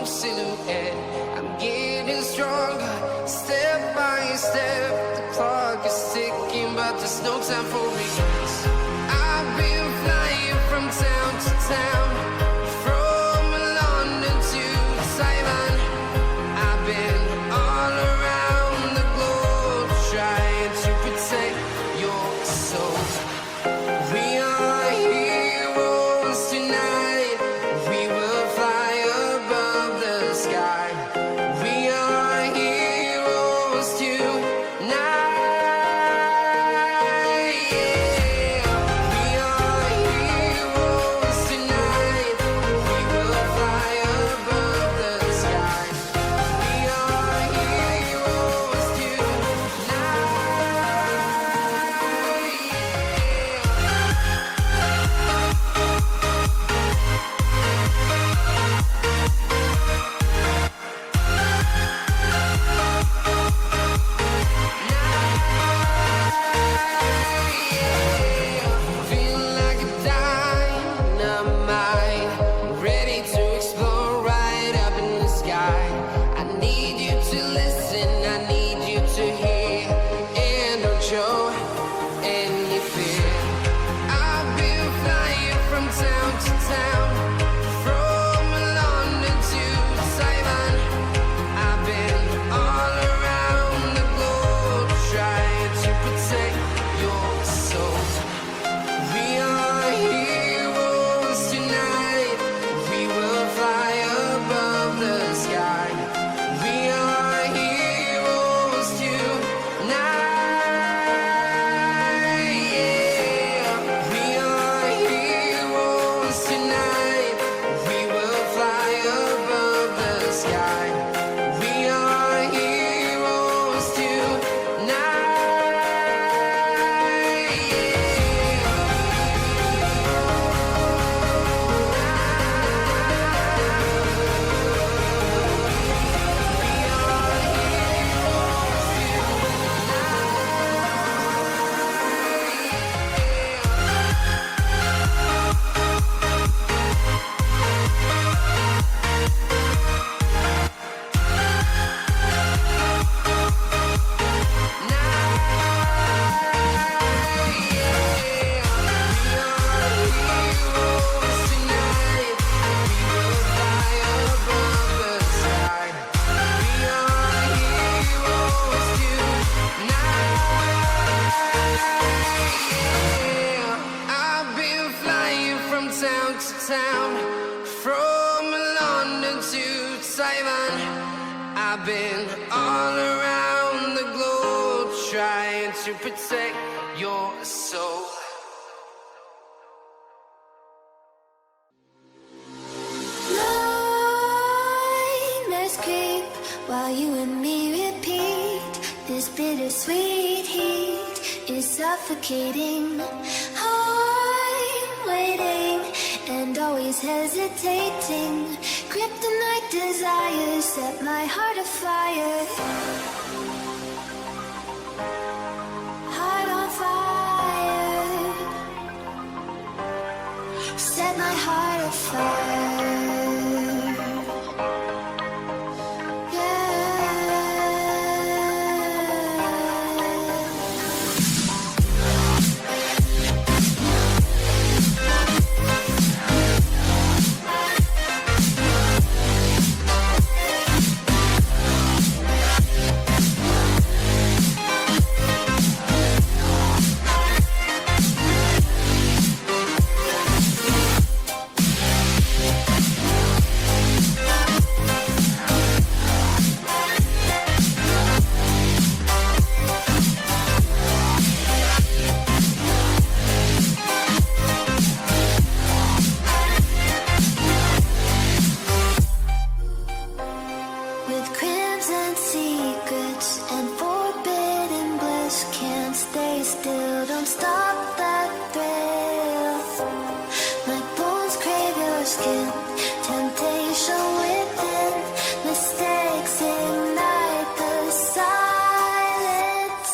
silhouette. I'm getting stronger, step by step. The clock is ticking, but there's no time for regrets. I've been flying from town to town, from London to Taiwan. I've been all around the globe, trying to protect your soul. We are heroes tonight. We will fly above the sky. We are heroes tonight. Yeah. We are heroes tonight. We will fly above the sky. We are heroes Feel like a dynamite, ready to explore right up in the sky. I need you to listen, I need you to hear, and don't show any fear. I've been flying from town to town, from London to Taiwan. I've been all around the globe, trying to protect your soul. We are heroes tonight. We will fly above the sky. We are heroes tonight. Yeah. We are heroes tonight. We will fly above the sky. We are heroes I've been flying from town to town, from London to Taiwan. I've been all around the globe, trying to protect your soul. Nightmares creep while you and me repeat. This bittersweet heat is suffocating. I'm waiting and always hesitating. Kryptonite desires set my heart afire. Heart on fire. Set my heart afire. With crimson secrets and forbidden bliss, can't stay still, don't stop that thrill. My bones crave your skin, temptation within, mistakes ignite the silence.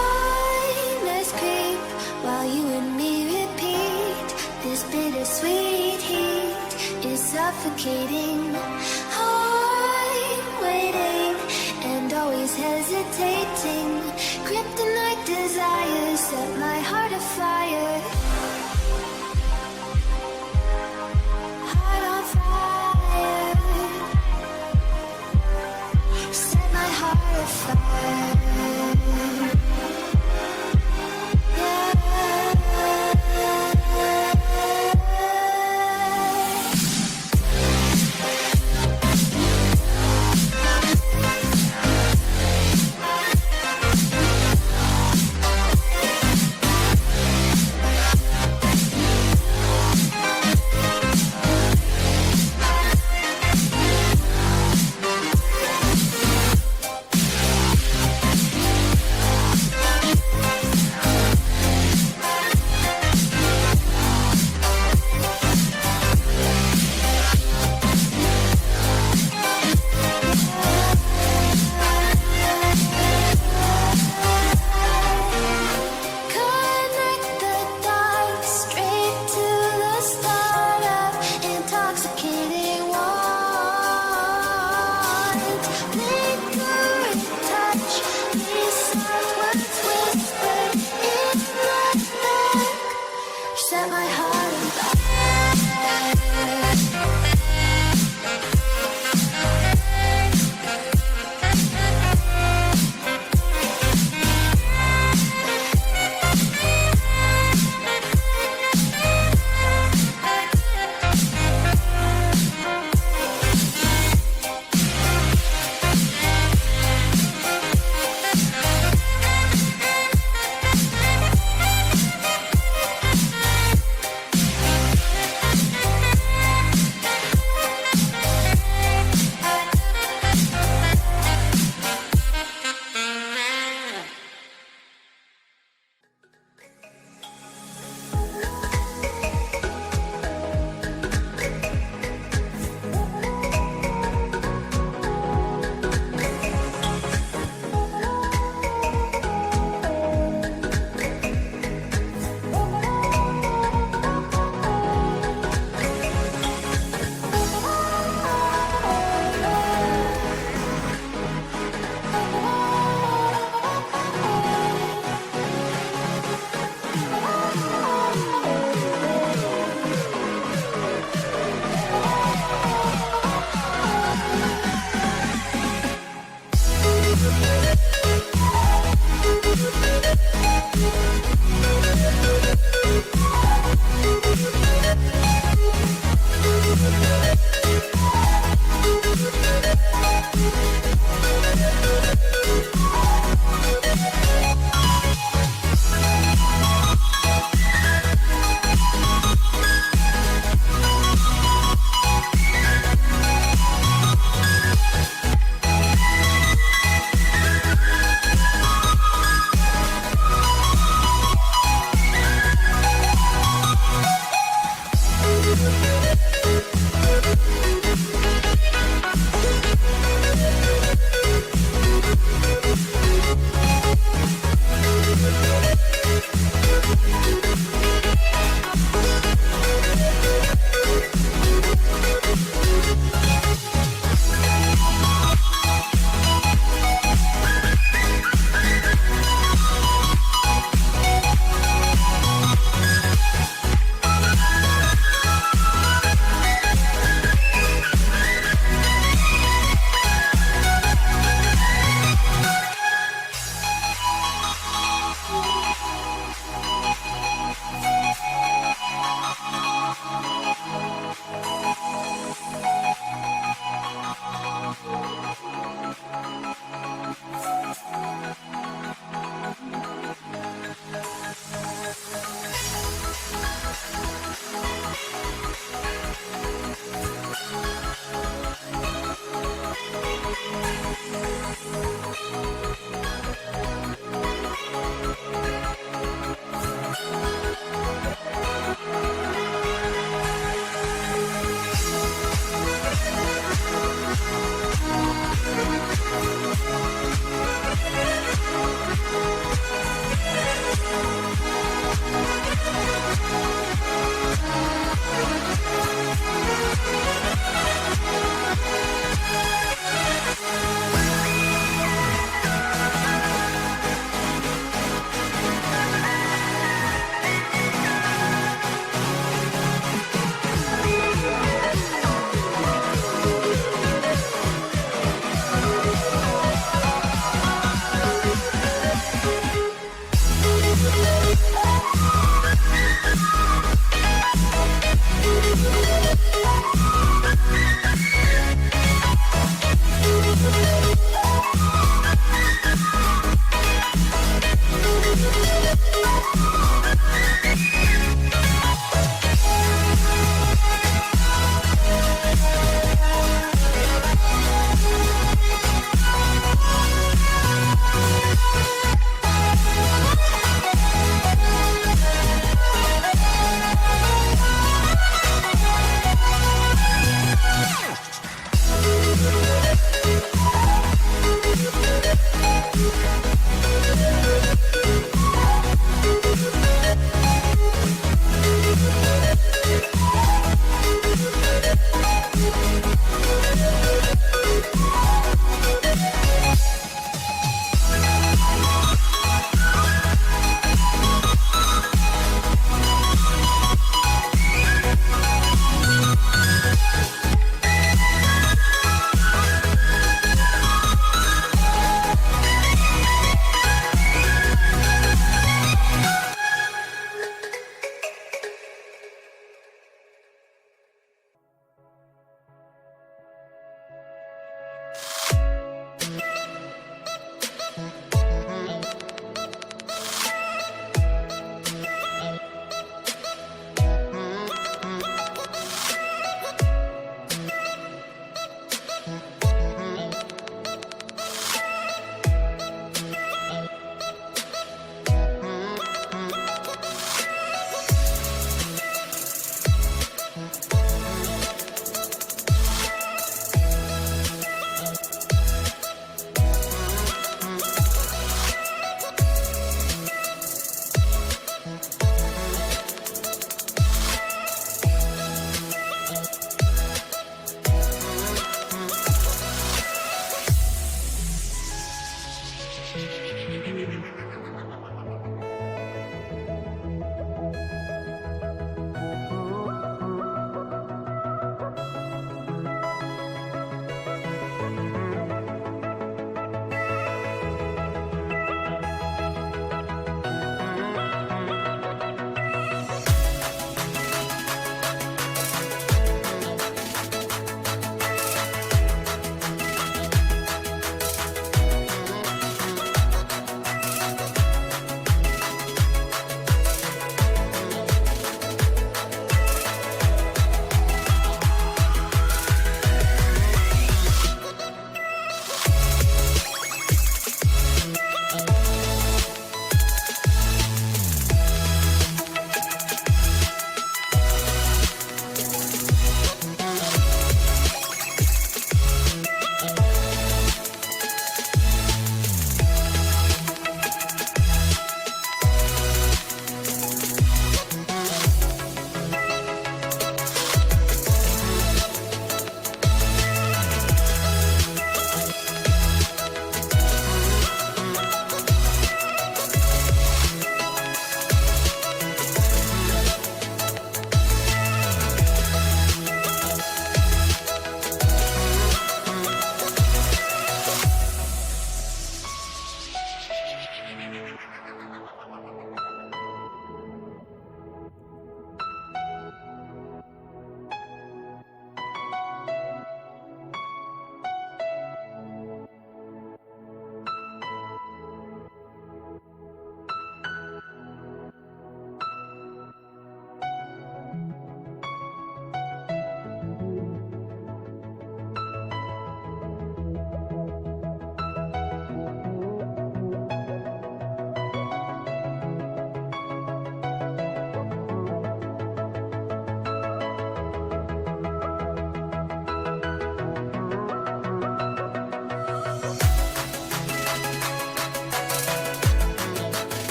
Nightmares creep while you and me repeat. This bittersweet heat is suffocating. I'm waiting and always hesitating. Kryptonite desires set my heart afire. Heart on fire. Set my heart afire.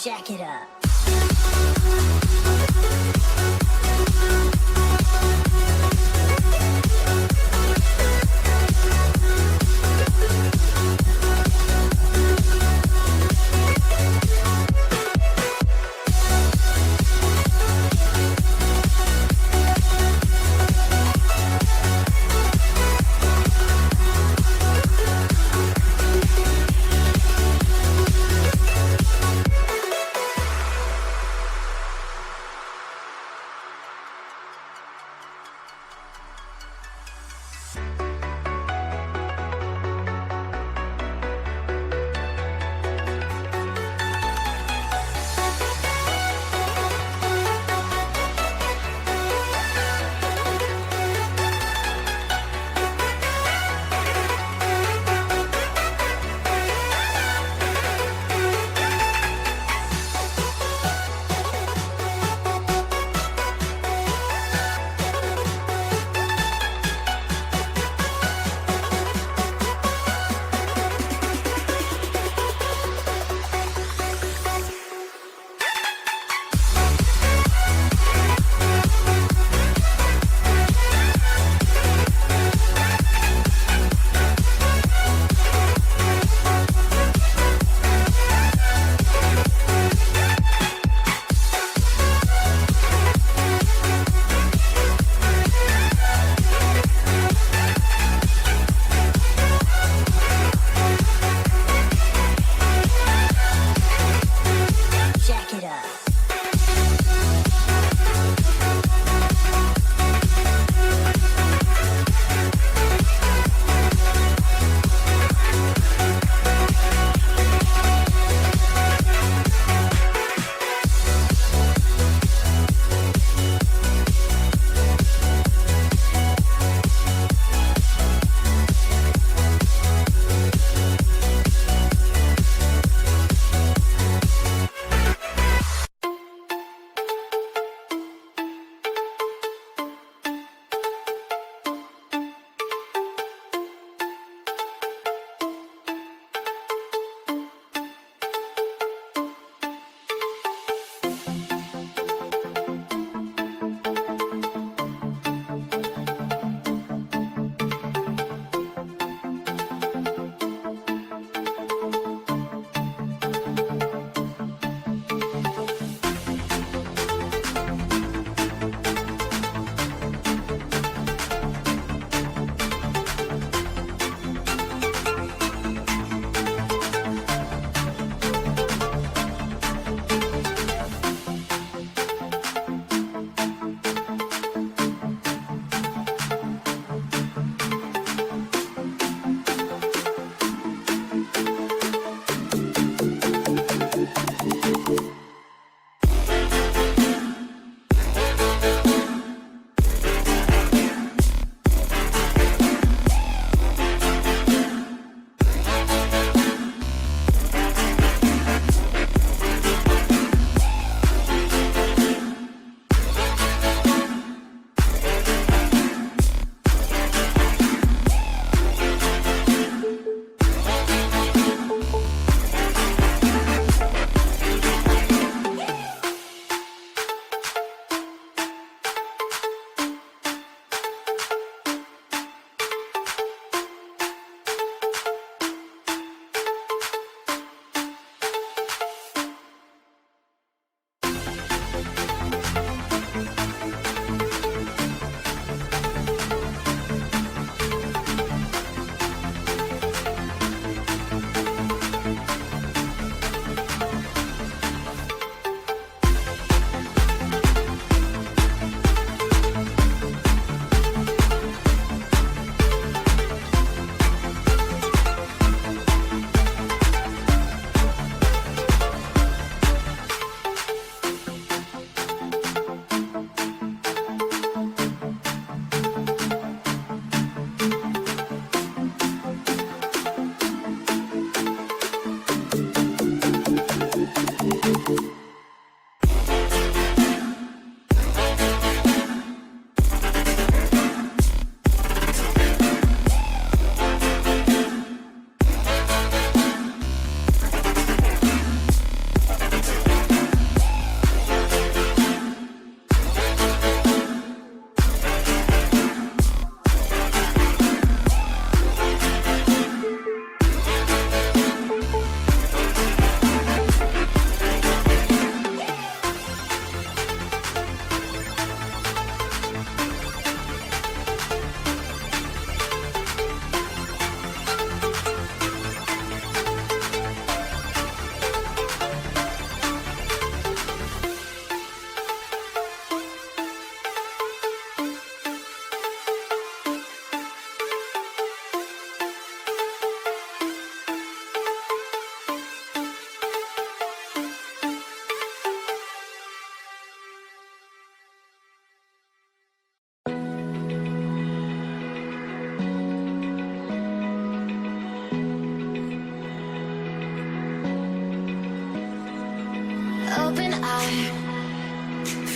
jack it up.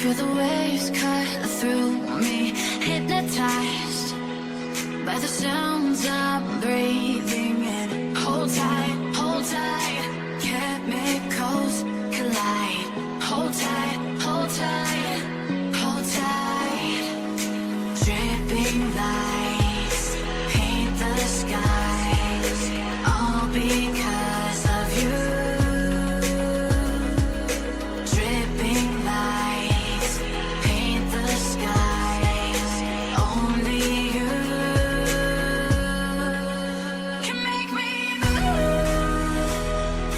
Feel the waves cut through me, hypnotized by the sounds I'm breathing in. Hold tight, chemicals collide. Hold tight, hold tight, hold tight. Dripping lights paint the skies, all because of you. Dripping lights paint the skies, only you can make me move.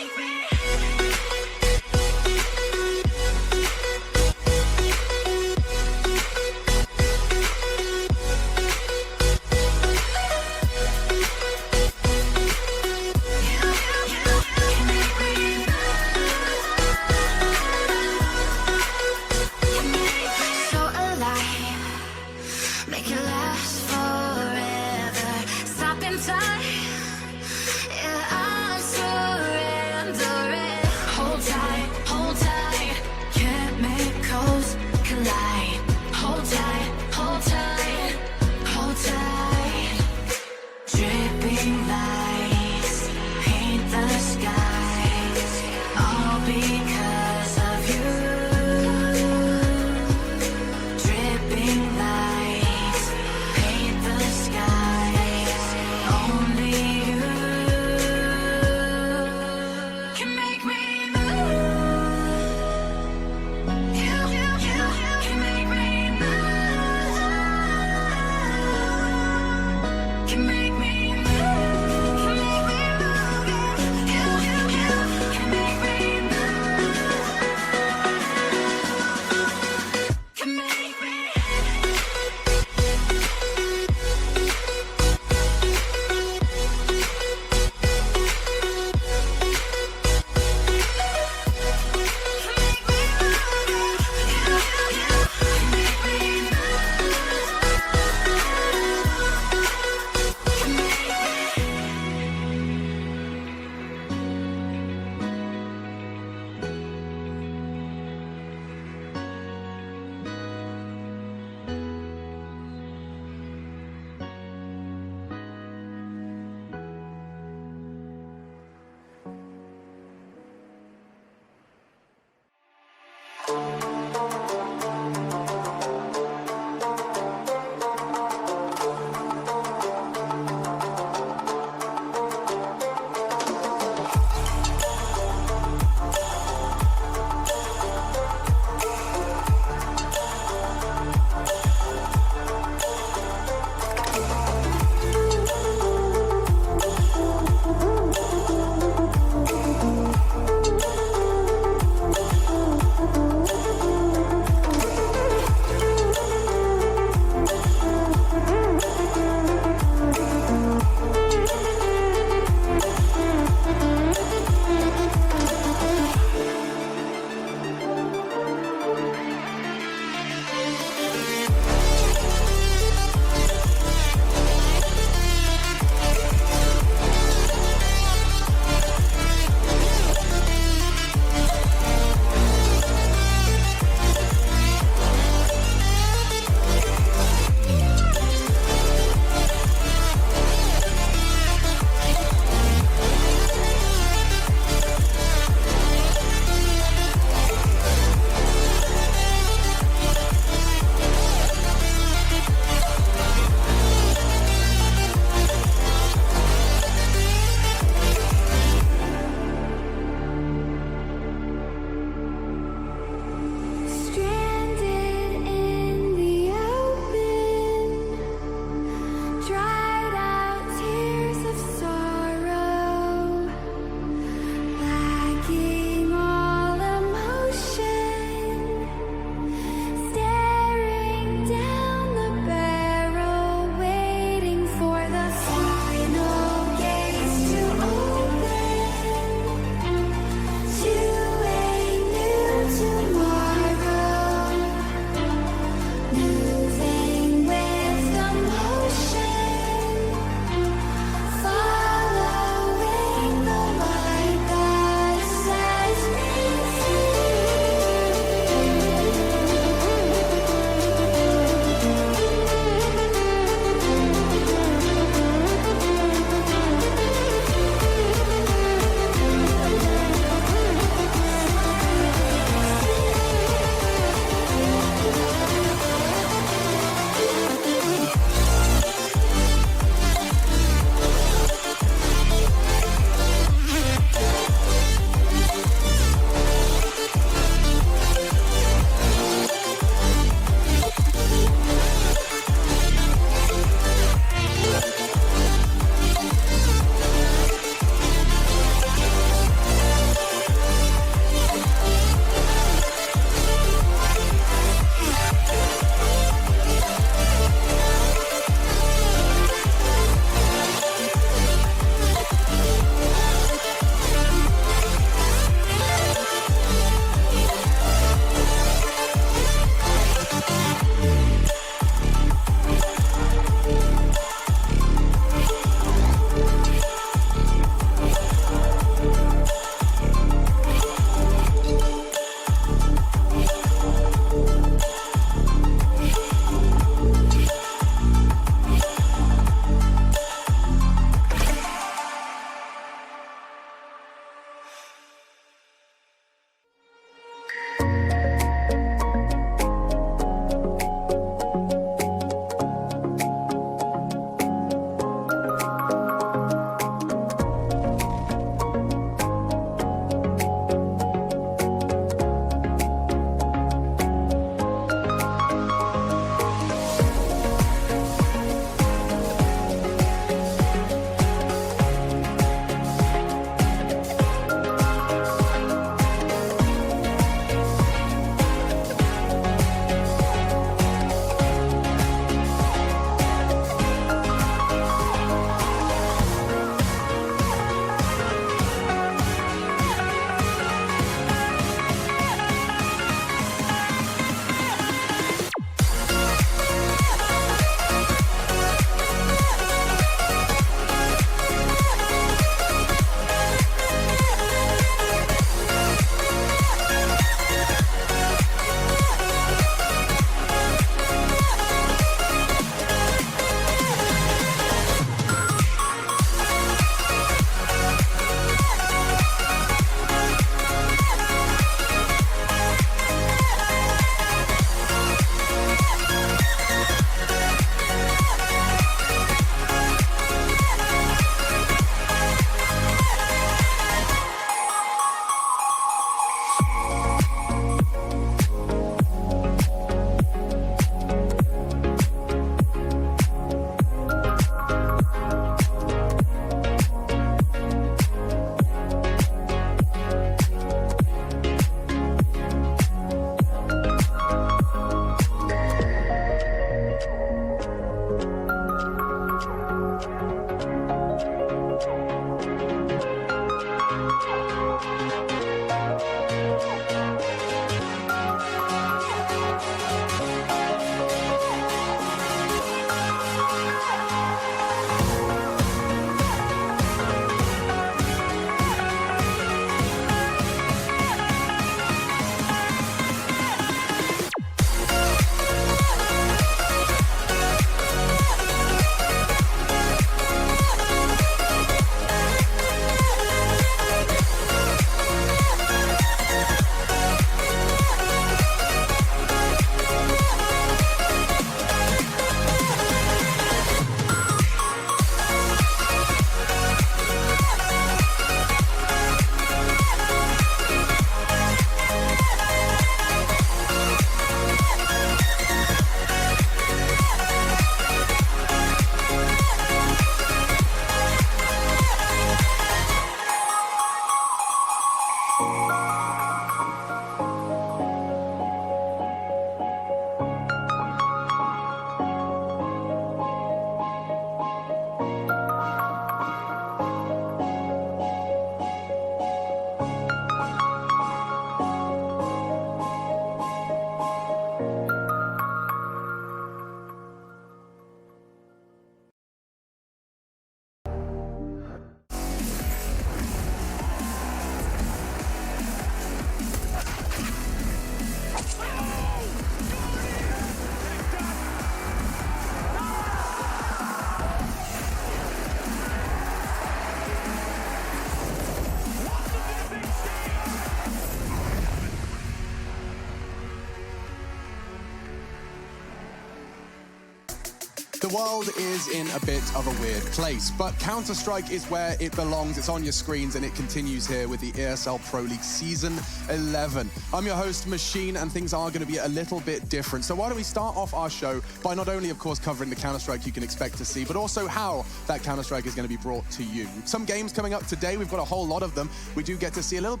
The world is in a bit of a weird place, but Counter-Strike is where it belongs. It's on your screens, and it continues here with the ESL Pro League Season 11. I'm your host, Machine, and things are going to be a little bit different. So why don't we start off our show by not only, of course, covering the Counter-Strike you can expect to see, but also how that Counter-Strike is going to be brought to you. Some games coming up today. We've got a whole lot of them. We do get to see a little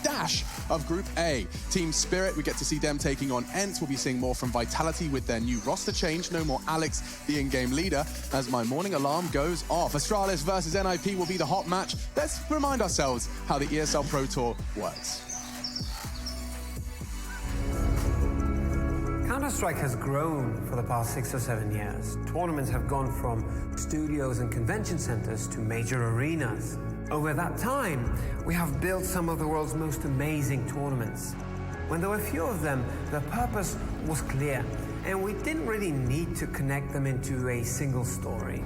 dash of Group A. Team Spirit, we get to see them taking on ENCE. We'll be seeing more from Vitality with their new roster change. No more Alex, the in-game leader, as my morning alarm goes off. Astralis versus NIP will be the hot match. Let's remind ourselves how the ESL Pro Tour works. Counter-Strike has grown for the past 6 or 7 years. Tournaments have gone from studios and convention centers to major arenas. Over that time, we have built some of the world's most amazing tournaments. When there were few of them, the purpose was clear, and we didn't really need to connect them into a single story.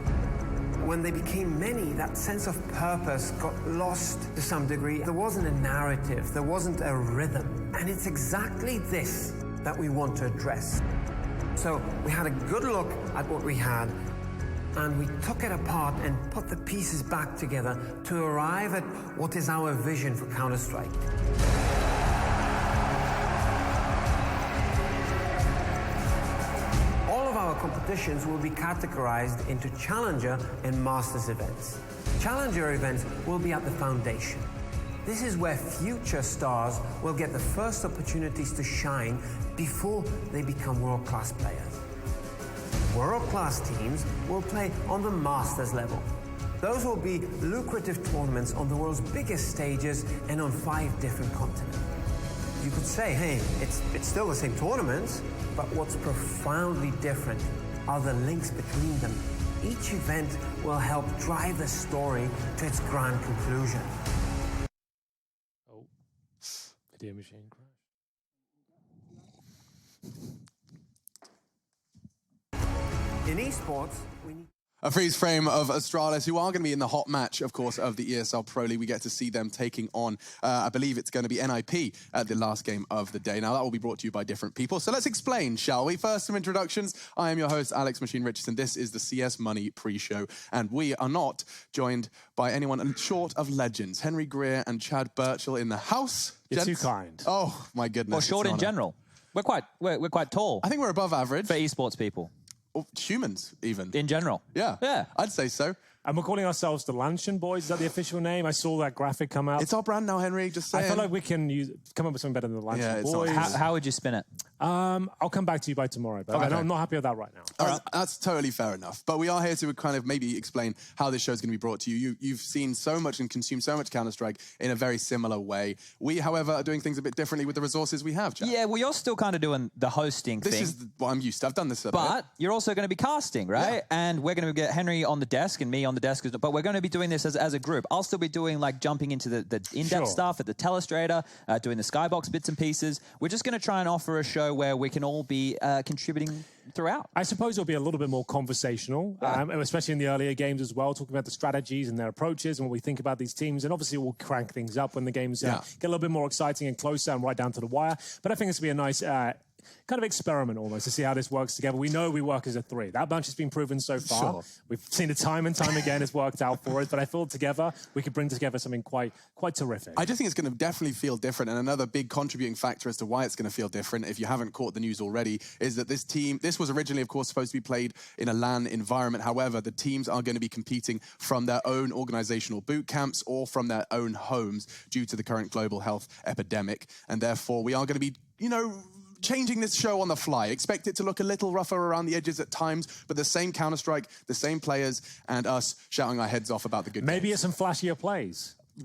When they became many, that sense of purpose got lost to some degree. There wasn't a narrative, there wasn't a rhythm, and it's exactly this that we want to address. So we had a good look at what we had, and we took it apart and put the pieces back together to arrive at what is our vision for Counter-Strike. All of our competitions will be categorized into Challenger and Masters events. Challenger events will be at the foundation. This is where future stars will get the first opportunities to shine before they become world-class players. World-class teams will play on the Masters level. Those will be lucrative tournaments on the world's biggest stages and on 5 different continents. You could say, hey, it's still the same tournaments, but what's profoundly different are the links between them. Each event will help drive the story to its grand conclusion. Oh, video machine crash. In esports, we need... A freeze frame of Astralis, who are going to be in the hot match, of course, of the ESL Pro League. We get to see them taking on, I believe it's going to be NIP at the last game of the day. Now, that will be brought to you by different people. So let's explain, shall we? First, some introductions. I am your host, Alex Machine Richardson. This is the CS Money pre-show, and we are not joined by anyone short of legends. Henry Greer and Chad Birchall in the house. You're Gents. too kind. Oh, my goodness. Or short in general. We're quite tall I think we're above average. for esports people Or humans, even. in general. Yeah. Yeah. I'd say so. And we're calling ourselves the Lanshan Boys. Is that the official name? I saw that graphic come out. It's our brand now, Henry. Just saying. I feel like we can come up with something better than the Lanshan Yeah, it's not- Boys. How would you spin it? I'll come back to you by tomorrow, but I'm not happy with that right now. That's totally fair enough. But we are here to kind of maybe explain how this show is going to be brought to you. You've seen so much and consumed so much Counter-Strike in a very similar way. We, however, are doing things a bit differently with the resources we have, Jack. Yeah, well, you're still kind of doing the hosting This thing. is what I'm used to. I've done this a bit. But you're also going to be casting, right? Yeah. And we're going to get Henry on the desk and me on the desk. But we're going to be doing this as a group. I'll still be doing, like, jumping into the in-depth Sure. stuff at the Telestrator, doing the Skybox bits and pieces. We're just going to try and offer a show where we can all be contributing throughout. I suppose it'll be a little bit more conversational, especially in the earlier games as well, talking about the strategies and their approaches and what we think about these teams. And obviously, we'll crank things up when the games get a little bit more exciting and closer and right down to the wire. But I think this will be a nice kind of experiment almost to see how this works together. We know we work as a 3. That bunch has been proven so far. Sure. We've seen it time and time again. It's worked out for us. But I feel together we could bring together something quite terrific. I just think it's going to definitely feel different. And another big contributing factor as to why it's going to feel different, if you haven't caught the news already, is that this was originally, of course, supposed to be played in a LAN environment. However, the teams are going to be competing from their own organizational boot camps or from their own homes due to the current global health epidemic. And therefore, we are going to be, changing this show on the fly. Expect it to look a little rougher around the edges at times, but the same Counter-Strike, the same players, and us shouting our heads off about the good Maybe games. it's some flashier plays. You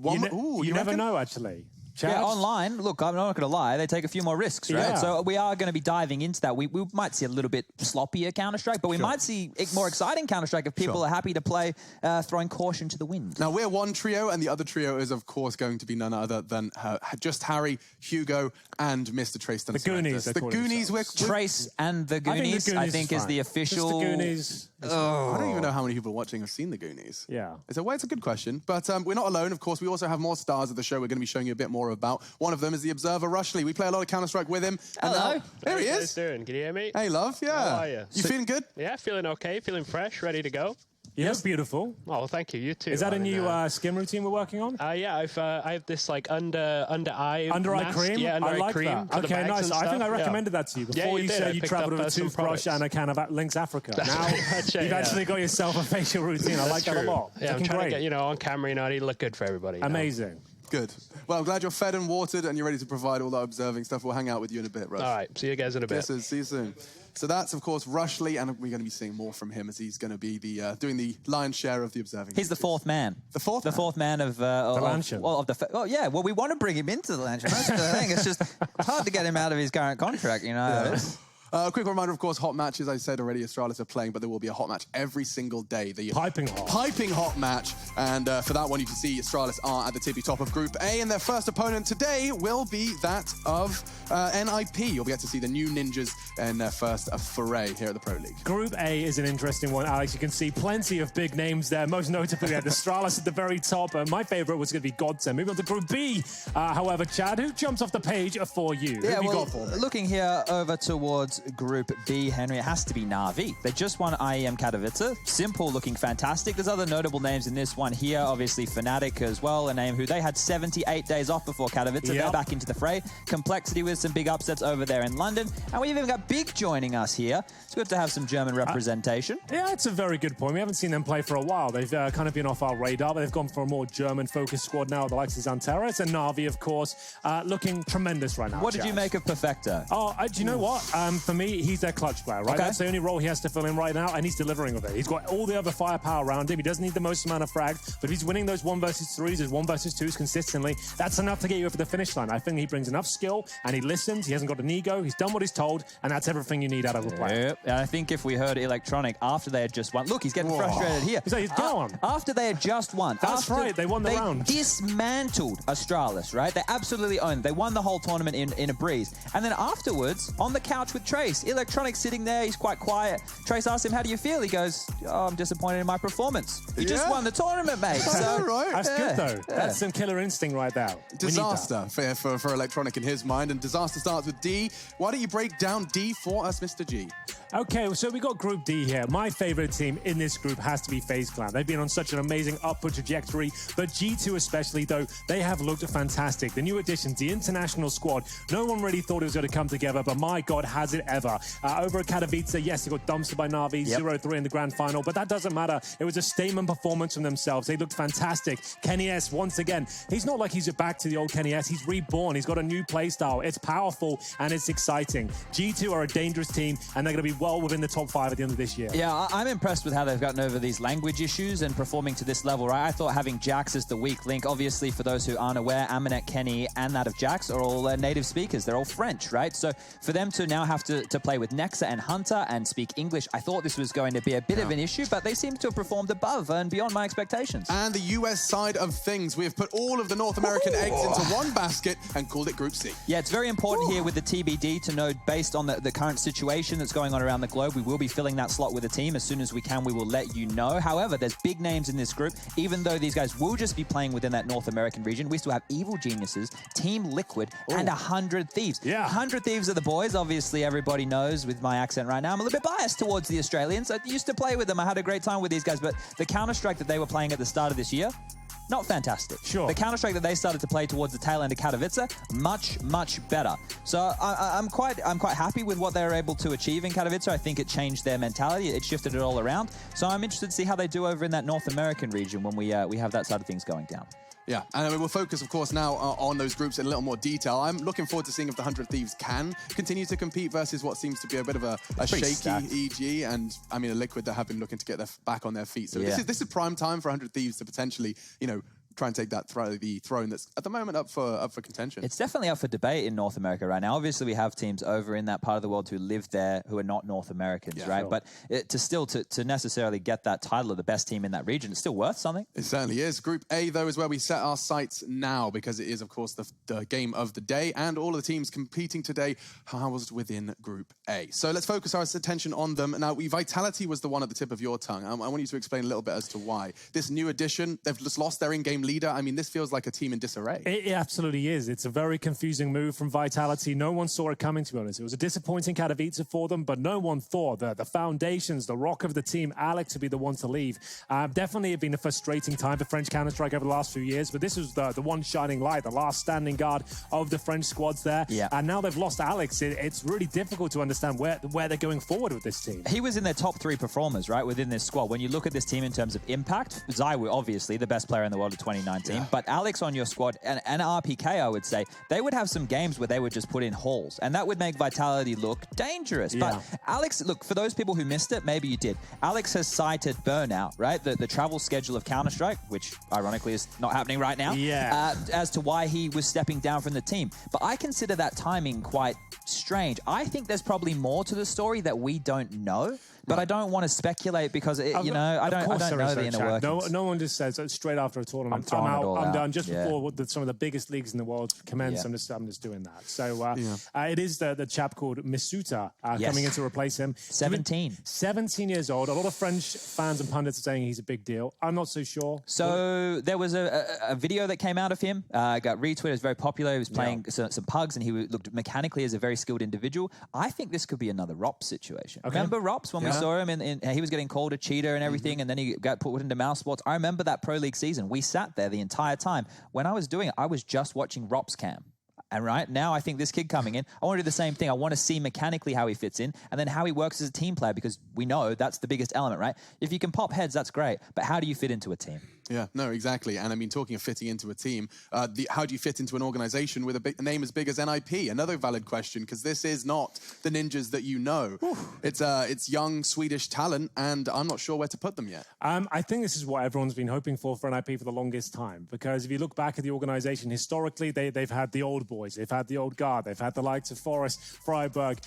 You never reckon? know, actually. Chad? Yeah, online, look, I'm not going to lie, they take a few more risks, right? Yeah. So we are going to be diving into that. We might see a little bit sloppier Counter-Strike, but we might see more exciting Counter-Strike if people are happy to play throwing caution to the wind. Now, we're one trio, and the other trio is, of course, going to be none other than just Harry, Hugo, and Mr. Trace. The Goonies. The Goonies. We're Trace and the Goonies, I think is the official... Just the Goonies. I don't even know how many people watching have seen the Goonies. Yeah. It's a good question. But we're not alone, of course. We also have more stars of the show. We're going to be showing you a bit more more about. One of them is the Observer Rushley. We play a lot of Counter-Strike with him. And Hello. now, there he How you is. guys doing? Can you hear me? Hey, love. Yeah. How are you? You feeling good? Yeah, feeling okay, feeling fresh, ready to go. You look beautiful. Oh, thank you. You too. Is that a I mean, new skin routine we're working on? Yeah, I have this like under eye Under-eye cream? Yeah, under I eye like cream. that. For the Okay, bags nice. and I think stuff. I recommended that to you before you did. said I you picked travelled up, with a some toothbrush products. and a can of Lynx Africa. Now That's it, you've yeah. actually got yourself a facial routine. I like that a True. lot. Yeah, I'm Looking trying great. to get, on camera, I need to look good for everybody. you know? Amazing. Good. Well, I'm glad you're fed and watered and you're ready to provide all that observing stuff. We'll hang out with you in a bit, Rush. All right, see you guys in a bit. See you soon. So that's, of course, Rushley, and we're going to be seeing more from him as he's going to be the doing the lion's share of the observing. He's the fourth man. The fourth man? The fourth man of... Lancian. yeah, well, we want to bring him into the Lancian. That's the thing. It's just hard to get him out of his current contract, you know. A quick reminder, of course, hot matches. I said already, Astralis are playing, but there will be a hot match every single day. The Piping hot. Piping hot match. And for that one, you can see Astralis are at the tippy top of Group A, and their first opponent today will be that of NIP. You'll be able to see the new ninjas in their first foray here at the Pro League. Group A is an interesting one, Alex. You can see plenty of big names there. Most notably, at Astralis at the very top. My favourite was going to be Godsent. Moving on to Group B. However, Chad, who jumps off the page for you? Yeah, who have you well, got for me? looking here over towards Group B, Henry, it has to be NAVI. They just won IEM Katowice. Simple, looking fantastic. There's other notable names in this one here. Obviously, Fnatic as well, a name who they had 78 days off before Katowice. Yep. They're back into the fray. Complexity with some big upsets over there in London. And we've even got Big joining us here. It's good to have some German representation. Yeah, it's a very good point. We haven't seen them play for a while. They've kind of been off our radar, but they've gone for a more German-focused squad now, the likes of Xantares and Navi, of course, looking tremendous right now. What did you Chad. make of Perfecto? Oh, do you know what? For me, he's their clutch player, right? Okay. That's the only role he has to fill in right now, and he's delivering with it. He's got all the other firepower around him. He doesn't need the most amount of frags, but if he's winning those 1v3s, those 1v2s consistently, that's enough to get you over the finish line. I think he brings enough skill, and he listens. He hasn't got an ego. He's done what he's told, and that's everything you need out of a player. Yep. And I think if we heard Electronic after they had just won, look, he's getting frustrated here. He's like, he's gone. After they had just won. That's after right, they won the round. Dismantled Astralis, right? They absolutely owned. They won the whole tournament in a breeze. And then afterwards, on the couch with Trace, Electronic sitting there, he's quite quiet. Trace asked him, how do you feel? He goes, oh, I'm disappointed in my performance. You just won the tournament, mate. So, right. That's good, though. That's some killer instinct right there. We need that. Disaster for Electronic in his mind, and disaster starts with D. Why don't you break down D for us, Mr. G? Okay, so we got Group D here. My favorite team in this group has to be FaZe Clan. They've been on such an amazing upward trajectory, but G2 especially, though, they have looked fantastic. The new additions, the international squad, no one really thought it was going to come together, but my God, has it ever. Over at Katowice, yes, they got dumpstered by Navi, 0-3 in the grand final, but that doesn't matter. It was a statement performance from themselves. They looked fantastic. Kenny S, once again, he's not like he's back to the old Kenny S. He's reborn. He's got a new play style. It's powerful and it's exciting. G2 are a dangerous team, and they're going to be well within the top 5 at the end of this year. Yeah, I'm impressed with how they've gotten over these language issues and performing to this level, right? I thought having Jax as the weak link, obviously for those who aren't aware, Aminet, Kenny, and that of Jax are all native speakers. They're all French, right? So for them to now have to play with Nexa and Hunter and speak English, I thought this was going to be a bit of an issue, but they seem to have performed above and beyond my expectations. And the US side of things, we have put all of the North American eggs into one basket and called it Group C. Yeah, it's very important here with the TBD to know, based on the current situation that's going on around the globe, we will be filling that slot with a team. As soon as we can, we will let you know. However, there's big names in this group. Even though these guys will just be playing within that North American region, we still have Evilgenuises, Team Liquid, and 100 Thieves. Yeah. 100 Thieves are the boys. Obviously, everybody knows with my accent right now, I'm a little bit biased towards the Australians. I used to play with them. I had a great time with these guys, but the Counter-Strike that they were playing at the start of this year, not fantastic. Sure. The Counter-Strike that they started to play towards the tail end of Katowice, much better. So I'm quite happy with what they were able to achieve in Katowice. I think it changed their mentality. It shifted it all around. So I'm interested to see how they do over in that North American region when we have that side of things going down. Yeah, and we'll focus, of course, now on those groups in a little more detail. I'm looking forward to seeing if the 100 Thieves can continue to compete versus what seems to be a bit of a shaky stacked. EG, and I mean a Liquid that have been looking to get back on their feet. So Yeah. this is prime time for 100 Thieves to potentially, try and take that the throne that's at the moment up for contention. It's definitely up for debate in North America right now. Obviously, we have teams over in that part of the world who live there who are not North Americans, right? Sure. But to necessarily get that title of the best team in that region, it's still worth something. It certainly is. Group A, though, is where we set our sights now because it is, of course, the game of the day, and all of the teams competing today housed within Group A. So let's focus our attention on them. Now, Vitality was the one at the tip of your tongue. I want you to explain a little bit as to why. This new addition, they've just lost their in-game lead leader. I mean, this feels like a team in disarray. It absolutely is. It's a very confusing move from Vitality. No one saw it coming, to be honest. It was a disappointing Katowice for them, but no one thought that the foundations, the rock of the team, Alex, to be the one to leave. Definitely have been a frustrating time for French Counter-Strike over the last few years, but this was the one shining light, the last standing guard of the French squads there. Yeah. And now they've lost Alex. It's really difficult to understand where they're going forward with this team. He was in their top 3 performers, right, within this squad. When you look at this team in terms of impact, Zywoo, obviously, the best player in the world of 2019. But Alex on your squad, and RPK, I would say, they would have some games where they would just put in hauls, and that would make Vitality look dangerous. Yeah. But Alex, look, for those people who missed it, maybe you did. Alex has cited burnout, right? The travel schedule of Counter-Strike, which ironically is not happening right now, as to why he was stepping down from the team. But I consider that timing quite strange. I think there's probably more to the story that we don't know. But I don't want to speculate because, I don't know the inner workings. No one just says straight after a tournament, I'm out, I'm done. Just Yeah. before some of the biggest leagues in the world commence, I'm just doing that. So it is the chap called Misuta coming in to replace him. 17. 17 years old. A lot of French fans and pundits are saying he's a big deal. I'm not so sure. So there was a video that came out of him, got retweeted. It was very popular. He was playing some pugs and he looked mechanically as a very skilled individual. I think this could be another Rops situation. Okay. Remember Rops when we saw him and he was getting called a cheater and everything, and then he got put into Mousesports. I remember that Pro League season. We sat there the entire time. When I was doing it, I was just watching Rops cam. And right now, I think this kid coming in, I want to do the same thing. I want to see mechanically how he fits in and then how he works as a team player, because we know that's the biggest element, right? If you can pop heads, that's great. But how do you fit into a team? Yeah, no, exactly. And I mean, talking of fitting into a team, how do you fit into an organization with a name as big as NIP? Another valid question, because this is not the ninjas that you know. It's young Swedish talent, and I'm not sure where to put them yet. I think this is what everyone's been hoping for NIP for the longest time, because if you look back at the organization, historically, they've had the old boys, they've had the old guard, they've had the likes of Forrest, Freiburg,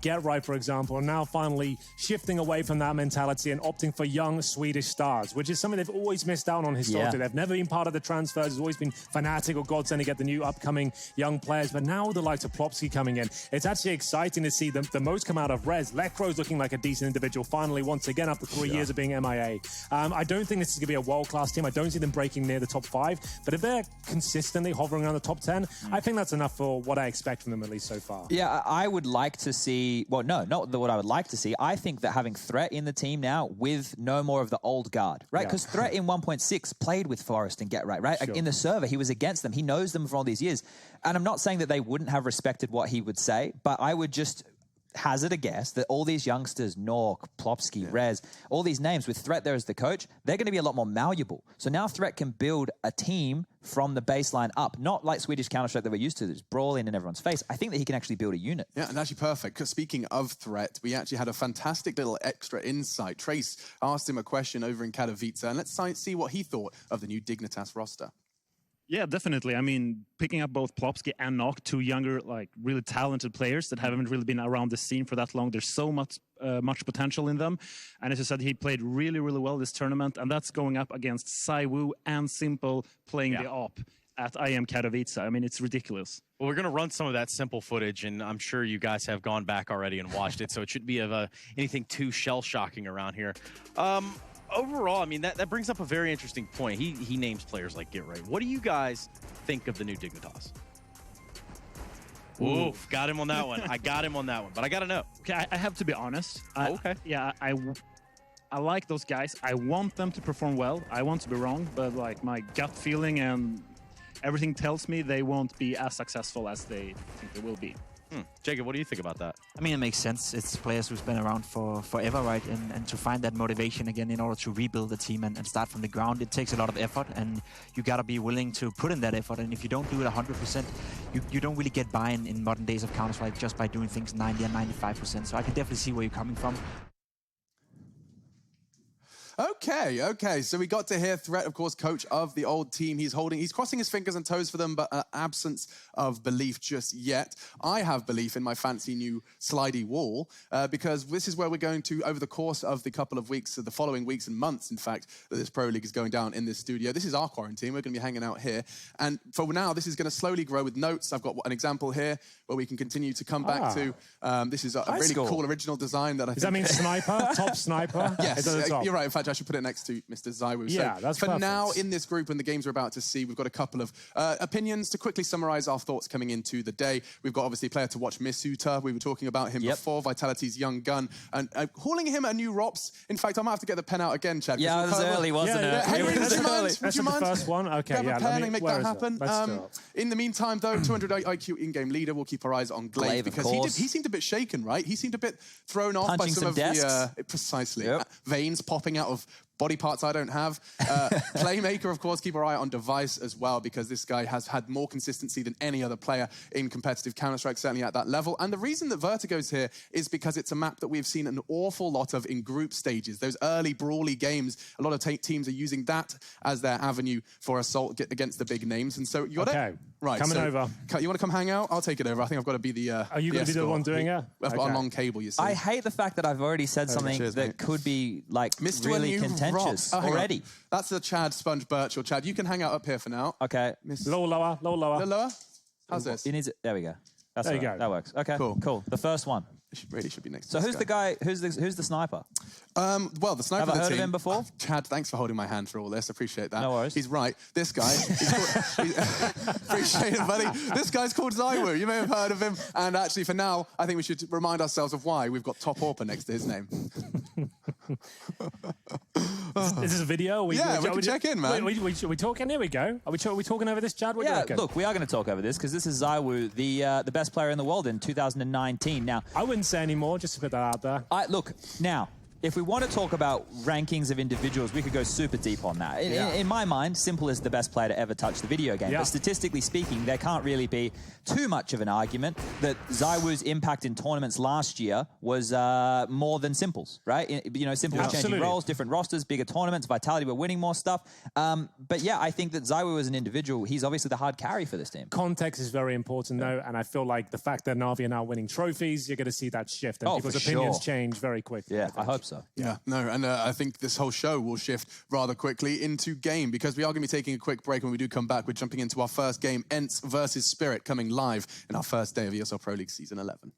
Get Right, for example, and now finally shifting away from that mentality and opting for young Swedish stars, which is something they've always missed out on historically. They've never been part of the transfers. It's always been Fnatic or Godsent to get the new upcoming young players. But now the likes of Plopsky coming in, it's actually exciting to see the most come out of Rez. Lekro's looking like a decent individual finally once again after 3 years of being MIA. I don't think this is going to be a world-class team. I don't see them breaking near the top 5. But if they're consistently hovering around the top 10, I think that's enough for what I expect from them, at least so far. Yeah, I would like to see... Well, no, not what I would like to see. I think that having Threat in the team now with no more of the old guard, right? Because Threat in 1.6 played with Forrest and Get Right, right? Sure. In the server, he was against them. He knows them for all these years. And I'm not saying that they wouldn't have respected what he would say, but I would just hazard a guess that all these youngsters, Nork, Plopsky, Rez, all these names with Threat there as the coach, they're going to be a lot more malleable. So now Threat can build a team from the baseline up, not like Swedish Counter-Strike that we're used to, that's brawling in everyone's face. I think that he can actually build a unit. Yeah, and actually perfect, because speaking of Threat, we actually had a fantastic little extra insight. Trace asked him a question over in Katowice, and let's see what he thought of the new Dignitas roster. Yeah, definitely. I mean, picking up both Plopsky and Nock, two younger, like really talented players that haven't really been around the scene for that long. There's so much potential in them. And as I said, he played really, really well this tournament, and that's going up against Zywoo and Simple playing the op at IM Katowice. I mean, it's ridiculous. Well, we're going to run some of that Simple footage, and I'm sure you guys have gone back already and watched it, so it shouldn't be of anything too shell-shocking around here. Overall, I mean, that brings up a very interesting point. He names players like Get Right. What do you guys think of the new Dignitas? Oof, got him on that one. I got him on that one, but I got to know. Okay, I have to be honest. Okay. Yeah, I like those guys. I want them to perform well. I want to be wrong, but like my gut feeling and everything tells me they won't be as successful as they think they will be. Jacob, what do you think about that? I mean, it makes sense. It's players who's been around for forever, right? And to find that motivation again in order to rebuild the team and start from the ground, it takes a lot of effort, and you got to be willing to put in that effort. And if you don't do it 100%, you don't really get buy-in in modern days of Counter-Strike just by doing things 90 and 95%. So I can definitely see where you're coming from. Okay. So we got to hear Threat, of course, coach of the old team. He's crossing his fingers and toes for them, but absence of belief just yet. I have belief in my fancy new slidey wall, because this is where we're going to, over the course of the couple of weeks, the following weeks and months, in fact, that this Pro League is going down in this studio. This is our quarantine. We're going to be hanging out here. And for now, this is going to slowly grow with notes. I've got an example here where we can continue to come back to. This is a really cool original design that I think... Does that mean sniper? Top sniper? Yes, you're right. In fact, I should put it next to Mr. Zywoo. Yeah, so that's for perfect. now, in this group and the games we're about to see, we've got a couple of opinions to quickly summarize our thoughts coming into the day. We've got obviously a player to watch, Misuta. We were talking about him before, Vitality's young gun, and calling him a new ROPS. In fact, I might have to get the pen out again, Chad. Yeah, it was early, wasn't it? Hey, would you mind? That's Would you the mind? first one? Okay, Grab yeah. a pen and make that happen. Let's do it. In the meantime, though, 200 IQ in-game leader. We'll keep our eyes on Glaive because he seemed a bit shaken, right? He seemed a bit thrown off by some of the precisely veins popping out of body parts I don't have. Playmaker, of course, keep our eye on Device as well, because this guy has had more consistency than any other player in competitive Counter-Strike, certainly at that level. And the reason that Vertigo's here is because it's a map that we've seen an awful lot of in group stages. Those early brawly games, a lot of teams are using that as their avenue for assault against the big names. And so you got it? Right. Coming over. You want to come hang out? I'll take it over. I think I've got to be the Are you going to be the one doing it? I've got a long cable, you see. I hate the fact that I've already said something that could be like really contentious already. That's the Chad Sponge Birchall. Chad, you can hang out up here for now. Okay. Lower, lower. A little lower? How's this? There we go. That's there you go. That works. Okay. Cool. The first one. It really should be next to So who's the guy? Who's the sniper? Well, the sniper. Have I heard of him before? Chad, thanks for holding my hand for all this. Appreciate that. No worries. He's right. This guy. Appreciate it, buddy. This guy's called Zywoo. You may have heard of him. And actually, for now, I think we should remind ourselves of why we've got Top Orper next to his name. Is this a video? We can check in, man. Are we talking? Here we go. Are we talking over this, Chad? What do you reckon? Look, we are going to talk over this because this is Zywoo, the best player in the world in 2019. Now, I wouldn't say any more, just to put that out there. Look, now, if we want to talk about rankings of individuals, we could go super deep on that. In my mind, Simple is the best player to ever touch the video game. But statistically speaking, there can't really be too much of an argument that Zywoo's impact in tournaments last year was more than Simple's, right? Simple was changing roles, different rosters, bigger tournaments, Vitality were winning more stuff. But yeah, I think that Zywoo as an individual, he's obviously the hard carry for this team. Context is very important, though, and I feel like the fact that NAVI are now winning trophies, you're going to see that shift, and people's opinions change very quickly. Yeah, I hope so. Yeah, and I think this whole show will shift rather quickly into game, because we are going to be taking a quick break. When we do come back, we're jumping into our first game, ENCE versus Spirit, coming live in our first day of ESL Pro League Season 11.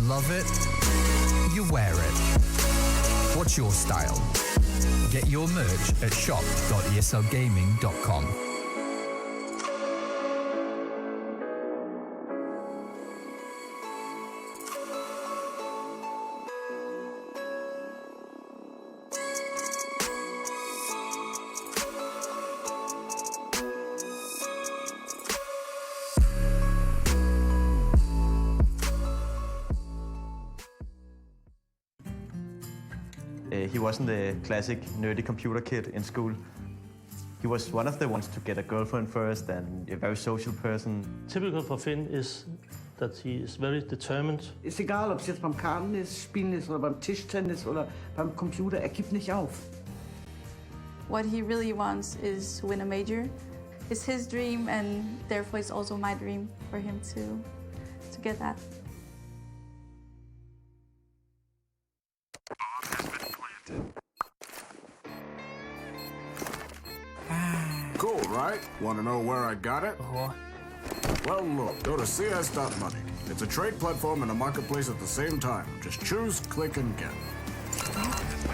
Love it, you wear it. What's your style? Get your merch at shop.eslgaming.com. He wasn't the classic nerdy computer kid in school. He was one of the ones to get a girlfriend first and a very social person. Typical for Finn is that he is very determined. Ist egal, ob es jetzt beim Kartenspielen ist oder beim Tischtennis oder beim Computer, gibt nicht auf. What he really wants is to win a major. It's his dream, and therefore it's also my dream for him to get that. Cool, right? Want to know where I got it? Well, look, go to cs.money. It's a trade platform and a marketplace at the same time. Just choose, click, and get.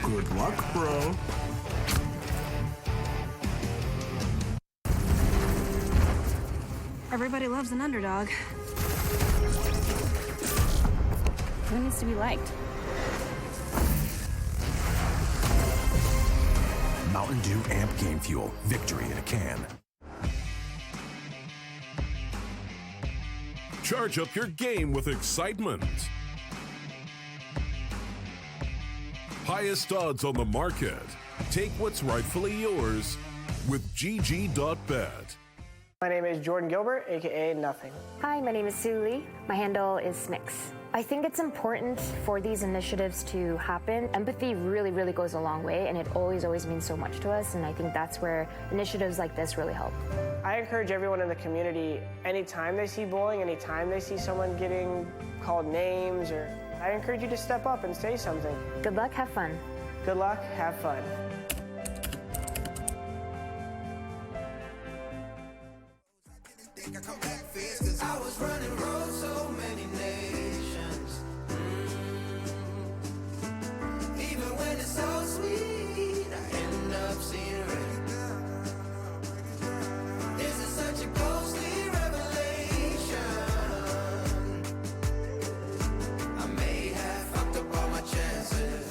Good luck, bro. Everybody loves an underdog. Who needs to be liked? Mountain Dew Amp Game Fuel. Victory in a can. Charge up your game with excitement. Highest odds on the market. Take what's rightfully yours with GG.bet. My name is Jordan Gilbert, aka Nothing. Hi, my name is Sue Lee. My handle is Smix. I think it's important for these initiatives to happen. Empathy really, really goes a long way, and it always means so much to us, and I think that's where initiatives like this really help. I encourage everyone in the community, anytime they see bullying, anytime they see someone getting called names, I encourage you to step up and say something. Good luck, have fun. Good luck, have fun. I was running roads so many nations. Even when it's so sweet, I end up seeing red. This is such a ghostly revelation. I may have fucked up all my chances.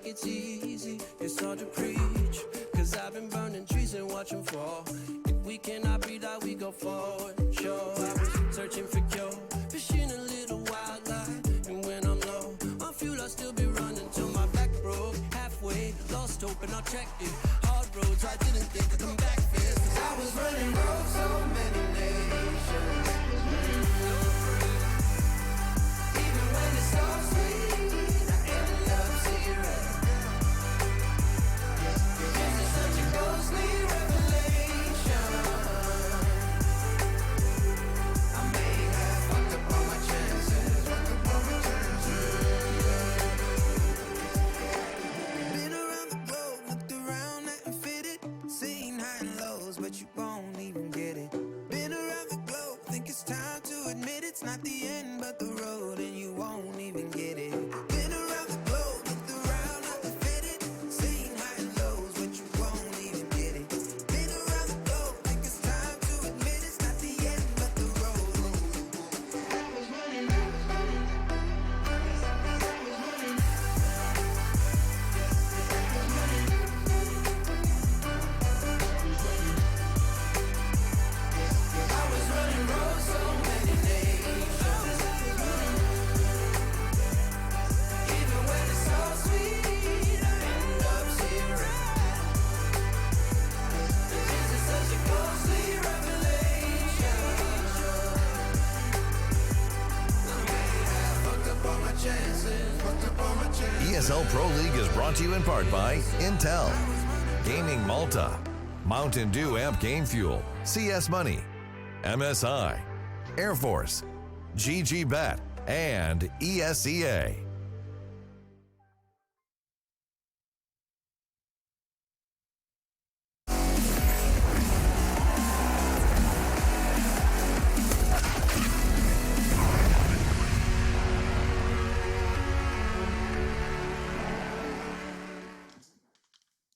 It's easy, it's hard to preach, cause I've been burning trees and watching fall. If we cannot breathe out, we go forward. Sure, I was searching for cure, fishing a little wildlife, and when I'm low on fuel, I'll still be running till my back broke. Halfway, lost hope and I checked it. Hard roads, I didn't think I'd come back fast, cause I was running roads so many nations. Even when it's so sweet, I end up seeing red. But you won't even get it. Been around the globe, think it's time to admit it's not the end, but the road, and you won't even get it. Been around the globe, looked around, nothing fitted. Seen high and lows, but you won't even get it. Been around the globe, think it's time to admit it's not the end, but the road. ESL Pro League is brought to you in part by Intel, Gaming Malta, Mountain Dew Amp Game Fuel, CS Money, MSI, Air Force, GG.bet, and ESEA.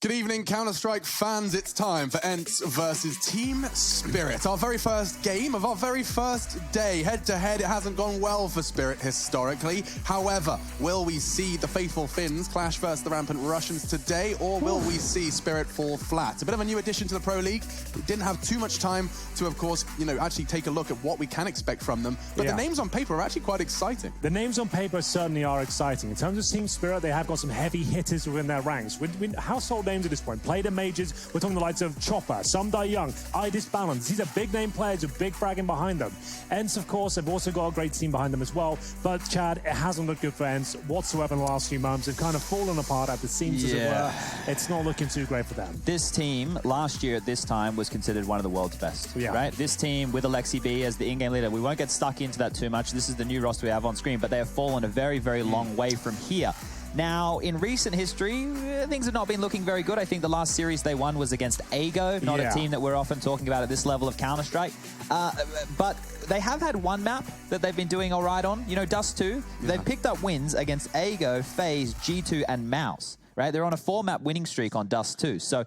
Good evening, Counter-Strike fans. It's time for ENCE versus Team Spirit. Our very first game of our very first day. Head-to-head, it hasn't gone well for Spirit historically. However, will we see the faithful Finns clash versus the rampant Russians today, or will we see Spirit fall flat? A bit of a new addition to the Pro League. We didn't have too much time to, of course, actually take a look at what we can expect from them. But the names on paper are actually quite exciting. The names on paper certainly are exciting. In terms of Team Spirit, they have got some heavy hitters within their ranks. Household names names at this point. Played in majors. We're talking the likes of Chopper, Sumdai Young, Idis Balance. These are big-name players with big fragging behind them. ENCE, of course, have also got a great team behind them as well. But, Chad, it hasn't looked good for ENCE whatsoever in the last few months. They've kind of fallen apart at the seams, as it were. It's not looking too great for them. This team, last year at this time, was considered one of the world's best, right? This team with Alexi B as the in-game leader, we won't get stuck into that too much. This is the new roster we have on screen, but they have fallen a very, very long way from here. Now, in recent history, things have not been looking very good. I think the last series they won was against Ago, not a team that we're often talking about at this level of Counter-Strike. But they have had one map that they've been doing all right on. You know, Dust 2, they've picked up wins against Ago, FaZe, G2, and Mouse. Right, they're on a 4-map winning streak on Dust 2. So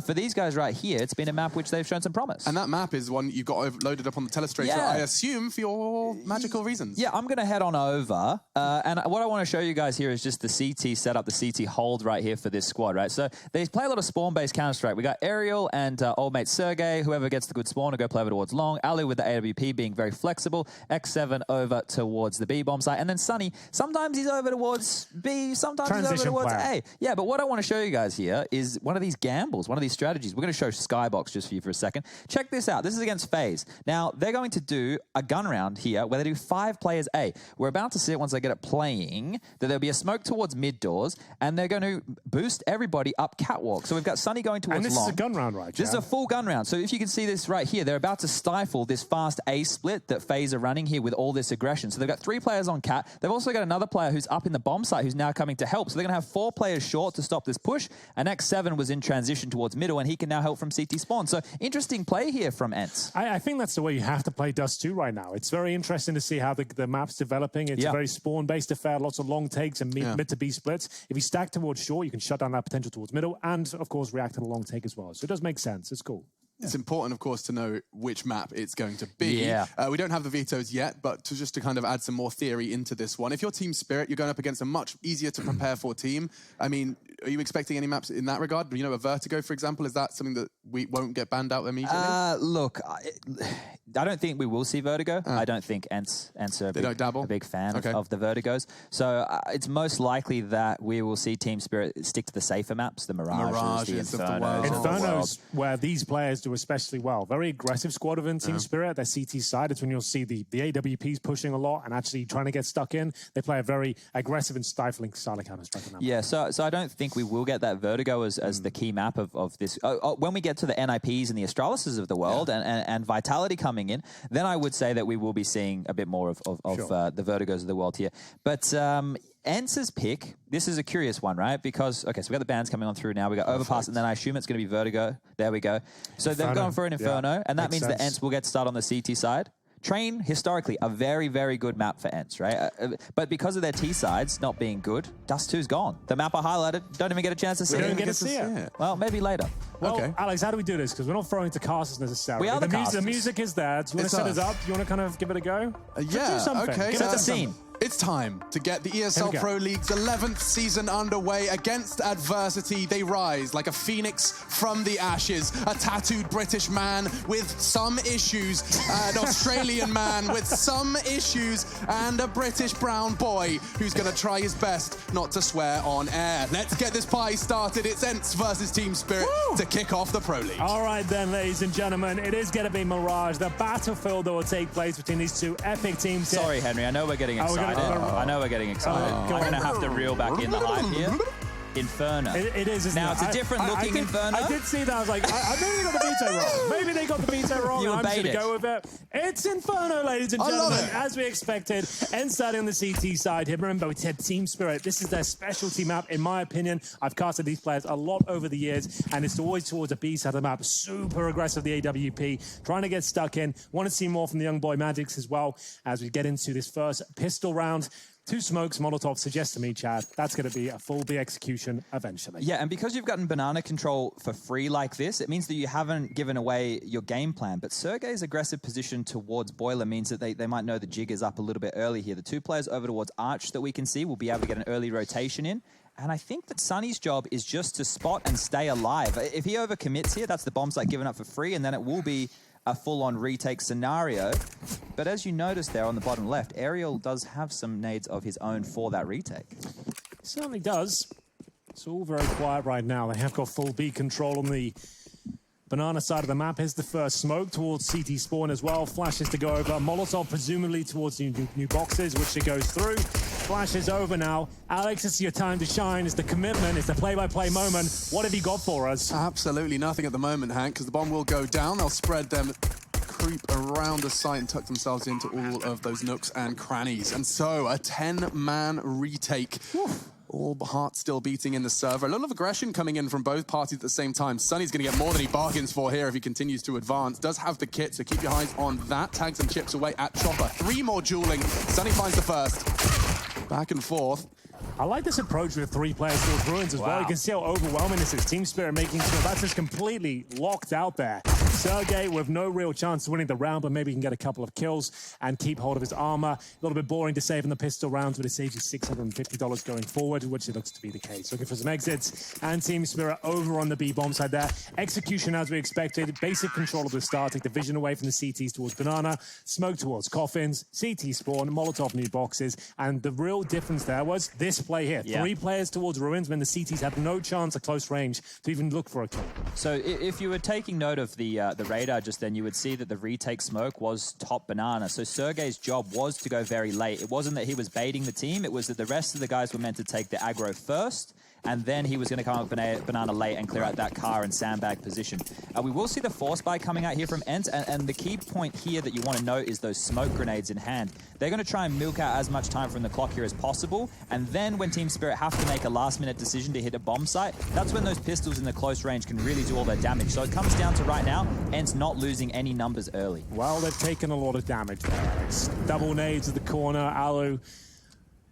for these guys right here, it's been a map which they've shown some promise. And that map is one you got loaded up on the telestrator, I assume, for your magical reasons. Yeah, I'm going to head on over. And what I want to show you guys here is just the CT setup, the CT hold right here for this squad, right? So they play a lot of spawn-based Counter-Strike. We got Ariel and old mate Sergey, whoever gets the good spawn to go play over towards long. Ali with the AWP being very flexible. X7 over towards the B-bomb site. And then Sunny, sometimes he's over towards B, sometimes he's over towards A. Yeah, but what I want to show you guys here is one of these gambles, one of these strategies. We're going to show Skybox just for you for a second. Check this out. This is against FaZe. Now, they're going to do a gun round here where they do 5 players A. We're about to see it once they get it playing, that there'll be a smoke towards mid doors, and they're going to boost everybody up catwalk. So we've got Sunny going towards long. And this is a gun round, right, Chad? This is a full gun round. So if you can see this right here, they're about to stifle this fast A split that FaZe are running here with all this aggression. So they've got 3 players on cat. They've also got another player who's up in the bomb site who's now coming to help. So they're going to have 4 players short to stop this push. And X7 was in transition towards middle, and he can now help from CT spawn. So interesting play here from ENCE. I think that's the way you have to play Dust 2 right now. It's very interesting to see how the map's developing. It's a very spawn-based affair, lots of long takes and mid to B splits. If you stack towards short, you can shut down that potential towards middle and, of course, react to the long take as well. So it does make sense. It's cool. It's important, of course, to know which map it's going to be. We don't have the vetoes yet, but just to kind of add some more theory into this one. If you're Team Spirit, you're going up against a much easier to prepare for team. I mean, are you expecting any maps in that regard? You know, a Vertigo, for example, is that something that we won't get banned out immediately? Look, I don't think we will see Vertigo. I don't think ENCE are a big fan of the Vertigos. So it's most likely that we will see Team Spirit stick to the safer maps, the Mirages, the Infernos. Inferno's where these players do especially well. Very aggressive squad within Team Spirit. Their CT side, it's when you'll see the AWPs pushing a lot and actually trying to get stuck in. They play a very aggressive and stifling style of Counter-Strike. Yeah, so I don't think we will get that Vertigo as the key map of this. When we get to the NIPs and the Astralises of the world and Vitality coming in, then I would say that we will be seeing a bit more of the Vertigos of the world here. But ENCE's pick, this is a curious one, right? Because, okay, so we got the bands coming on through now. We got Overpass, and then I assume it's going to be Vertigo. There we go. So they've gone for an Inferno, and that means that ENCE will get started on the CT side. Train, historically, a very, very good map for ENCE, right? But because of their T sides not being good, Dust 2's gone. The map I highlighted, don't even get a chance to see it. We don't get to see it. Well, maybe later. Well, Alex, how do we do this? Because we're not throwing to casters necessarily. We are the music is there. Do you want to set us up? Do you want to kind of give it a go? Yeah, do something. okay. Set the scene. It's time to get the ESL Pro League's 11th season underway. Against adversity, they rise like a phoenix from the ashes. A tattooed British man with some issues, an Australian man with some issues, and a British brown boy who's going to try his best not to swear on air. Let's get this party started. It's ENCE versus Team Spirit to kick off the Pro League. All right then, ladies and gentlemen, it is going to be Mirage, the battlefield that will take place between these two epic teams. Sorry, Henry, I know we're getting excited. I know we're getting excited. I'm going to have to reel back in the hype here. Inferno. It is, now, it's a different looking Inferno. I did see that. I was like, maybe they got the veto wrong. Maybe they got the veto wrong. I'm just going to go with it. It's Inferno, ladies and gentlemen, as we expected. ENCE starting on the CT side here. Remember, we said Team Spirit. This is their specialty map, in my opinion. I've casted these players a lot over the years, and it's always towards the B side of the map. Super aggressive, the AWP, trying to get stuck in. Want to see more from the young boy Magics as well as we get into this first pistol round. 2 smokes, Molotov suggests to me, Chad, that's going to be a full B execution eventually. Yeah, and because you've gotten banana control for free like this, it means that you haven't given away your game plan. But Sergey's aggressive position towards Boiler means that they might know the jig is up a little bit early here. The 2 players over towards Arch that we can see will be able to get an early rotation in. And I think that Sunny's job is just to spot and stay alive. If he overcommits here, that's the bomb site given up for free, and then it will be a full-on retake scenario. But as you notice there on the bottom left, Ariel does have some nades of his own for that retake. Certainly does. It's all very quiet right now. They have got full B control on the banana side of the map. Here's the first smoke towards CT spawn as well. Flashes to go over. Molotov presumably towards new boxes, which it goes through. Flash is over now. Alex, it's your time to shine. It's the commitment. It's the play-by-play moment. What have you got for us? Absolutely nothing at the moment, Hank, because the bomb will go down. They'll spread them, creep around the site and tuck themselves into all of those nooks and crannies. And so a 10-man retake. All hearts still beating in the server. A lot of aggression coming in from both parties at the same time. Sunny's going to get more than he bargains for here if he continues to advance. Does have the kit, so keep your eyes on that. Tags some chips away at Chopper. 3 more dueling. Sunny finds the first. Back and forth. I like this approach with 3 players towards Ruins as well. You can see how overwhelming this is. Team Spirit making sure that's just completely locked out there. Sergey with no real chance of winning the round, but maybe he can get a couple of kills and keep hold of his armor. A little bit boring to save in the pistol rounds, but it saves you $650 going forward, which it looks to be the case. Looking for some exits, and Team Spirit over on the B bomb side there. Execution as we expected. Basic control of the start. Take the vision away from the CTs towards Banana. Smoke towards Coffins. CT spawn. Molotov new boxes. And the real difference there was this play here. 3 players towards Ruins when the CTs had no chance at close range to even look for a kill. So if you were taking note of the radar just then, you would see that the retake smoke was top Banana. So Sergey's job was to go very late. It wasn't that he was baiting the team. It was that the rest of the guys were meant to take the aggro first, and then he was going to come up Banana late and clear out that car and sandbag position. We will see the force buy coming out here from ENCE, and the key point here that you want to note is those smoke grenades in hand. They're going to try and milk out as much time from the clock here as possible, and then when Team Spirit have to make a last-minute decision to hit a bomb site, that's when those pistols in the close range can really do all their damage. So it comes down to right now, ENCE not losing any numbers early. Well, they've taken a lot of damage there, Alex. Double nades at the corner. Alu,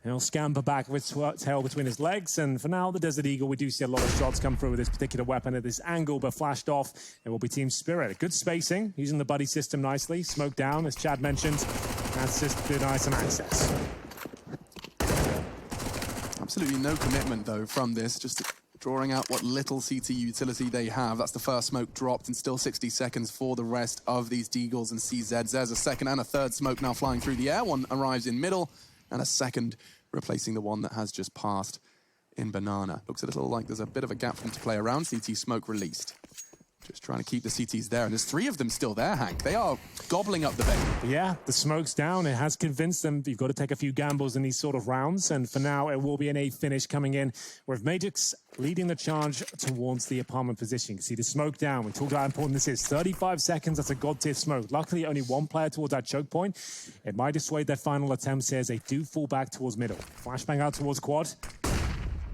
he'll scamper back with his tail between his legs, and for now, the Desert Eagle, we do see a lot of shots come through with this particular weapon at this angle, but flashed off. It will be Team Spirit. Good spacing, using the buddy system nicely. Smoke down, as Chad mentioned. That's just deny some access. Absolutely no commitment, though, from this. Just drawing out what little CT utility they have. That's the first smoke dropped, and still 60 seconds for the rest of these Deagles and CZs. There's a second and a third smoke now flying through the air. One arrives in middle, and a second replacing the one that has just passed in Banana. Looks a little like there's a bit of a gap for them to play around. CT smoke released. Just trying to keep the CTs there, and there's 3 of them still there, Hank. They are gobbling up the bait. Yeah, the smoke's down. It has convinced them you've got to take a few gambles in these sort of rounds, and for now, it will be an A finish coming in, with Magix leading the charge towards the apartment position. You can see the smoke down. We talked about how important this is. 35 seconds, that's a god-tier smoke. Luckily, only 1 player towards that choke point. It might dissuade their final attempts here as they do fall back towards middle. Flashbang out towards quad.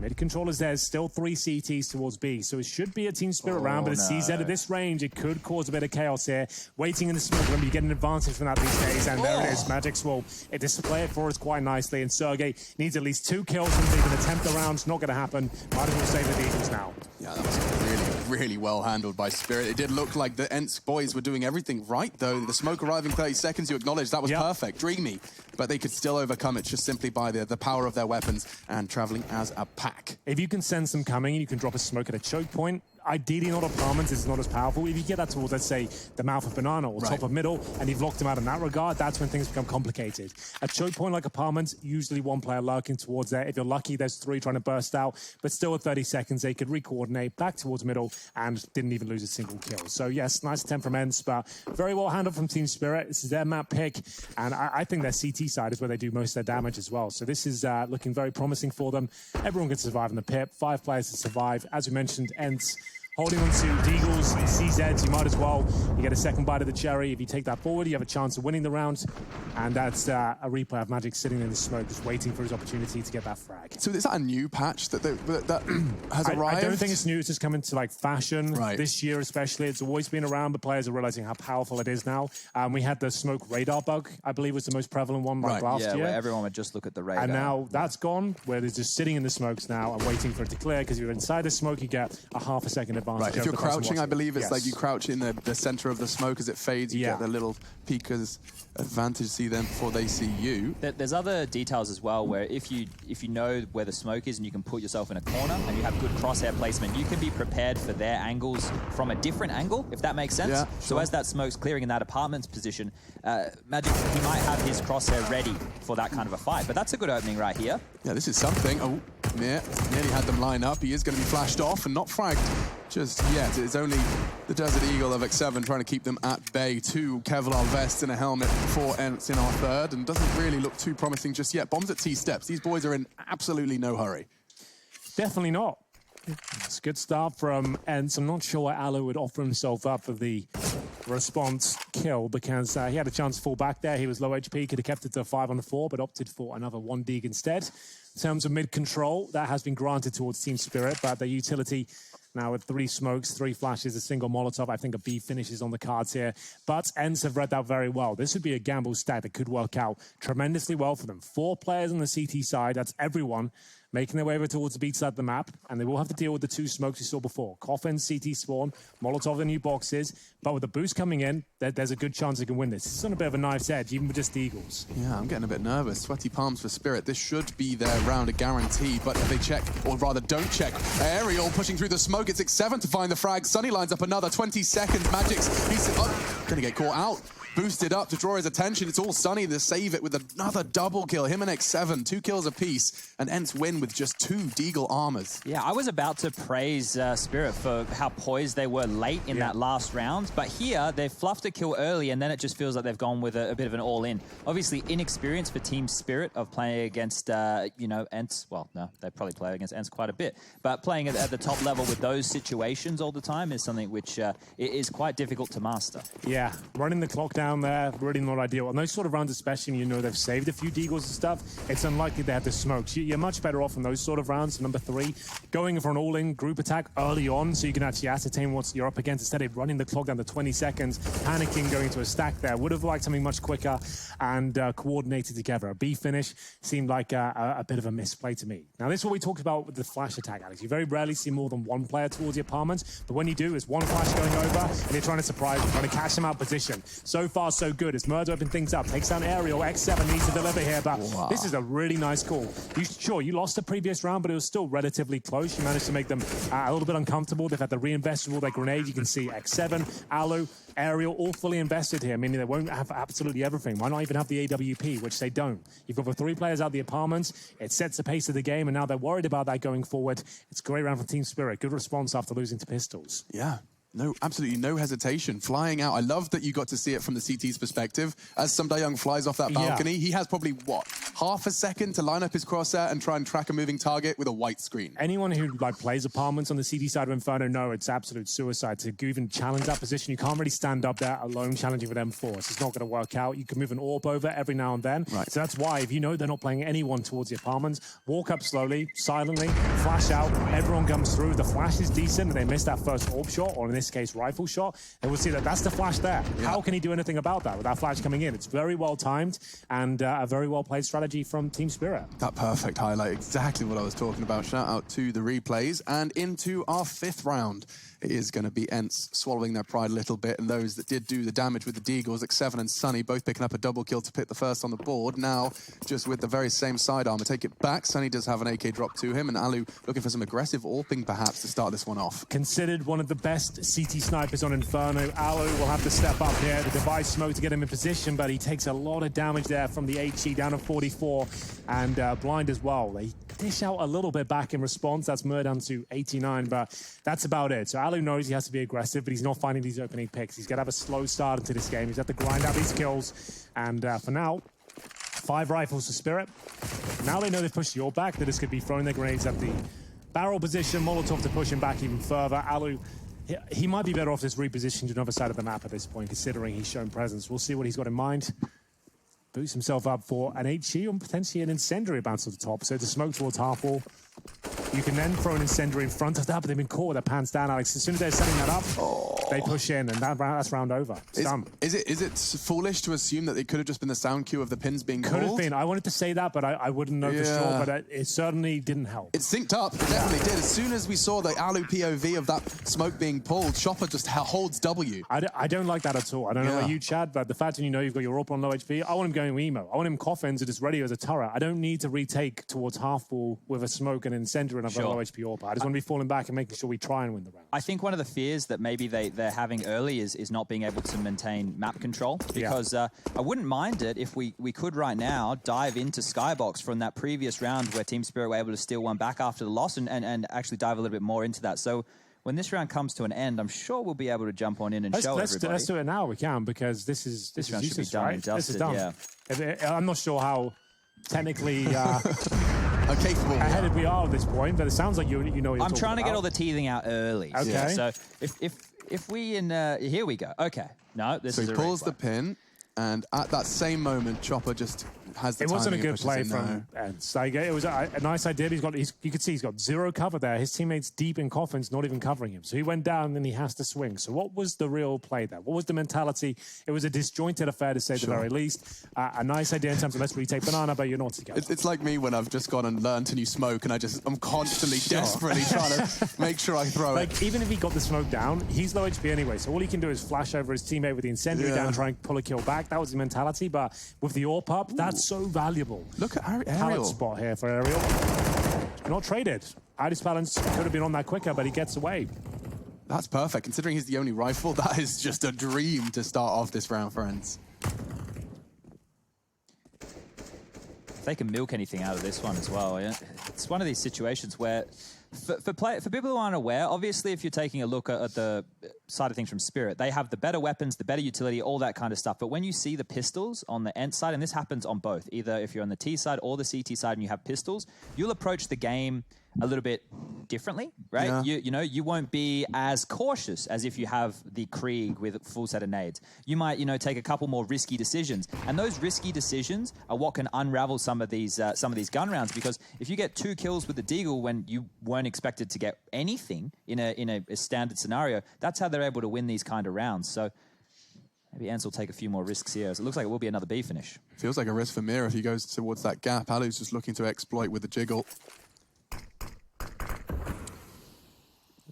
Mid controller's there, still 3 CTs towards B, so it should be a Team Spirit round, but a CZ at this range, it could cause a bit of chaos here. Waiting in the smoke, remember, you get an advantage from that these days, and there it is. Magix will display it for us quite nicely, and Sergey needs at least 2 kills from even attempt the round. Not going to happen. Might as well save the Eagles now. Yeah, that was really well handled by Spirit. It did look like the ENCE boys were doing everything right, though. The smoke arriving 30 seconds, you acknowledge that was perfect, dreamy. But they could still overcome it just simply by the power of their weapons and traveling as a pack. If you can sense them coming, you can drop a smoke at a choke point. Ideally, not apartments, it's not as powerful. If you get that towards, let's say, the mouth of Banana or top of middle, and you've locked them out in that regard, that's when things become complicated. A choke point like apartments, usually 1 player lurking towards there. If you're lucky, there's 3 trying to burst out, but still at 30 seconds, they could re-coordinate back towards middle and didn't even lose a single kill. So yes, nice attempt from ENCE, but very well handled from Team Spirit. This is their map pick, and I think their CT side is where they do most of their damage as well. So this is looking very promising for them. Everyone can survive in the pit. 5 players to survive. As we mentioned, ENCE holding on to Deagles, CZs, you might as well. You get a second bite of the cherry. If you take that forward, you have a chance of winning the round. And that's a replay of Magic sitting in the smoke, just waiting for his opportunity to get that frag. So is that a new patch that has arrived? I don't think it's new. It's just come into like fashion this year especially. It's always been around, but players are realizing how powerful it is now. We had the smoke radar bug, I believe was the most prevalent one last year. Where everyone would just look at the radar. And now that's gone, where they're just sitting in the smokes now and waiting for it to clear, because if you're inside the smoke, you get a half a second advantage. Right, if you're crouching, I believe it's like you crouch in the center of the smoke as it fades, you get the little peekers advantage, see them before they see you. There's other details as well, where if you know where the smoke is and you can put yourself in a corner and you have good crosshair placement, you can be prepared for their angles from a different angle, if that makes sense. Yeah, so as that smoke's clearing in that apartment's position, Magic, he might have his crosshair ready for that kind of a fight. But that's a good opening right here. Yeah, this is something. Oh, Mir nearly had them line up. He is going to be flashed off and not fragged just yet. It's only the Desert Eagle of X7 trying to keep them at bay. 2 Kevlar vests and a helmet for ENCE in our third, and doesn't really look too promising just yet. Bombs at T-steps. These boys are in absolutely no hurry. Definitely not. It's a good start from ENCE. I'm not sure why Allo would offer himself up for the response kill, because he had a chance to fall back there. He was low HP, could have kept it to 5-on-4, but opted for another 1 dig instead. In terms of mid-control, that has been granted towards Team Spirit, but the utility now with 3 smokes, 3 flashes, a single Molotov. I think a B finish is on the cards here. But ENCE have read that very well. This would be a gamble stack that could work out tremendously well for them. 4 players on the CT side, that's everyone making their way over towards the beach side of the map, and they will have to deal with the 2 smokes we saw before. Coffin, CT spawn, Molotov in new boxes, but with the boost coming in, there's a good chance they can win this. This is on a bit of a knife's edge, even with just the Eagles. Yeah, I'm getting a bit nervous. Sweaty palms for Spirit. This should be their round, a guarantee, but if they check, or rather don't check, Aerial pushing through the smoke. It's X7 to find the frag. Sunny lines up another 20 seconds. Magic's, he's gonna get caught out. Boosted up to draw his attention. It's all Sunny to save it with another double kill. Him and X7, 2 kills apiece, and ENCE win with just 2 Deagle armors. Yeah, I was about to praise Spirit for how poised they were late in that last round, but here they fluffed a kill early, and then it just feels like they've gone with a bit of an all-in. Obviously, inexperience for Team Spirit of playing against, you know, ENCE. Well, no, they probably play against ENCE quite a bit, but playing at the top level with those situations all the time is something which is quite difficult to master. Yeah, running the clock down there, really not ideal. And those sort of rounds, especially when you know they've saved a few Deagles and stuff, it's unlikely they have the smokes. You're much better off in those sort of rounds. Number 3, going for an all-in group attack early on so you can actually ascertain what you're up against instead of running the clock down to 20 seconds, panicking, going to a stack there. Would have liked something much quicker and coordinated together. A B finish seemed like a bit of a misplay to me. Now, this is what we talked about with the flash attack, Alex. You very rarely see more than 1 player towards the apartment, but when you do, it's 1 flash going over and you're trying to surprise them, trying to catch them out of position. So far, so good. As Murder opened things up, takes down Aerial. X7 needs to deliver here, but this is a really nice call. You lost the previous round, but it was still relatively close. You managed to make them a little bit uncomfortable. They've had to reinvest all their grenade. You can see X7, Alu, Aerial, all fully invested here, meaning they won't have absolutely everything. Why not even have the AWP, which they don't? You've got the 3 players out the apartments. It sets the pace of the game, and now they're worried about that going forward. It's a great round for Team Spirit. Good response after losing to Pistols. Yeah. No, absolutely no hesitation. Flying out. I love that you got to see it from the CT's perspective. As Sumdayoung flies off that balcony, he has probably, what, half a second to line up his crosshair and try and track a moving target with a white screen. Anyone who plays apartments on the CT side of Inferno know it's absolute suicide to even challenge that position. You can't really stand up there alone challenging with M4. It's not going to work out. You can move an AWP over every now and then. Right. So that's why, if you know they're not playing anyone towards the apartments, walk up slowly, silently, flash out. Everyone comes through. The flash is decent, and they miss that first AWP shot, or in this case, rifle shot. And we'll see that's the flash there. Yeah. How can he do anything about that with that flash coming in? It's very well timed and a very well played strategy from Team Spirit. That perfect highlight, exactly what I was talking about. Shout out to the replays. And into our 5th round. It is going to be ENCE swallowing their pride a little bit, and those that did do the damage with the Deagles, X7 and Sunny, both picking up a double kill to pick the first on the board. Now, just with the very same side armor, take it back. Sunny does have an AK drop to him, and Alu looking for some aggressive AWPing perhaps to start this one off. Considered one of the best CT snipers on Inferno, Alu will have to step up here. The device smoke to get him in position, but he takes a lot of damage there from the HE down to 44, and blind as well. They dish out a little bit back in response. That's Mur down to 89, but that's about it. So Alu knows he has to be aggressive, but he's not finding these opening picks. He's got to have a slow start into this game. He's got to grind out these kills. And for now, 5 rifles to Spirit. Now they know they've pushed your back. They just could be throwing their grenades at the barrel position. Molotov to push him back even further. Alu, he might be better off just repositioned to another side of the map at this point, considering he's shown presence. We'll see what he's got in mind. Boots himself up for an HE and potentially an incendiary bounce to the top. So to smoke towards half wall. You can then throw an incendiary in front of that, but they've been caught with their pants down, Alex. As soon as they're setting that up, they push in, and that's round over. It's done. Is it foolish to assume that it could have just been the sound cue of the pins being called? Could have been. I wanted to say that, but I wouldn't know for sure. But it certainly didn't help. It synced up. It definitely did. As soon as we saw the Alu POV of that smoke being pulled, Chopper just holds W. I don't like that at all. I don't know about you, Chad, but the fact that you know you've got your AWP on low HP, I want him going emo. I want him coffins and just ready as a turret. I don't need to retake towards half wall with a smoke and incendiary and I've got a low HP AWP. I just want to be falling back and making sure we try and win the round. I think one of the fears that maybe they're having early is not being able to maintain map control, because I wouldn't mind it if we could right now dive into Skybox from that previous round where Team Spirit were able to steal one back after the loss and actually dive a little bit more into that. So when this round comes to an end, I'm sure we'll be able to jump on in and show everybody. Let's do it now. We can, because this round should be useless, done right? and dusted, This is done. yeah. I'm not sure how technically capable ahead we are at this point, but it sounds like you know what you're I'm trying to talking get all about. the teething out early. Okay. So if we here we go. Okay. No, this is he a pulls replay. the pin, and at that same moment, Chopper just has the It wasn't a timing and good pushes play in from there. ENCE. Like, it was a nice idea. You could see he's got zero cover there. His teammates deep in coffins, not even covering him. So he went down and he has to swing. So what was the real play there? What was the mentality? It was a disjointed affair, to say the very least. A nice idea in terms of let's retake banana, but you're not together. It's like me when I've just gone and learned a new smoke, and I'm constantly desperately trying to make sure I throw it. Even if he got the smoke down, he's low HP anyway. So all he can do is flash over his teammate with the incendiary down and try and pull a kill back. That was the mentality. But with the AWP up, that's so valuable. Look at Ariel. Pallet spot here for Ariel. Not traded. Iris Balance could have been on that quicker, but he gets away. That's perfect. Considering he's the only rifle, that is just a dream to start off this round for ENCE. If they can milk anything out of this one as well, it's one of these situations where, for people who aren't aware, obviously if you're taking a look at the side of things from Spirit, they have the better weapons, the better utility, all that kind of stuff. But when you see the pistols on the ENCE side, and this happens on both, either if you're on the T side or the CT side and you have pistols, you'll approach the game a little bit differently, right? Yeah. You won't be as cautious as if you have the Krieg with a full set of nades. You might, take a couple more risky decisions, and those risky decisions are what can unravel some of these gun rounds. Because if you get 2 kills with the Deagle when you weren't expected to get anything in a standard scenario, that's how they're able to win these kind of rounds. So maybe ENCE will take a few more risks here. So it looks like it will be another B finish. Feels like a risk for Mir if he goes towards that gap. Alu's just looking to exploit with the jiggle.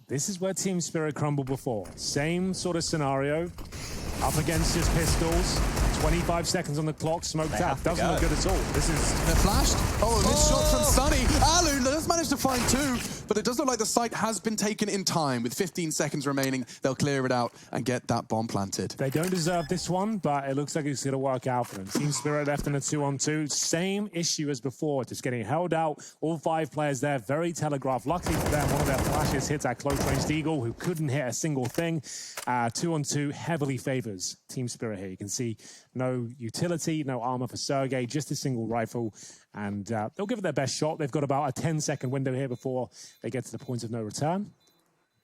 This is where Team Spirit crumbled before. Same sort of scenario. Up against his pistols. 25 seconds on the clock, smoked out. Doesn't look good at all. This is... They're flashed. Oh, this shot from Sunny. Alu does manage to find 2, but it does look like the site has been taken in time. With 15 seconds remaining, they'll clear it out and get that bomb planted. They don't deserve this one, but it looks like it's going to work out for them. Team Spirit left in a 2-on-2. Same issue as before, just getting held out. All 5 players there, very telegraphed. Luckily for them, one of their flashes hits that close-range Deagle, who couldn't hit a single thing. 2-on-2 heavily favors Team Spirit here. You can see no utility, no armor for Sergey, just a single rifle. And they'll give it their best shot. They've got about a 10-second window here before they get to the point of no return.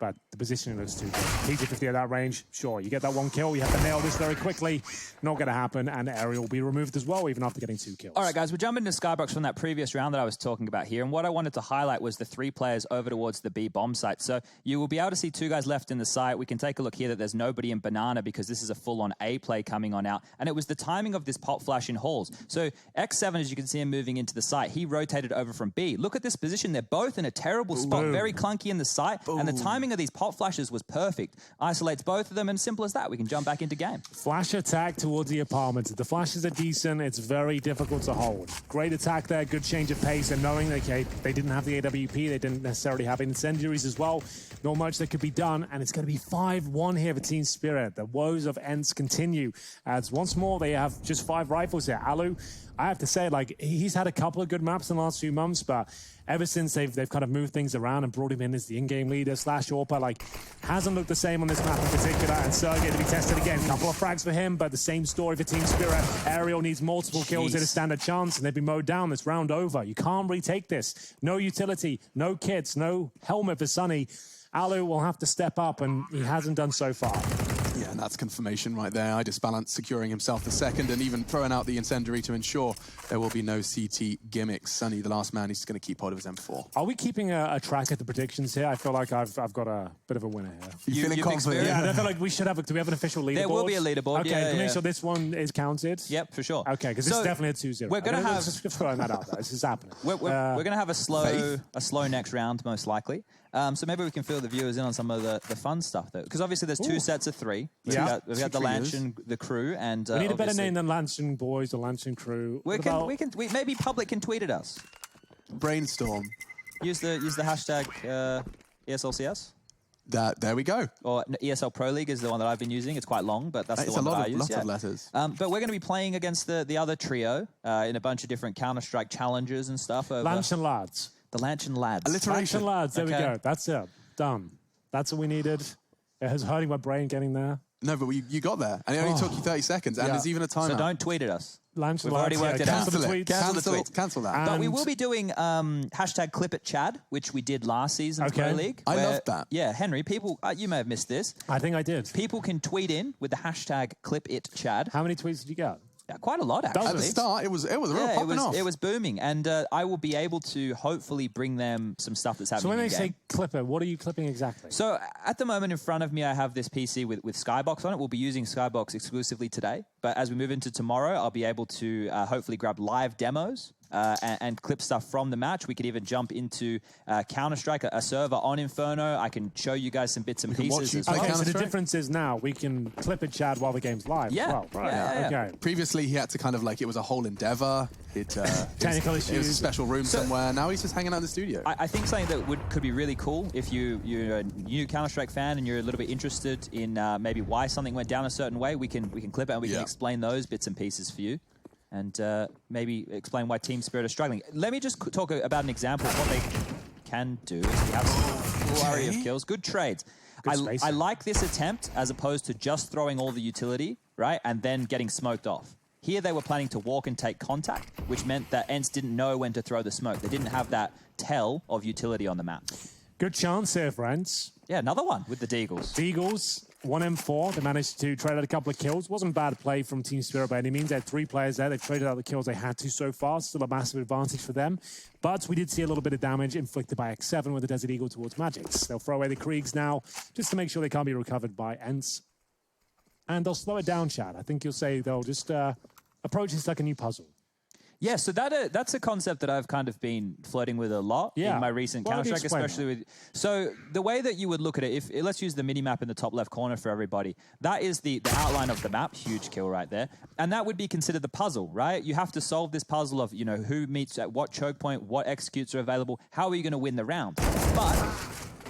But the positioning looks too good. PG50 at that range, sure, you get that 1 kill, you have to nail this very quickly. Not going to happen, and Ariel will be removed as well, even after getting 2 kills. All right, guys, we're jumping into Skybox from that previous round that I was talking about here, and what I wanted to highlight was the 3 players over towards the B bomb site. So you will be able to see 2 guys left in the site. We can take a look here that there's nobody in Banana because this is a full-on A play coming on out, and it was the timing of this pop flash in halls. So X7, as you can see him moving into the site, he rotated over from B. Look at this position. They're both in a terrible spot, very clunky in the site, and the timing of these pop flashes was perfect. Isolates both of them, and simple as that, we can jump back into game. Flash attack towards the apartments. If the flashes are decent, it's very difficult to hold. Great attack there, good change of pace, and knowing that they didn't have the AWP, they didn't necessarily have incendiaries as well. Not much that could be done, and it's going to be 5-1 here for Team Spirit. The woes of ENCE continue. As once more, they have just 5 rifles here. Alu, I have to say, he's had a couple of good maps in the last few months, but ever since they've kind of moved things around and brought him in as the in-game leader / AWPer, hasn't looked the same on this map in particular. And Sergey to be tested again. Couple of frags for him, but the same story for Team Spirit. Ariel needs multiple kills to stand a chance, and they'd be mowed down. This round over. You can't retake this. No utility, no kits, no helmet for Sunny. Alu will have to step up, and he hasn't done so far. Yeah, and that's confirmation right there. Idis Balance securing himself the second and even throwing out the incendiary to ensure there will be no CT gimmicks. Sunny, the last man, he's going to keep hold of his M4. Are we keeping a track of the predictions here? I feel like I've got a bit of a winner here. You feeling confident? Yeah, I feel like we should have. Do we have an official leaderboard? There will be a leaderboard. Okay, yeah, make sure this one is counted. Yep, for sure. Okay, because this is definitely a 2-0. We're going to have just throwing that out there. This is happening. We're going to have a slow next round, most likely. So maybe we can fill the viewers in on some of the fun stuff, though, because obviously there's 2 sets of 3. We've got the Lanchin, the crew, and we need a better name than Lanchin Boys or Lanchin Crew. We maybe public can tweet at us. Brainstorm. Use the hashtag ESLCS. There we go. Or ESL Pro League is the one that I've been using. It's quite long, but that's the one that I use. Lots of letters. But we're going to be playing against the other trio in a bunch of different Counter-Strike challenges and stuff. Lanch and Lads. The Lanch and Lads. Alliteration. Lanch and Lads, there we Okay. go. That's it. Done. That's what we needed. It was hurting my brain getting there. No, but you got there. And it only took you 30 seconds. And there's even a timer. So don't tweet at us. Lanch We've and already Lads, worked it out. cancel the tweets. Cancel that. But we will be doing hashtag Clip It Chad, which we did last season's Pro League. I where- loved that. Yeah, Henry, people, you may have missed this. I think I did. People can tweet in with the hashtag Clip It Chad. How many tweets did you get? Yeah, quite a lot, actually. At the start, it was real popping off. It was booming, and I will be able to hopefully bring them some stuff that's happening. So when they in-game. say clip it, what are you clipping exactly? So at the moment in front of me, I have this PC with Skybox on it. We'll be using Skybox exclusively today. But as we move into tomorrow, I'll be able to hopefully grab live demos and clip stuff from the match. We could even jump into Counter-Strike, a server on Inferno. I can show you guys some bits and pieces as well. Okay, so the difference is now we can clip it, Chad, while the game's live Yeah. as well. Right. Yeah. Okay. Previously, he had to kind of like, it was a whole endeavor. Technical It was a issues. special room somewhere. Now he's just hanging out in the studio. I think something that could be really cool if you're a new Counter-Strike fan and you're a little bit interested in maybe why something went down a certain way, we can clip it and we can explain those bits and pieces for you, and maybe explain why Team Spirit are struggling. Let me just talk about an example of what they can do. If we have some flurry of kills, good trades. I like this attempt as opposed to just throwing all the utility, right, and then getting smoked off. Here they were planning to walk and take contact, which meant that ENCE didn't know when to throw the smoke. They didn't have that tell of utility on the map. Good chance here, friends. Yeah, another one with the Deagles. Deagles, 1M4. They managed to trade out a couple of kills. Wasn't bad play from Team Spirit by any means. They had 3 players there. They traded out the kills they had to so far. Still a massive advantage for them. But we did see a little bit of damage inflicted by X7 with the Desert Eagle towards Magix. They'll throw away the Kriegs now just to make sure they can't be recovered by ENCE. And they'll slow it down, Chad. I think you'll say they'll just approach this like a new puzzle. Yeah, so that's a concept that I've kind of been flirting with a lot in my recent Counter-Strike, especially with... So the way that you would look at it, let's use the mini-map in the top left corner for everybody. That is the outline of the map, huge kill right there. And that would be considered the puzzle, right? You have to solve this puzzle of, who meets at what choke point, what executes are available, how are you going to win the round? But...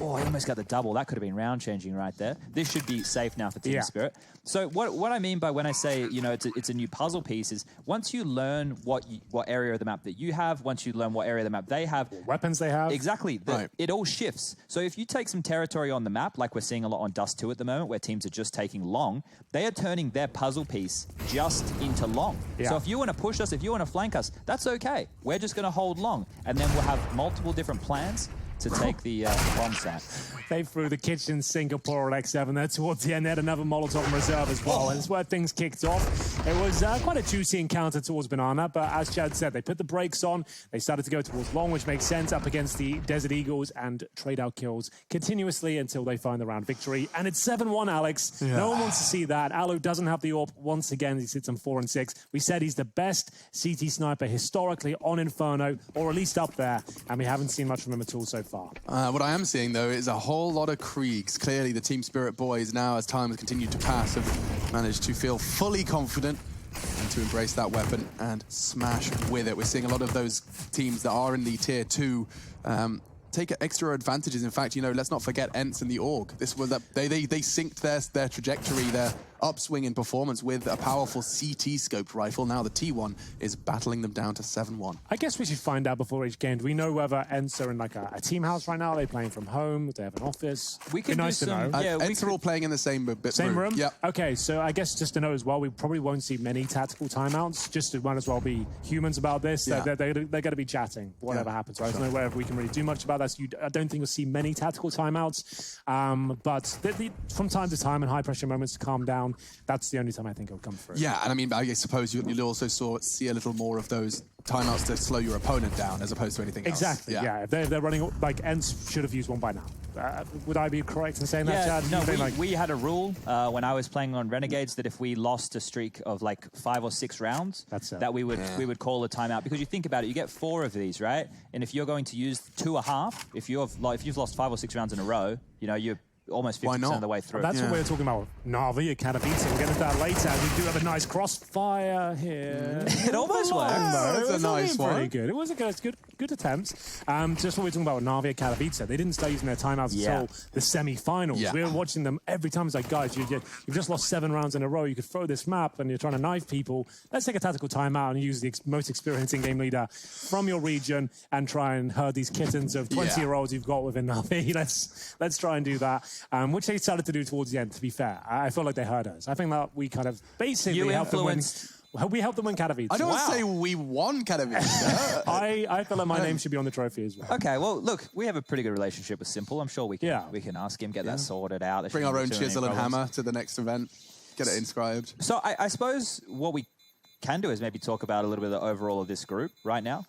Oh, I almost got the double. That could have been round changing right there. This should be safe now for Team Spirit. So what I mean by when I say, it's a new puzzle piece is once you learn what area of the map that you have, once you learn what area of the map they have. What weapons they have. Exactly. It all shifts. So if you take some territory on the map, like we're seeing a lot on Dust 2 at the moment, where teams are just taking long, they are turning their puzzle piece just into long. Yeah. So if you want to push us, if you want to flank us, that's okay. We're just going to hold long. And then we'll have multiple different plans to take the bomb site. They threw the kitchen sink of poor X7 there towards the end. They had another Molotov in reserve as well. And it's where things kicked off. It was quite a juicy encounter towards Banana, but as Chad said, they put the brakes on. They started to go towards long, which makes sense, up against the Desert Eagles and trade out kills continuously until they find the round victory. And it's 7-1, Alex. Yeah. No one wants to see that. Alu doesn't have the AWP. Once again, he sits on 4-6. We said he's the best CT sniper historically on Inferno, or at least up there, and we haven't seen much from him at all so far. What I am seeing, though, is a whole lot of Kriegs. Clearly, the Team Spirit boys now, as time has continued to pass, have managed to feel fully confident and to embrace that weapon and smash with it. We're seeing a lot of those teams that are in the Tier 2 take extra advantages. In fact, let's not forget ENCE and the Org. This was they synced their trajectory, their upswing in performance with a powerful CT scoped rifle. Now the T1 is battling them down to 7-1. I guess we should find out before each game. Do we know whether ENCE are in like a team house right now? Are they playing from home? Do they have an office? We could be nice to know. ENCE are all playing in the same room. Yeah. Okay, so I guess just to know as well, we probably won't see many tactical timeouts. Just to might as well be humans about this. Yeah. They're going to be chatting, whatever happens. Right? There's no way if we can really do much about that. So I don't think we'll see many tactical timeouts. But from time to time, in high pressure moments to calm down, that's the only time I think it'll come through. Yeah, and I mean, I suppose you'll also see a little more of those timeouts to slow your opponent down as opposed to anything else. Exactly, yeah. If they're running, like, ENCE should have used one by now. Would I be correct in saying that, Chad? No, we had a rule when I was playing on Renegades that if we lost a streak of like 5 or 6 rounds, that we would call a timeout. Because you think about it, you get 4 of these, right? And if you're going to use 2.5, if you've lost 5 or 6 rounds in a row, you're almost 50% of the way through. That's what we were talking about. Navi, Katowice. We'll get into that later. We do have a nice crossfire here. It almost worked. That's a nice one. Pretty good. It was a good attempt. Just what we were talking about with Navi, Katowice. They didn't start using their timeouts until the semi-finals. Yeah. We were watching them every time. It's like, guys, you've just lost 7 rounds in a row. You could throw this map and you're trying to knife people. Let's take a tactical timeout and use the most experienced in-game leader from your region and try and herd these kittens of 20-year-olds you've got within Navi. Let's try and do that, which they started to do towards the end, to be fair. I feel like they heard us. I think that we kind of basically helped them win. We helped them win Katowice. I don't want to say we won Katowice. I feel like my name should be on the trophy as well. Okay, well, look, we have a pretty good relationship with Simple. I'm sure we can ask him, get that sorted out. There Bring our own chisel and problems. hammer to the next event. Get it inscribed. So I suppose what we can do is maybe talk about a little bit of the overall of this group right now.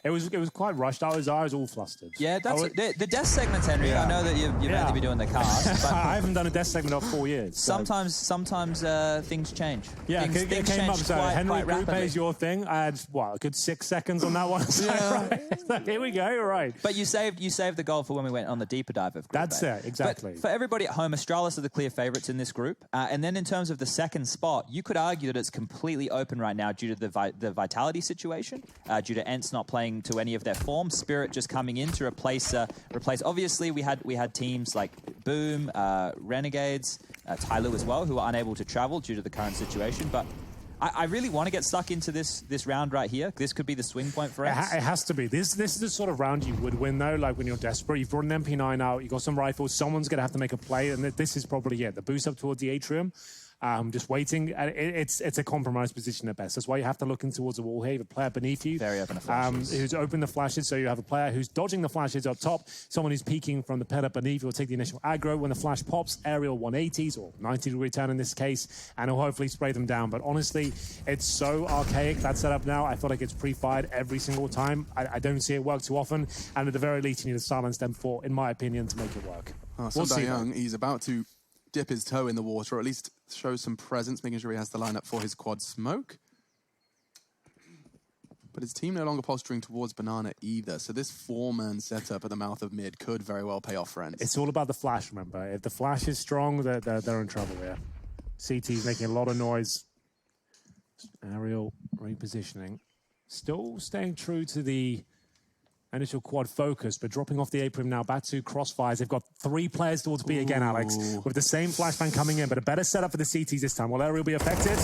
It was quite rushed. I was all flustered. Yeah, that's the death segments, Henry. I know that you've mainly been doing the cast. But I haven't done a death segment of 4 years. So. Sometimes things change. Yeah, things it came up. So Henry, group A rapidly. is your thing. I had a good 6 seconds on that one. So here we go. Right. But you saved the goal for when we went on the deeper dive of group That's A. it, exactly. But for everybody at home, Astralis are the clear favourites in this group. And then in terms of the second spot, you could argue that it's completely open right now due to the Vitality situation, due to ENCE not playing to any of their form, Spirit just coming in to replace. Obviously, we had teams like Boom, Renegades, Tyloo as well, who are unable to travel due to the current situation. But I really want to get stuck into this round right here. This could be the swing point for ENCE. It has to be. This is the sort of round you would win, though, like when you're desperate. You've brought an MP9 out, you've got some rifles, someone's going to have to make a play, and this is probably it. The boost up towards the atrium. Just waiting. It's a compromised position at best. That's why you have to look in towards the wall here. You have a player beneath you. Very open to flashes. Who's opened the flashes. So you have a player who's dodging the flashes up top. Someone who's peeking from the pillar beneath you will take the initial aggro. When the flash pops, aerial 180s or 90-degree turn in this case, and he'll hopefully spray them down. But honestly, it's so archaic, that setup now. I feel like it's pre-fired every single time. I don't see it work too often. And at the very least, you need a silenced M4, in my opinion, to make it work. We'll see. Young, he's about to dip his toe in the water, or at least show some presence, making sure he has the lineup for his quad smoke. But his team no longer posturing towards Banana either, so this 4-man setup at the mouth of mid could very well pay off, friends. It's all about the flash, remember. If the flash is strong, they're in trouble here. CT's making a lot of noise. Aerial repositioning. Still staying true to the initial quad focus, but dropping off the apron now back to crossfires. They've got 3 players towards B again, Alex, with the same flashbang coming in, but a better setup for the CTs this time. Will Ariel be affected?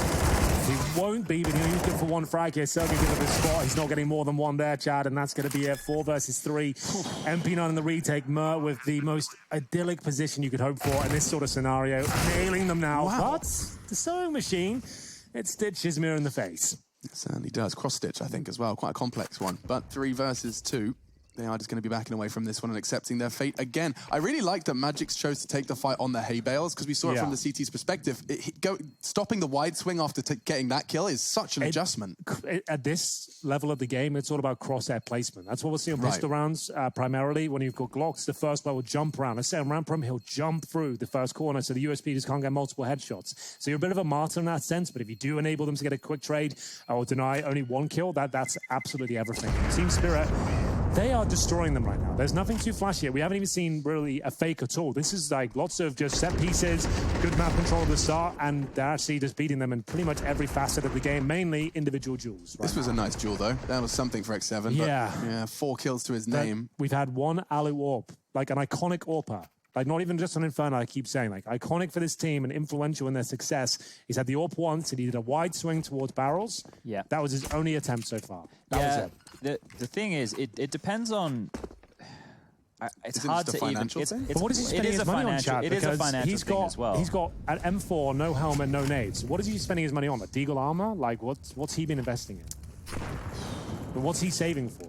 He won't be, but he's good for 1 frag here. Sergey good at the spot. He's not getting more than 1 there, Chad, and that's going to be a 4 versus 3. MP9 in the retake. Mer with the most idyllic position you could hope for in this sort of scenario. Nailing them now. Wow. But the sewing machine, it stitches Mir in the face. It certainly does. Cross-stitch, I think, as well. Quite a complex one. But 3 versus 2. They are just going to be backing away from this one and accepting their fate again. I really like that Magix chose to take the fight on the hay bales, because we saw it from the CT's perspective. Stopping the wide swing after getting that kill is such an adjustment. At this level of the game, it's all about crosshair placement. That's what we'll see on pistol rounds, primarily. When you've got Glocks, the first player will jump around. Let's say on ramp from, he'll jump through the first corner, so the USP just can't get multiple headshots. So you're a bit of a martyr in that sense, but if you do enable them to get a quick trade or deny only 1 kill, that's absolutely everything. Team Spirit, they are destroying them right now. There's nothing too flashy yet. We haven't even seen really a fake at all. This is like lots of just set pieces, good map control at the start, and they're actually just beating them in pretty much every facet of the game, mainly individual duels. This was a nice duel, though. That was something for X7. Yeah. But, yeah, 4 kills to his name. We've had 1 Alu AWP, like an iconic AWPer. Like, not even just an Inferno, I keep saying. Like, iconic for this team and influential in their success. He's had the AWP once, and he did a wide swing towards barrels. Yeah. That was his only attempt so far. That was it. The thing is, it depends on... It's hard to even... But what is he spending his money on, Chad? It is a financial thing as well. He's got an M4, no helmet, no nades. What is he spending his money on? Like Deagle armor? Like, what's he been investing in? But what's he saving for?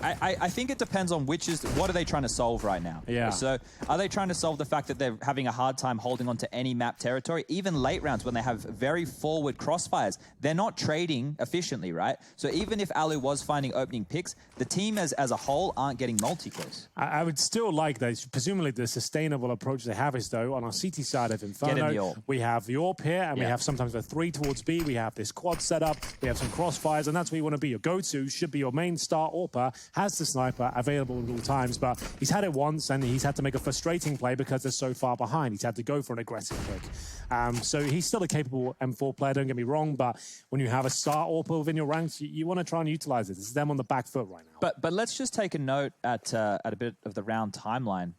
I think it depends on what are they trying to solve right now. Yeah. So are they trying to solve the fact that they're having a hard time holding on to any map territory? Even late rounds when they have very forward crossfires, they're not trading efficiently, right? So even if Alu was finding opening picks, the team as a whole aren't getting multi-kills. I would still like that. Presumably the sustainable approach they have is, though, on our CT side of Inferno, Get in the AWP. we have the AWP here, and we have sometimes a 3 towards B. We have this quad setup. We have some crossfires, and that's where you want to be. Your go-to should be your main star AWPer. chopper, has the sniper available at all times, but he's had it once and he's had to make a frustrating play because they're so far behind. He's had to go for an aggressive pick. So he's still a capable M4 player, don't get me wrong, but when you have a star AWP within your ranks, you want to try and utilize it. This is them on the back foot right now. But let's just take a note at a bit of the round timeline.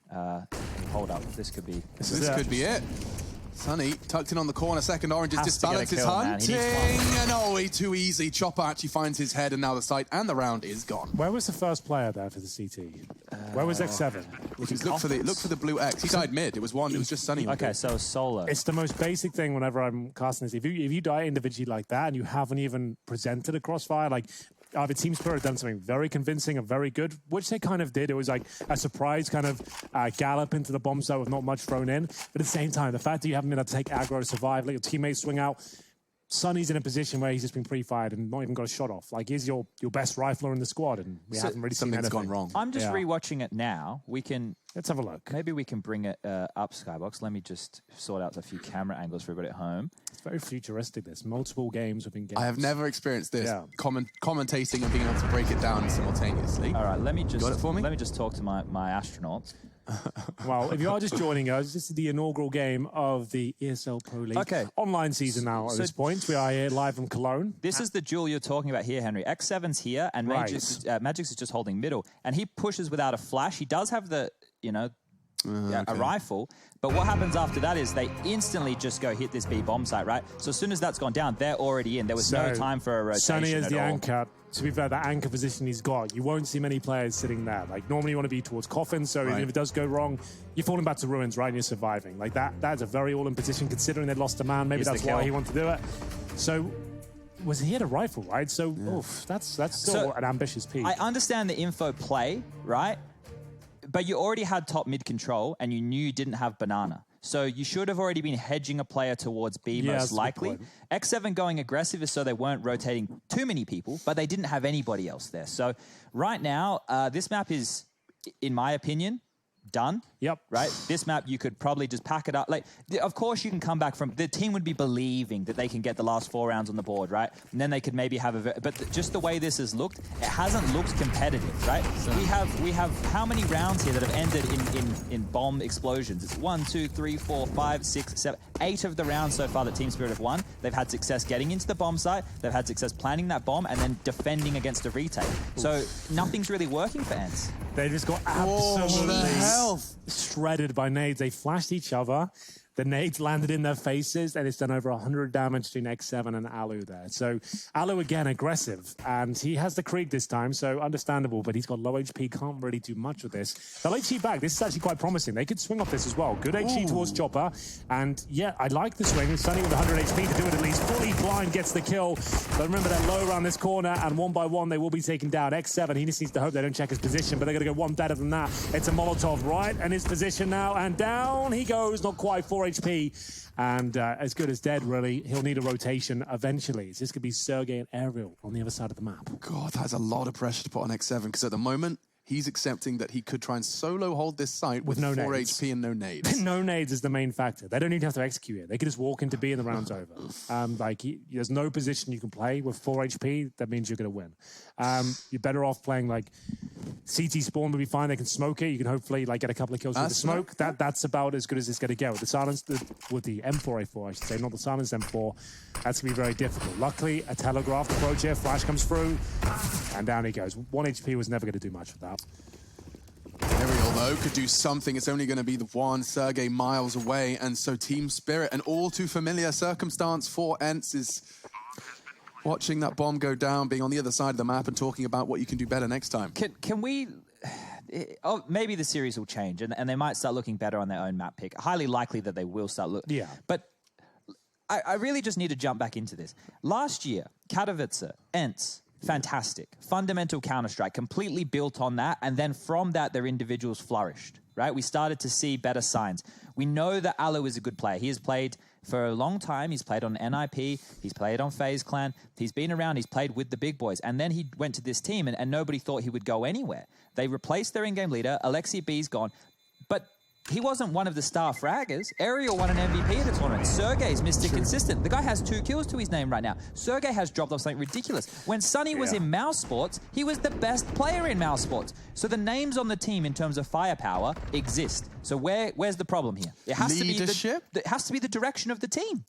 Hold up, this could be... This could be it. Sunny tucked in on the corner, second orange is disbalanced his kill, hunting. And oh, too easy. Chopper actually finds his head and now the sight and the round is gone. Where was the first player there for the CT? Where was X7? Look for the blue X. He died mid. It was just Sunny. Okay, so solo. It's the most basic thing whenever I'm casting this. If you die individually like that and you haven't even presented a crossfire, like either Team Spirit done something very convincing and very good, which they kind of did. It was like a surprise kind of gallop into the bomb site with not much thrown in. But at the same time, the fact that you haven't been able to take aggro, survive, let your teammates swing out, Sunny's in a position where he's just been pre-fired and not even got a shot off. Like, he's your best rifler in the squad, and we haven't really seen anything. Something's gone wrong. I'm just rewatching it now. Let's have a look. Maybe we can bring it up, Skybox. Let me just sort out a few camera angles for everybody at home. It's very futuristic, this. Multiple games within games. I have never experienced this. Commentating and being able to break it down simultaneously. All right, let me just... Got it for me? Let me just talk to my astronauts. Well, if you are just joining us, this is the inaugural game of the ESL Pro League online season now at this point. We are here live from Cologne. This is the duel you're talking about here, Henry. X7's here, and Magix is just holding middle. And he pushes without a flash. He does have the, a rifle. But what happens after that is they instantly just go hit this B bomb site, right? So as soon as that's gone down, they're already in. There was no time for a rotation Sunny is at the all. anchor. To be fair, that anchor position he's got, you won't see many players sitting there. Like, normally you want to be towards coffin, so even if it does go wrong, you're falling back to ruins, right, and you're surviving. Like, that's a very all-in position, considering they'd lost a man. Maybe that's why he wanted to do it. So, he had a rifle, right? So, that's still an ambitious piece. I understand the info play, right? But you already had top mid control, and you knew you didn't have banana. So you should have already been hedging a player towards B, most likely. X7 going aggressive is so they weren't rotating too many people, but they didn't have anybody else there. So right now, this map is, in my opinion, done. Yep. Right? This map, you could probably just pack it up. Like, of course, you can come back from... The team would be believing that they can get the last 4 rounds on the board, right? And then they could maybe have a... But just the way this has looked, it hasn't looked competitive, right? So we have how many rounds here that have ended in bomb explosions? It's 1, 2, 3, 4, 5, 6, 7, 8 of the rounds so far that Team Spirit have won. They've had success getting into the bomb site. They've had success planting that bomb and then defending against a retake. So nothing's really working for ENCE. They just got absolutely shredded by nades. They flashed each other. The nades landed in their faces, and it's done over 100 damage between X7 and Alu there. So Alu, again, aggressive. And he has the Krieg this time, so understandable, but he's got low HP, can't really do much with this. They'll HE back. This is actually quite promising. They could swing off this as well. Good HE towards Chopper. And, yeah, I like the swing. Sunny with 100 HP to do it at least. Fully blind gets the kill. But remember, they're low around this corner, and one by one, they will be taken down. X7, he just needs to hope they don't check his position, but they're going to go one better than that. It's a Molotov right in his position now, and down he goes. Not quite 4 HP, and as good as dead, really. He'll need a rotation eventually. This could be Sergey and Ariel on the other side of the map. God, that's a lot of pressure to put on X7, because at the moment, he's accepting that he could try and solo hold this site with no 4 nades. HP and no nades. No nades is the main factor. They don't even have to execute it. They can just walk into B and the round's over. There's no position you can play with 4 HP. That means you're going to win. You're better off playing CT spawn would be fine. They can smoke it. You can hopefully get a couple of kills with the smoke. That's about as good as it's going to get. With the silence, with the M4A4, I should say, not the silence M4, that's going to be very difficult. Luckily, a telegraphed approach here. Flash comes through, and down he goes. 1 HP was never going to do much with that. Ariel, though, could do something. It's only going to be the one. Sergey miles away, and so Team Spirit, an all too familiar circumstance for ENCE, is watching that bomb go down, being on the other side of the map and talking about what you can do better next time. Can we... maybe the series will change, and they might start looking better on their own map pick. Highly likely that they will start looking... Yeah. But I really just need to jump back into this. Last year, Katowice, ENCE, fantastic. Fundamental Counter-Strike, completely built on that, and then from that, their individuals flourished, right? We started to see better signs. We know that Alu is a good player. He has played for a long time. He's played on NIP. He's played on FaZe Clan. He's been around. He's played with the big boys. And then he went to this team, and nobody thought he would go anywhere. They replaced their in-game leader. Alexi B's gone. But he wasn't one of the star fraggers. Ariel won an MVP at the tournament. Sergey's Mr. Consistent. The guy has 2 kills to his name right now. Sergey has dropped off something ridiculous. When Sonny was in Mousesports, he was the best player in Mousesports. So the names on the team in terms of firepower exist. So where's the problem here? It has Leadership? it has to be the direction of the team.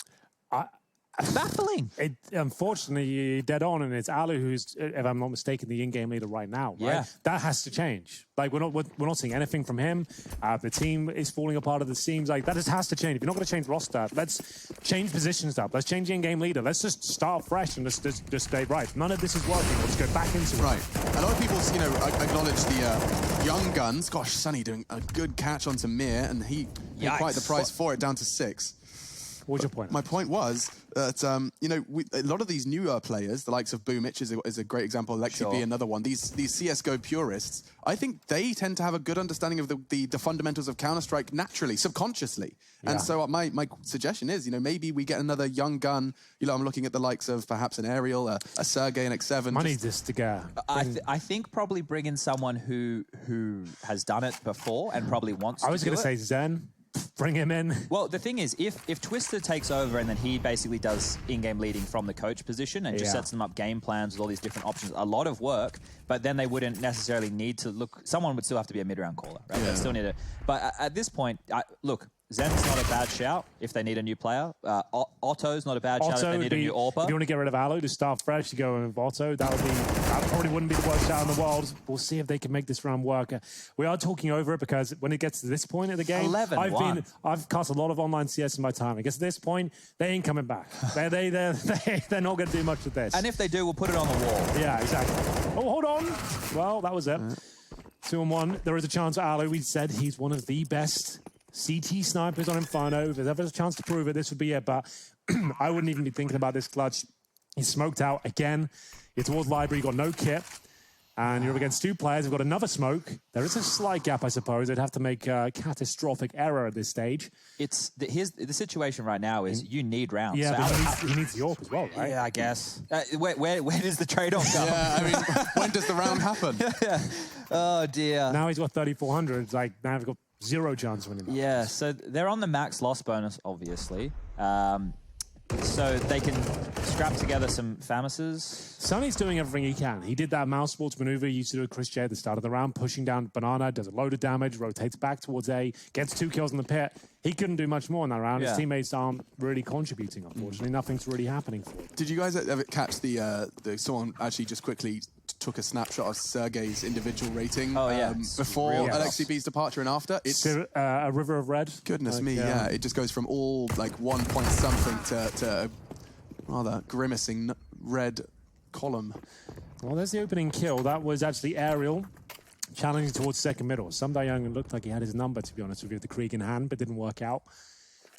Baffling. Unfortunately, you're dead on, and it's Alu who's, if I'm not mistaken, the in-game leader right now. Right? Yeah. That has to change. Like, we're not seeing anything from him. The team is falling apart at the seams. Like, that just has to change. If you're not going to change roster, let's change positions up. Let's change the in-game leader. Let's just start fresh and just stay right. None of this is working. Let's go back into it. Right. A lot of people, acknowledge the young guns. Gosh, Sonny doing a good catch onto Mir, and he paid quite the price for it, down to 6. What's your point? My point was that, a lot of these newer players, the likes of Boomich is a great example, Lexi B another one, these CSGO purists, I think they tend to have a good understanding of the fundamentals of Counter-Strike naturally, subconsciously. Yeah. And so my suggestion is, maybe we get another young gun. I'm looking at the likes of perhaps an Ariel, a Sergey, an X7. Money just to go. I think probably bring in someone who has done it before and probably wants to do it. I was going to say Zen. Bring him in. Well, the thing is, if Twister takes over and then he basically does in-game leading from the coach position and just sets them up game plans with all these different options, a lot of work, but then they wouldn't necessarily need to look... Someone would still have to be a mid-round caller, right? Yeah. They still need it. But at this point, look, Zen's not a bad shout if they need a new player. Otto's not a bad shout if they need a new AWPer. If you want to get rid of Alu to start fresh, you go with Otto. That probably wouldn't be the worst shout in the world. We'll see if they can make this round work. We are talking over it because when it gets to this point of the game, I've cast a lot of online CS in my time. It gets to this point, they ain't coming back. They're not going to do much with this. And if they do, we'll put it on the wall. Yeah, exactly. Oh, hold on. Well, that was it. 2-on-1. There is a chance for Alu. We said he's one of the best CT snipers on Inferno. If there's ever a chance to prove it, this would be it. But I wouldn't even be thinking about this clutch. He's smoked out again. You're towards library. You've got no kit. And you're against 2 players. You've got another smoke. There is a slight gap, I suppose. They'd have to make a catastrophic error at this stage. Here's the situation right now is you need rounds. Yeah, so he needs the AWP as well, right? Yeah, I guess. Where does the trade-off go? Yeah, I mean, when does the round happen? Oh, dear. Now he's got 3,400. It's like, now we've got 0 chance winning that. Yeah, so they're on the max loss bonus, obviously. So they can scrap together some Famises. Sonny's doing everything he can. He did that Mousesports maneuver he used to do with Chris J at the start of the round, pushing down Banana, does a load of damage, rotates back towards A, gets 2 kills in the pit. He couldn't do much more in that round. His teammates aren't really contributing, unfortunately. Nothing's really happening for him. Did you guys ever catch someone actually just quickly took a snapshot of Sergey's individual rating before Alexi B's departure and after? It's a river of red. Goodness me, yeah. It just goes from all like 1 point something to rather grimacing red column. Well, there's the opening kill. That was actually Ariel challenging towards second middle. Some Young looked like he had his number, to be honest with you, with the Krieg in hand, but didn't work out.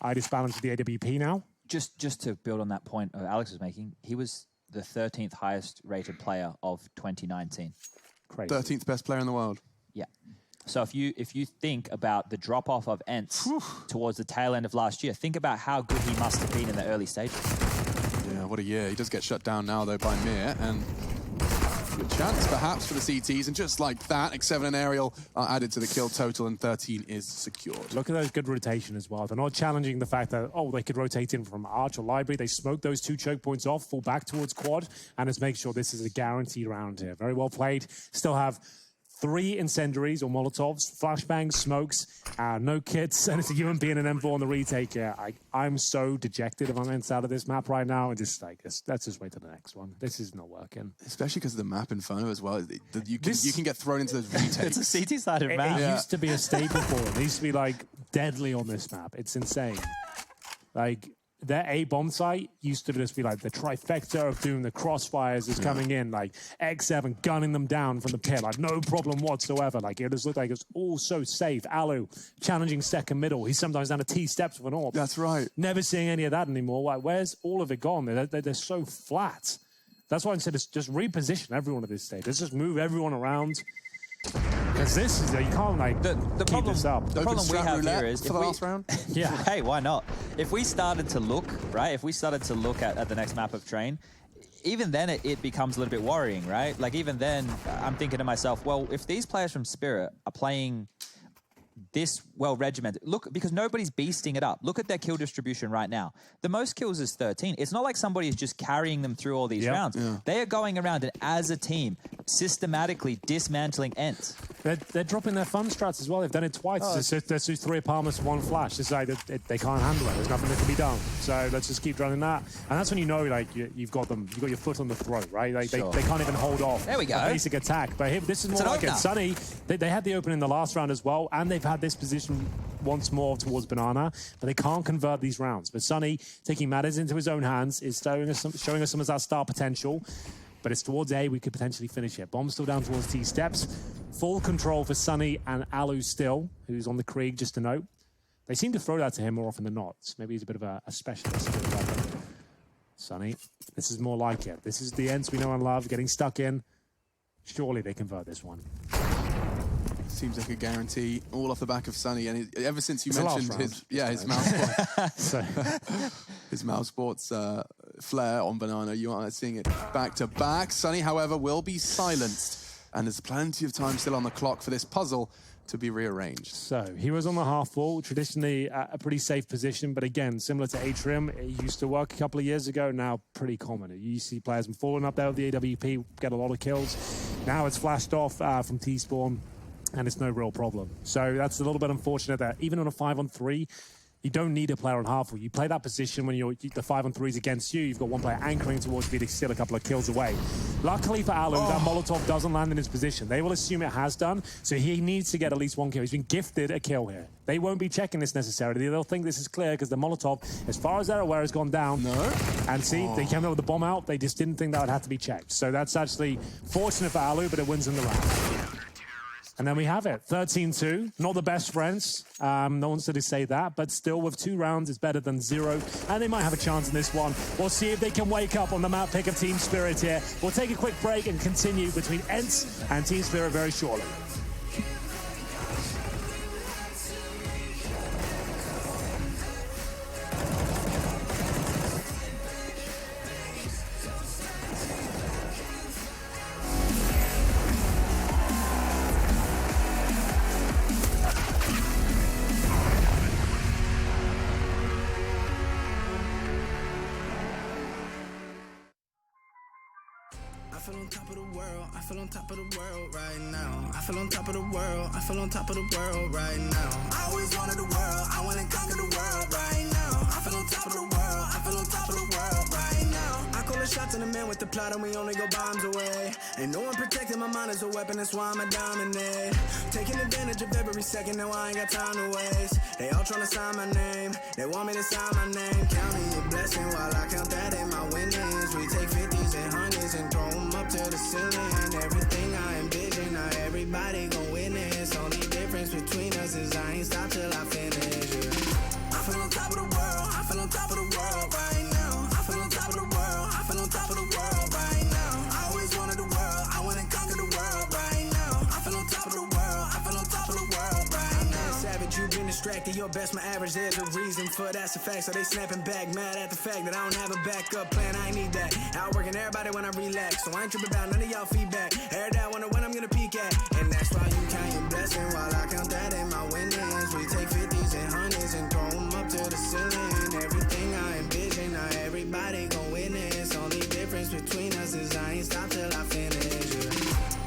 Idis balanced with the AWP now. Just to build on that point Alex was making, he was the 13th highest rated player of 2019. Crazy. 13th best player in the world. Yeah. So if you think about the drop-off of ENCE towards the tail end of last year, think about how good he must have been in the early stages. Yeah, what a year. He does get shut down now, though, by Mir, and good chance, perhaps, for the CTs. And just like that, X7 and Ariel are added to the kill total, and 13 is secured. Look at those good rotation as well. They're not challenging the fact that, they could rotate in from Arch or Library. They smoke those 2 choke points off, fall back towards quad, and just make sure this is a guaranteed round here. Very well played. Still have 3 incendiaries or Molotovs, flashbangs, smokes, no kits, and it's a UMP and an M4 on the retake. Yeah, I'm so dejected if I'm out of this map right now, and just like, let's just wait till the next one. This is not working. Especially because of the map Inferno as well. You can get thrown into those retakes. It's a CT-sided map. It used to be a staple for it. It used to be like deadly on this map. It's insane. Like, their A bomb site used to just be like the trifecta of doom. The crossfires is coming in, like X7 gunning them down from the pit, like no problem whatsoever. Like it just looked like it was all so safe. Alu challenging second middle. He's sometimes down to T steps with an AWP. That's right. Never seeing any of that anymore. Like, where's all of it gone? They're so flat. That's why I said just reposition everyone at this stage. Let's just move everyone around. Because this is, you can't like the keep this up. The problem we have here is for the last round. Yeah. Hey, why not? If we started to look, right? If we started to look at the next map of Train, even then it becomes a little bit worrying, right? Like even then, I'm thinking to myself, well, if these players from Spirit are playing this well regimented. Look, because nobody's beasting it up. Look at their kill distribution right now. The most kills is 13. It's not like somebody is just carrying them through all these rounds. They are going around and as a team systematically dismantling ENCE. They're dropping their fun strats as well. They've done it twice. There's 3 Palmers, 1 flash. It's like they can't handle it. There's nothing that can be done. So let's just keep running that. And that's when you know, like, you've got them. You've got your foot on the throat, right? Like they can't even hold off. There we go. A basic attack. But this is more like it. Sunny, they had the open in the last round as well, and they've had this position once more towards Banana, but they can't convert these rounds. But Sunny, taking matters into his own hands, is showing us some of that star potential. But it's towards A, we could potentially finish it. Bomb's still down towards T steps. Full control for Sunny and Alu still, who's on the Krieg, just to note. They seem to throw that to him more often than not. So maybe he's a bit of a specialist. Sunny, this is more like it. This is the ENCE we know and love, getting stuck in. Surely they convert this one. Seems like a guarantee, all off the back of Sunny. And ever since you mentioned his Mousesports, his Mousesports flair on Banana, you are seeing it back to back. Sunny, however, will be silenced, and there's plenty of time still on the clock for this puzzle to be rearranged. So he was on the half wall, traditionally a pretty safe position, but again, similar to Atrium, it used to work a couple of years ago, now pretty common. You see players falling up there with the AWP, get a lot of kills. Now it's flashed off from T-Spawn, and it's no real problem. So that's a little bit unfortunate that even on a 5-on-3, you don't need a player on half wall. You play that position when the 5-on-3 is against you. You've got one player anchoring towards you to steal a couple of kills away. Luckily for Alu, that Molotov doesn't land in his position. They will assume it has done, so he needs to get at least 1 kill. He's been gifted a kill here. They won't be checking this necessarily. They'll think this is clear because the Molotov, as far as they're aware, has gone down. No. And see, they came out with the bomb out. They just didn't think that would have to be checked. So that's actually fortunate for Alu, but it wins in the round. And then we have it, 13-2. Not the best friends. No one's to say that, but still with 2 rounds, it's better than 0. And they might have a chance in this one. We'll see if they can wake up on the map pick of Team Spirit here. We'll take a quick break and continue between ENCE and Team Spirit very shortly. I feel on top of the world, I feel on top of the world right now. I feel on top of the world, I feel on top of the world right now. I always wanted the world, I want to conquer the world right now. I feel on top of the world, I feel on top of the world right now. I call the shots in the man with the plot and we only go bombs away. Ain't no one protecting my mind as a weapon, that's why I'm a dominate. Taking advantage of every second, now I ain't got time to waste. They all trying to sign my name, they want me to sign my name. Counting your blessing while I count that in my winnings. We take 50s and 100s and throw them up to the ceiling. Everything I envision, now everybody gon' witness. Only difference between us is I ain't stop till I finish. I feel on top of the world, I feel on top of the world right now. I feel on top of the world, I feel on top of the world right now. I always wanted the world, I wanna conquer the world right now. I feel on top of the world, I feel on top of the world right now. Savage, you been distracted, your best, my average, there's a reason for that's a fact. So they snapping back, mad at the fact that I don't have a backup plan, I ain't need that. Outworking everybody when I relax, so I ain't tripping about none of y'all feedback. Heard that, wonder when I'm gonna peak at. And that's why you count your blessing while I count that in my winnings. We take 50s and 100s and throw them up to the ceiling. Everything I envision, now everybody gon' witness. Only difference between us is I ain't stop till I finish.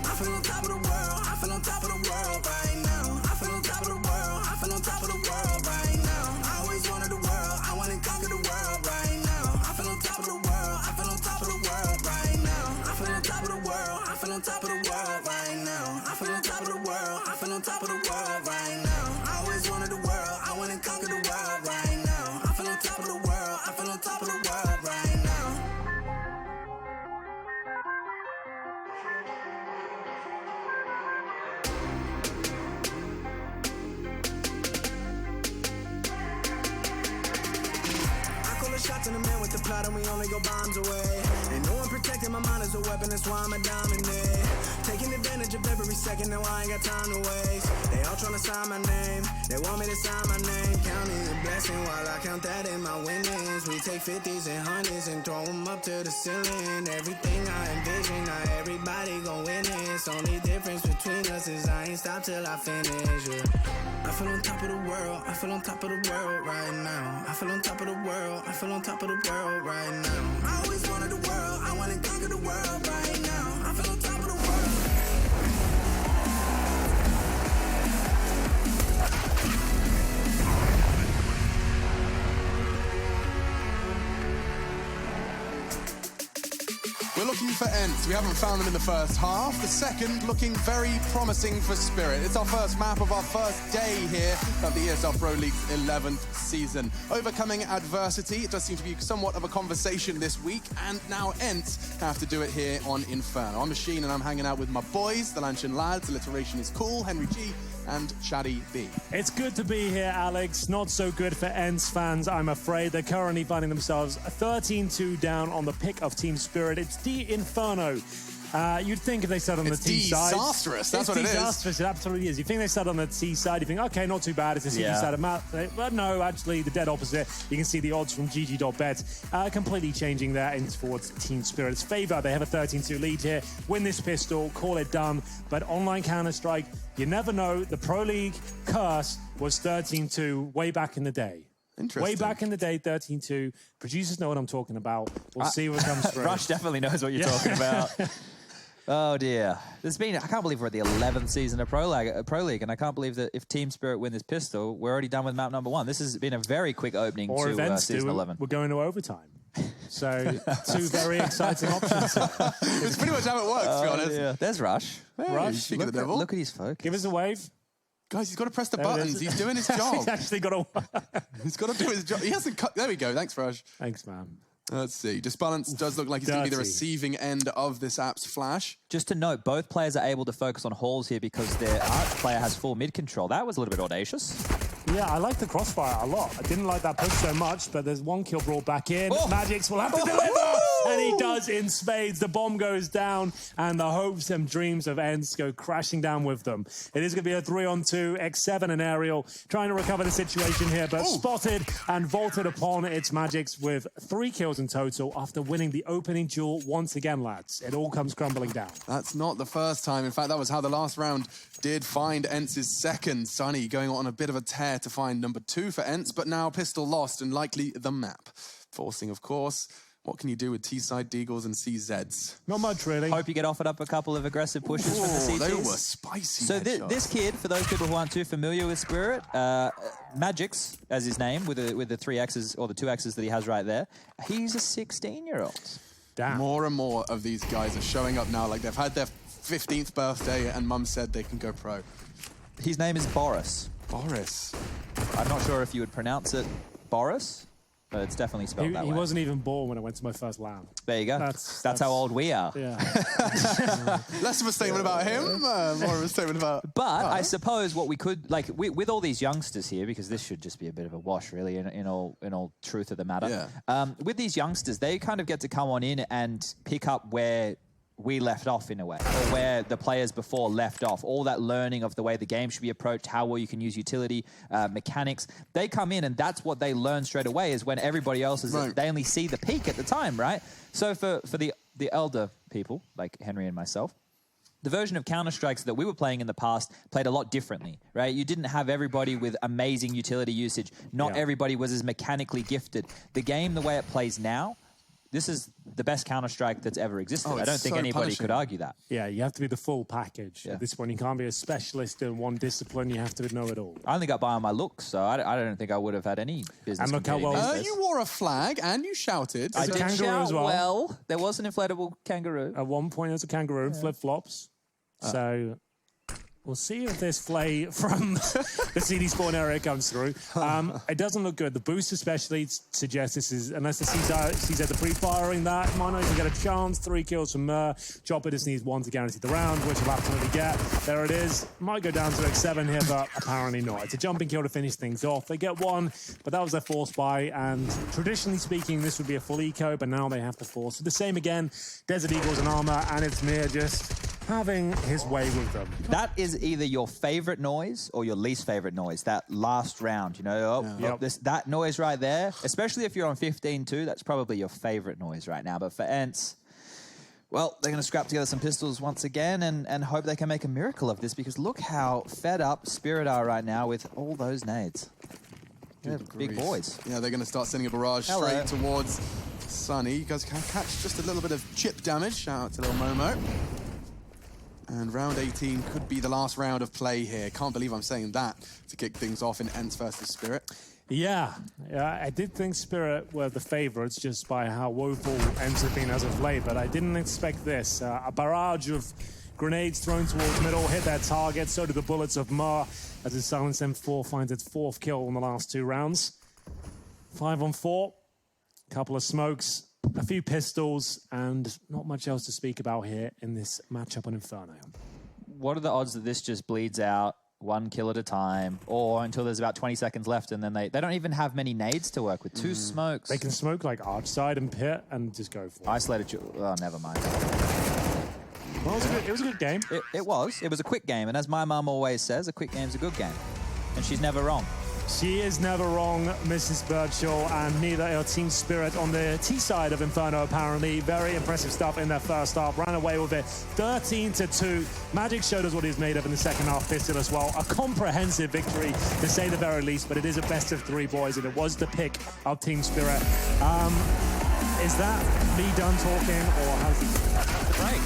I feel on top of the world, I feel on top of the world right now. I feel on top of the world, I feel on top of the world right now. I always wanted the world, I wanna conquer the world right now. I feel on top of the world, I feel on top of the world right now. I feel on top of the world, I feel on top of the world right now. I feel on top of the world, I feel on top of the world right now. I always wanted the world, I wanna conquer the world right now. I feel on top of the world, I feel on top of the world right now. Shots in the man with the plot and we only go bombs away. Ain't no one protecting my mind as a weapon, that's why I'm a dominate. Taking advantage of every second, now I ain't got time to waste. They all trying to sign my name, they want me to sign my name. Counting your blessing while I count that in my winnings. We take 50s and 100s and throw them up to the ceiling. Everything I envision, now everybody gon' witness. Only difference between us is I ain't can't stop till I finish, yeah. I feel on top of the world, I feel on top of the world right now. I feel on top of the world, I feel on top of the world right now. I always wanted the world, I wanna conquer the world right now. I feel on top of the world. We're looking for ENCE. We haven't found them in the first half. The second looking very promising for Spirit. It's our first map of our first day here of the ESL Pro League's 11th season. Overcoming adversity, it does seem to be somewhat of a conversation this week, and now ENCE have to do it here on Inferno. I'm Machine and I'm hanging out with my boys, the Lanchin lads, Alliteration is Cool, Henry G, and Chatty B. It's good to be here, Alex. Not so good for ENCE fans, I'm afraid. They're currently finding themselves 13-2 down on the pick of Team Spirit. It's the Inferno. You'd think if they sat on the T side... It's disastrous, that's what it is. It's disastrous, it absolutely is. You think they sat on the T side, you think, okay, not too bad, it's a CG side of map. But no, actually, the dead opposite. You can see the odds from GG.bet completely changing there in towards Team Spirit's favour. They have a 13-2 lead here. Win this pistol, call it done. But online Counter-Strike, you never know. The Pro League curse was 13-2 way back in the day. Interesting. Way back in the day, 13-2. Producers know what I'm talking about. We'll see what comes through. Rush definitely knows what you're talking about. Oh, dear. I can't believe we're at the 11th season of Pro League, and I can't believe that if Team Spirit win this pistol, we're already done with map number 1. This has been a very quick opening to season 11. We're going to overtime. So, two very exciting options. It's pretty much how it works, to be honest. Yeah. There's Rush. Hey, Rush, look at his focus. Give us a wave. Guys, he's got to press the buttons. He's doing his job. He's actually got to... He's got to do his job. He hasn't cut... There we go. Thanks, Rush. Thanks, man. Let's see. Disbalance does look like he's going to be the receiving end of this app's flash. Just to note, both players are able to focus on halls here because their Arch player has full mid control. That was a little bit audacious. Yeah, I like the crossfire a lot. I didn't like that push so much, but there's one kill brought back in. Magix will have to deliver, and he does in spades. The bomb goes down, and the hopes and dreams of ENCE go crashing down with them. It is going to be a 3-on-2, X7 and Aerial, trying to recover the situation here, but spotted and vaulted upon. It's Magix with 3 kills in total after winning the opening duel once again, lads. It all comes crumbling down. That's not the first time. In fact, that was how the last round did find ENCE's second. Sunny going on a bit of a tear to find number 2 for ENCE, but now pistol lost and likely the map. Forcing, of course. What can you do with T-side Deagles and CZs? Not much, really. Hope you get offered up a couple of aggressive pushes from the CTs. They were spicy. So this kid, for those people who aren't too familiar with Spirit, Magix, as his name, with the 3 X's or the 2 X's that he has right there, he's a 16-year-old. Damn. More and more of these guys are showing up now like they've had their 15th birthday and mum said they can go pro. His name is Boris. Boris. I'm not sure if you would pronounce it Boris, but it's definitely spelled that way. He wasn't even born when I went to my first LAN. There you go. That's how old we are. Yeah. Less of a statement about him, more of a statement about... But I suppose what we could, like, with all these youngsters here, because this should just be a bit of a wash, really, in all truth of the matter. Yeah. With these youngsters, they kind of get to come on in and pick up where we left off in a way, or where the players before left off. All that learning of the way the game should be approached, how well you can use utility, mechanics. They come in and that's what they learn straight away is when everybody else is, they only see the peak at the time, right? So for the elder people, like Henry and myself, the version of Counter-Strikes that we were playing in the past played a lot differently, right? You didn't have everybody with amazing utility usage. Not everybody was as mechanically gifted. The game, the way it plays now, this is the best Counter-Strike that's ever existed. I don't think anybody could argue that. Yeah, you have to be the full package. At this point, you can't be a specialist in one discipline. You have to know it all. I only got by on my looks, so I don't think I would have had any business. And look how well... you wore a flag and you shouted. I did shout as well. There was an inflatable kangaroo. At one point, there was a kangaroo and flip-flops. So... we'll see if this flay from the CD spawn area comes through. It doesn't look good. The boost especially suggests this is, unless the CZ the pre-firing that, might not even get a chance. 3 kills from Chopper just needs 1 to guarantee the round, which will absolutely get. There it is. Might go down to X7 here, but apparently not. It's a jumping kill to finish things off. They get 1, but that was their force buy, and traditionally speaking, this would be a full eco, but now they have to force. So the same again, Desert Eagles and Armor, and it's Mir just having his way with them. That is either your favorite noise or your least favorite noise, that last round, you know, that noise right there, especially if you're on 15-2, that's probably your favorite noise right now. But for ENCE, Well, they're going to scrap together some pistols once again and hope they can make a miracle of this, because look how fed up Spirit are right now with all those nades. They're big boys. Yeah, they're going to start sending a barrage straight towards Sunny. You guys can catch just a little bit of chip damage. Shout out to little Momo. And round 18 could be the last round of play here. Can't believe I'm saying that to kick things off in ENCE versus Spirit. Yeah, I did think Spirit were the favourites just by how woeful ENCE have been as of late, but I didn't expect this. A barrage of grenades thrown towards middle hit their target, so did the bullets of Ma, as his Silence M4 finds its 4th kill in the last 2 rounds. 5 on 4, couple of smokes, a few pistols, and not much else to speak about here in this matchup on Inferno. What are the odds that this just bleeds out 1 kill at a time, or until there's about 20 seconds left, and then they don't even have many nades to work with? 2 smokes. They can smoke like Archside and Pit and just go for it. Isolated. Oh, never mind. Well, it was a good game. It was a quick game, and as my mum always says, a quick game's a good game. And she's never wrong. She is never wrong, Mrs. Birdshaw, and neither are Team Spirit on the T side of Inferno, apparently. Very impressive stuff in their first half. Ran away with it 13-2. Magic showed us what he's made of in the second half. Pistol as well. A comprehensive victory, to say the very least, but it is a best of 3, boys, and it was the pick of Team Spirit. Is that me done talking, or how's it? Right.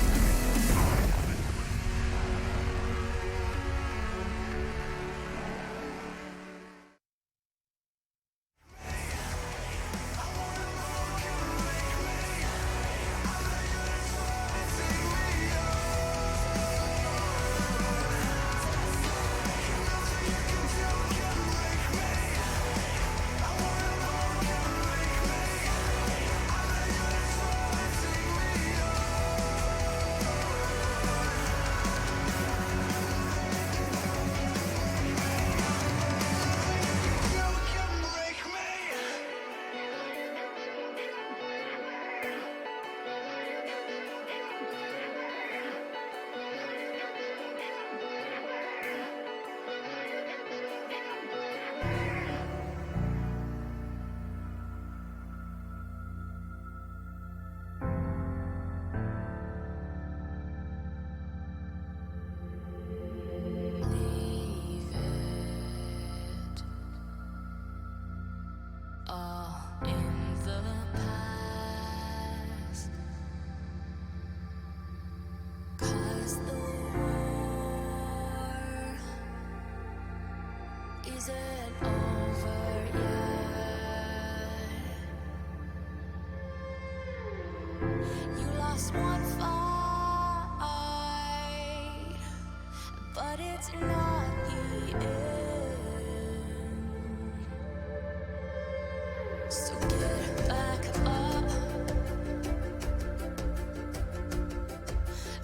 Isn't over yet. You lost one fight, but it's not the end. So get back up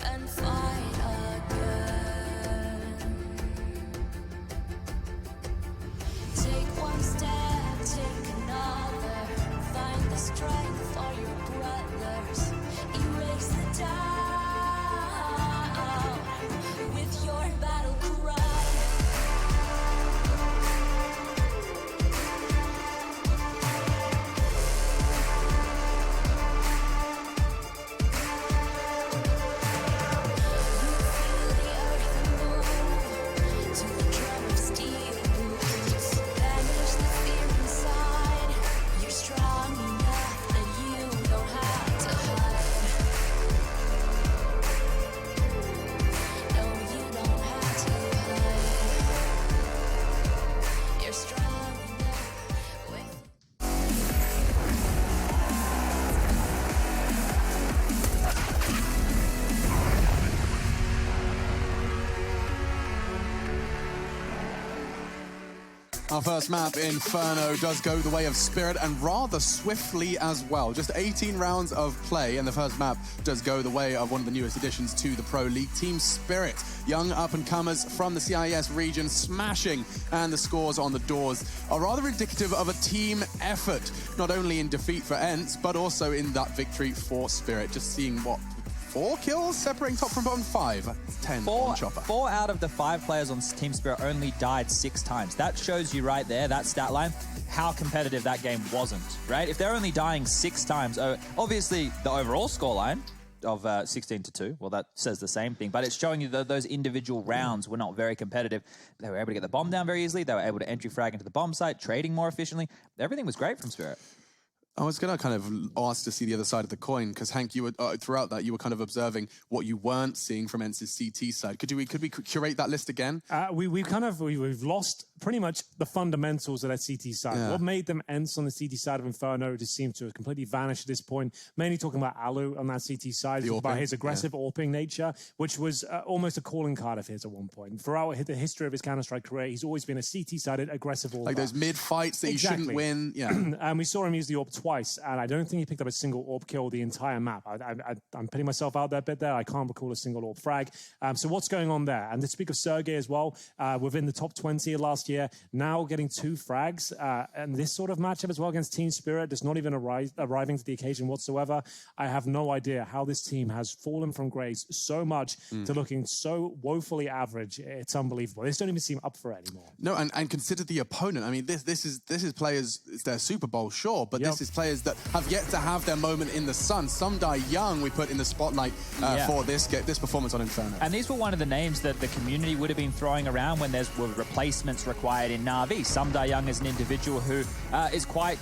and fight again. Take one step, take another. Find the strength for your brothers. Erase the doubt with your battle cry. To the drum of steel boots, banish the fear inside. You're strong enough that you don't have to hide. No, you don't have to hide. You're strong enough with. Our first map, Inferno, does go the way of Spirit, and rather swiftly as well. Just 18 rounds of play, and the first map does go the way of one of the newest additions to the Pro League, Team Spirit. Young up-and-comers from the CIS region smashing, and the scores on the doors are rather indicative of a team effort, not only in defeat for ENCE, but also in that victory for Spirit. Just seeing what, 4 kills separating top from bottom, 5, 10 on Chopper. 4 out of the 5 players on Team Spirit only died 6 times. That shows you right there, that stat line, how competitive that game wasn't, right? If they're only dying 6 times, obviously the overall scoreline, 16-2. Well, that says the same thing, but it's showing you that those individual rounds were not very competitive. They were able to get the bomb down very easily. They were able to entry frag into the bomb site, trading more efficiently. Everything was great from Spirit. I was going to kind of ask to see the other side of the coin, because Hank, you were throughout that you were kind of observing what you weren't seeing from ENCE's CT side. Could we curate that list again? We've lost pretty much the fundamentals of that CT side. Yeah. What made them ENCE on the CT side of Inferno just seemed to have completely vanished at this point. Mainly talking about Alu on that CT side, about his aggressive AWPing nature, which was almost a calling card of his at one point. Throughout the history of his Counter-Strike career, he's always been a CT-sided aggressive AWPer. Like those mid-fights that you shouldn't win. Yeah. And we saw him use the AWP twice, and I don't think he picked up a single AWP kill the entire map. I'm putting myself out there a bit there. I can't recall a single AWP frag. So what's going on there? And to speak of Sergey as well, within the top 20 last year, now getting 2 frags, and this sort of matchup as well against Team Spirit, just not even arriving to the occasion whatsoever. I have no idea how this team has fallen from grace so much to looking so woefully average. It's unbelievable. They just don't even seem up for it anymore. No, and consider the opponent. I mean, this is players, it's their Super Bowl, sure, but this is players that have yet to have their moment in the sun. Some die young, we put in the spotlight for this performance on Inferno. And these were one of the names that the community would have been throwing around when there were replacements required in NAVI. Some Die Young is an individual who is quite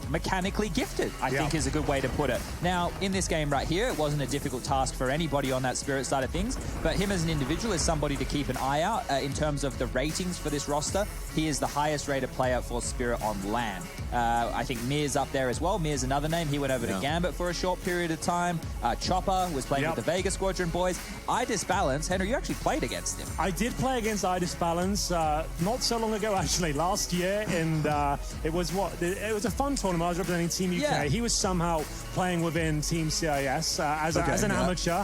mechanically gifted, I think is a good way to put it. Now, in this game right here, it wasn't a difficult task for anybody on that Spirit side of things, but him as an individual is somebody to keep an eye out in terms of the ratings for this roster. He is the highest rated player for Spirit on LAN. I think Mir's up there as well. Mir's another name. He went over to Gambit for a short period of time. Chopper was playing with the Vega Squadron boys. iDisbalance, Henry, you actually played against him. I did play against iDisbalance not so long ago, actually, last year, and it was a fun tournament. I was representing Team UK. Yeah. He was somehow playing within Team CIS as an amateur.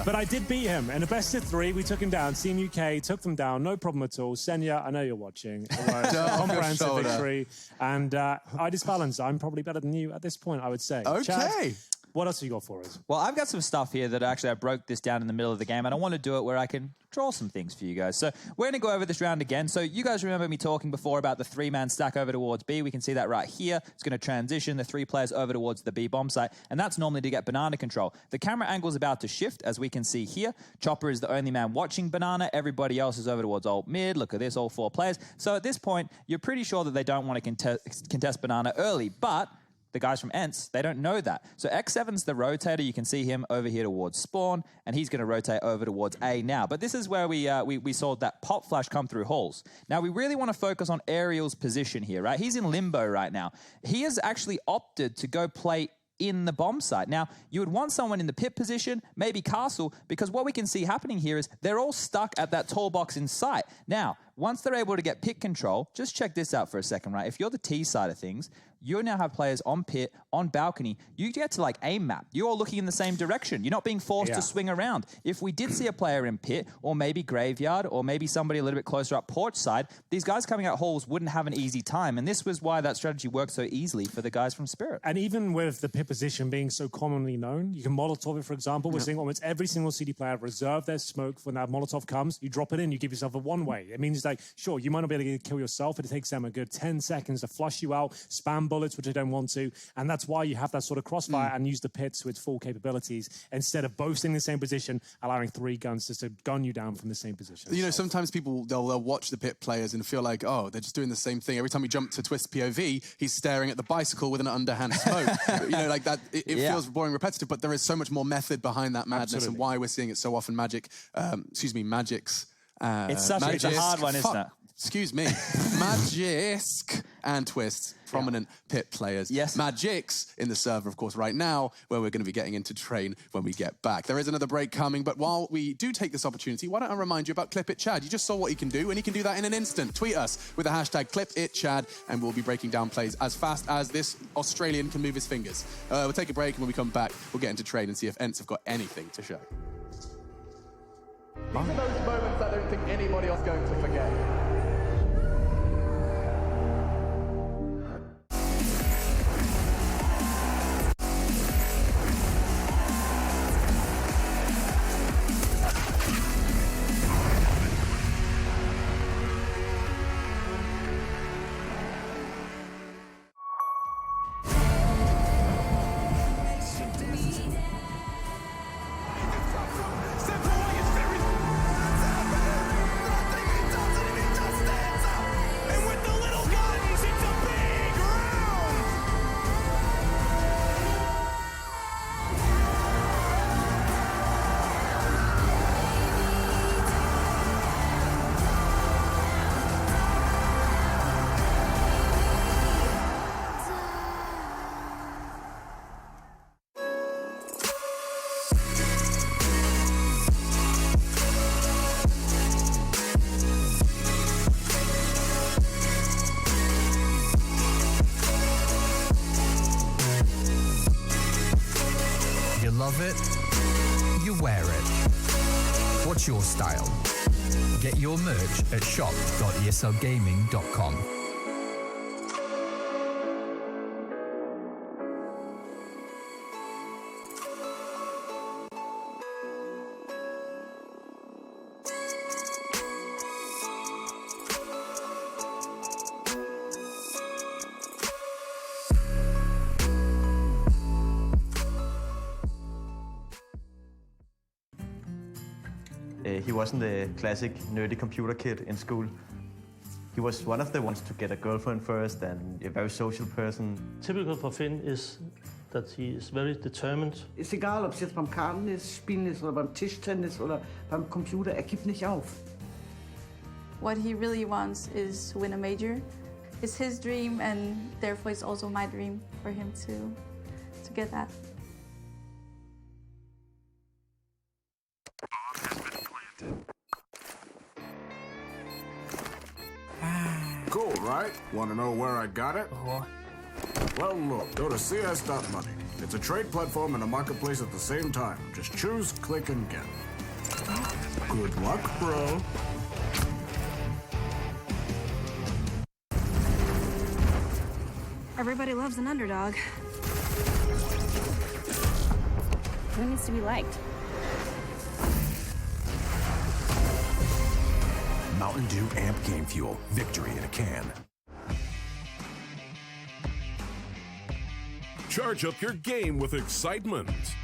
But I did beat him in a best of 3. We took him down. Team UK took them down, no problem at all. Senya, I know you're watching. It was a comprehensive victory. And iDisbalance, I'm probably better than you at this point, I would say. Okay. Chad, what else have you got for us? Well, I've got some stuff here that actually I broke this down in the middle of the game, and I want to do it where I can draw some things for you guys. So we're going to go over this round again. So you guys remember me talking before about the 3-man stack over towards B. We can see that right here. It's going to transition the 3 players over towards the B bomb site, and that's normally to get Banana control. The camera angle is about to shift, as we can see here. Chopper is the only man watching Banana. Everybody else is over towards alt mid. Look at this, all 4 players. So at this point, you're pretty sure that they don't want to contest Banana early, but the guys from ENCE, they don't know that. So X7's the rotator. You can see him over here towards spawn, and he's going to rotate over towards A now. But this is where we saw that pop flash come through halls. Now, we really want to focus on Ariel's position here, right? He's in limbo right now. He has actually opted to go play in the bomb site. Now, you would want someone in the pit position, maybe Castle, because what we can see happening here is they're all stuck at that tall box in sight. Now, once they're able to get pit control, just check this out for a second, right? If you're the T side of things, you now have players on pit, on balcony. You get to like aim map. You're all looking in the same direction. You're not being forced to swing around. If we did see a player in pit, or maybe graveyard, or maybe somebody a little bit closer up porch side, these guys coming out halls wouldn't have an easy time. And this was why that strategy worked so easily for the guys from Spirit. And even with the pit position being so commonly known, you can Molotov it, for example. We're seeing almost every single CD player reserve their smoke when that Molotov comes. You drop it in, you give yourself a one-way. It means, like, sure, you might not be able to kill yourself, but it takes them a good 10 seconds to flush you out, spam bullets, which they don't want to, and that's why you have that sort of crossfire and use the pits with full capabilities instead of both staying in the same position, allowing 3 guns just to gun you down from the same position. You know, sometimes people, they'll watch the pit players and feel like, oh, they're just doing the same thing. Every time we jump to Twist POV, he's staring at the bicycle with an underhand smoke. You know, like that, it feels boring, repetitive, but there is so much more method behind that madness and why we're seeing it so often. Magic's. It's a hard one, isn't it? Excuse me. Magisk and Twist, prominent pit players. Yes. Magic's in the server, of course, right now, where we're going to be getting into train when we get back. There is another break coming, but while we do take this opportunity, why don't I remind you about Clip It Chad? You just saw what he can do, and he can do that in an instant. Tweet us with the hashtag #ClipItChad, and we'll be breaking down plays as fast as this Australian can move his fingers. We'll take a break, and when we come back, we'll get into train and see if ENCE have got anything to show. These are those moments I don't think anybody else is going to forget. your style? Get your merch at shop.eslgaming.com. He wasn't the classic nerdy computer kid in school. He was one of the ones to get a girlfriend first and a very social person. Typical for Finn is that he is very determined. Ist egal, ob es jetzt beim Kartennis spielen ist oder beim Tischtennis oder beim Computer, er gibt nicht auf. What he really wants is to win a major. It's his dream, and therefore it's also my dream for him to get that. Cool, right? Want to know where I got it? Well, look, go to CS.money. It's a trade platform and a marketplace at the same time. Just choose, click, and get. Good luck, bro. Everybody loves an underdog. Who needs to be liked? Mountain Dew Amp Game Fuel. Victory in a can. Charge up your game with excitement.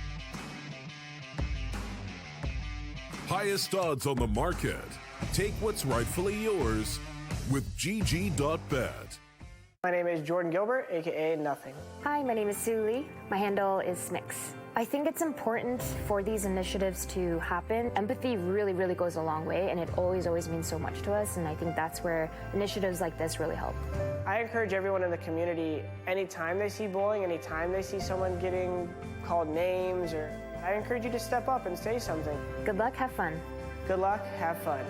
Highest odds on the market. Take what's rightfully yours with GG.bet. My name is Jordan Gilbert, aka Nothing. Hi, my name is Sue Lee. My handle is Smix. I think it's important for these initiatives to happen. Empathy really, really goes a long way, and it always means so much to us, and I think that's where initiatives like this really help. I encourage everyone in the community, anytime they see bullying, anytime they see someone getting called names, or I encourage you to step up and say something. Good luck, have fun. Good luck, have fun.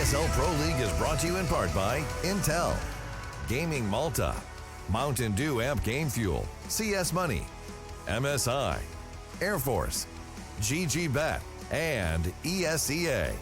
ESL Pro League is brought to you in part by Intel, Gaming Malta, Mountain Dew Amp Game Fuel, CS Money, MSI, Air Force, GG.bet, and ESEA.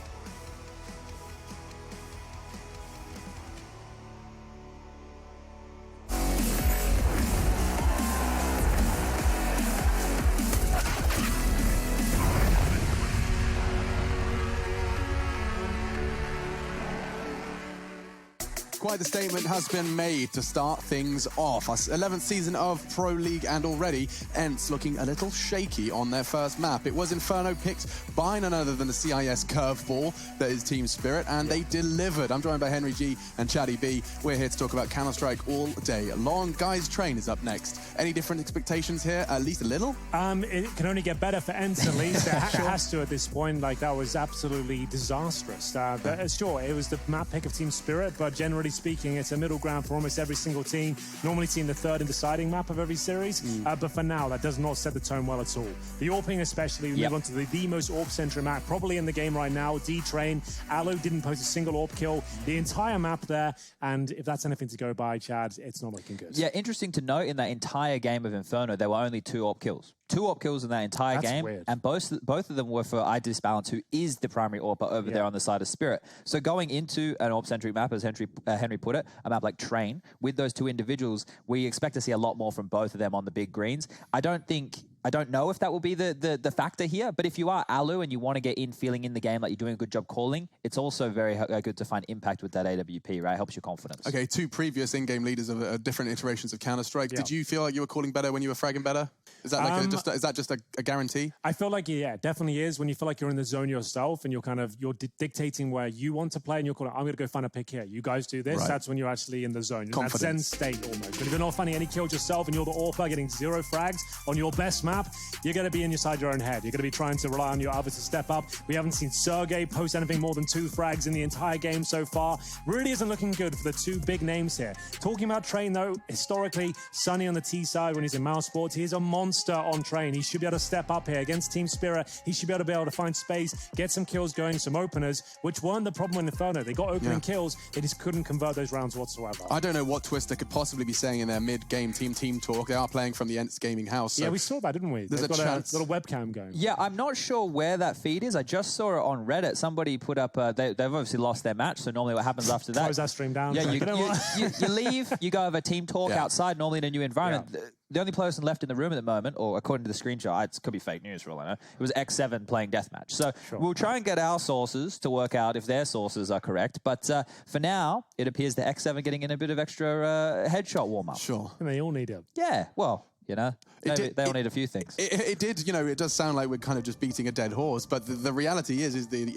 quite the statement has been made to start things off. Our 11th season of Pro League, and already ENCE looking a little shaky on their first map. It was Inferno picked by none other than the CIS curveball that is Team Spirit, and they delivered. I'm joined by Henry G and Chaddy B. We're here to talk about Counter-Strike all day long. Guys, Train is up next. Any different expectations here? At least a little? It can only get better for ENCE, at least. It has to at this point. Like, that was absolutely disastrous. But sure, it was the map pick of Team Spirit, but generally speaking, it's a middle ground for almost every single team. Normally seen the third and deciding map of every series, but for now, that does not set the tone well at all. The AWPing especially, we move on to the most AWP-centric map probably in the game right now. D-Train, Aloe didn't post a single AWP kill the entire map there, and if that's anything to go by, Chad, it's not looking good. Yeah, interesting to note, in that entire game of Inferno, there were only 2 AWP kills. 2 AWP kills in that entire game, weird. And both of them were for iDisbalance, who is the primary AWPer over there on the side of Spirit. So going into an AWP-centric map, as Henry put it, a map like Train, with those 2 individuals, we expect to see a lot more from both of them on the big greens. I don't know if that will be the factor here, but if you are Alu and you want to get in feeling in the game like you're doing a good job calling, it's also very good to find impact with that AWP, right? It helps your confidence. Okay, 2 previous in-game leaders of different iterations of Counter-Strike. Did you feel like you were calling better when you were fragging better? Is that like is that just a guarantee? I feel like, yeah, it definitely is. When you feel like you're in the zone yourself and you're dictating where you want to play, and you're calling, I'm going to go find a pick here. You guys do this. Right. That's when you're actually in the zone. In that zen state almost. But if you're not finding any kills yourself and you're the AWPer getting 0 frags on your best map, you're going to be inside your own head. You're going to be trying to rely on your other to step up. We haven't seen Sergey post anything more than 2 frags in the entire game so far. Really isn't looking good for the 2 big names here. Talking about Train, though, historically, Sunny on the T side when he's in Mousesports, he is a monster on Train. He should be able to step up here against Team Spirit. He should be able to find space, get some kills going, some openers, which weren't the problem in Inferno. They got opening kills. They just couldn't convert those rounds whatsoever. I don't know what Twister could possibly be saying in their mid-game team talk. They are playing from the ENCE gaming house. So yeah, we saw that, didn't we? There's a chance. Got a webcam going. Yeah, I'm not sure where that feed is. I just saw it on Reddit. Somebody put up, they've obviously lost their match, so normally what happens after that... Close that stream down. Yeah, you leave, you go have a team talk outside, normally in a new environment. Yeah. The only person left in the room at the moment, or according to the screenshot, it could be fake news for all I know, it was X7 playing Deathmatch. So we'll try and get our sources to work out if their sources are correct. But for now, it appears that X7 getting in a bit of extra headshot warm-up. Sure. And they all need it. Yeah, well... You know, they all need a few things. It did, you know, it does sound like we're kind of just beating a dead horse, but the reality is the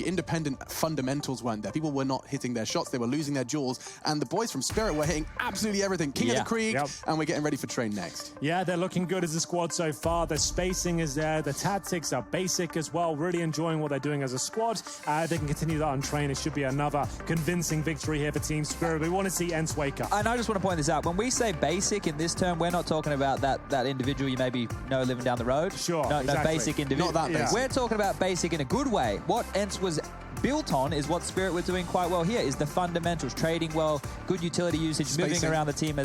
independent fundamentals weren't there. People were not hitting their shots, they were losing their jewels, and the boys from Spirit were hitting absolutely everything. King of the Krieg, and we're getting ready for Train next. Yeah, they're looking good as a squad so far. The spacing is there, the tactics are basic as well. Really enjoying what they're doing as a squad. They can continue that on Train. It should be another convincing victory here for Team Spirit. We want to see ENCE wake up. And I just want to point this out. When we say basic in this term, we're not talking about that individual you maybe know living down the road. Sure, no basic individual. Not that basic. We're talking about basic in a good way. What ENCE was built on is what Spirit were doing quite well here, is the fundamentals, trading well, good utility usage, spacing, moving around the team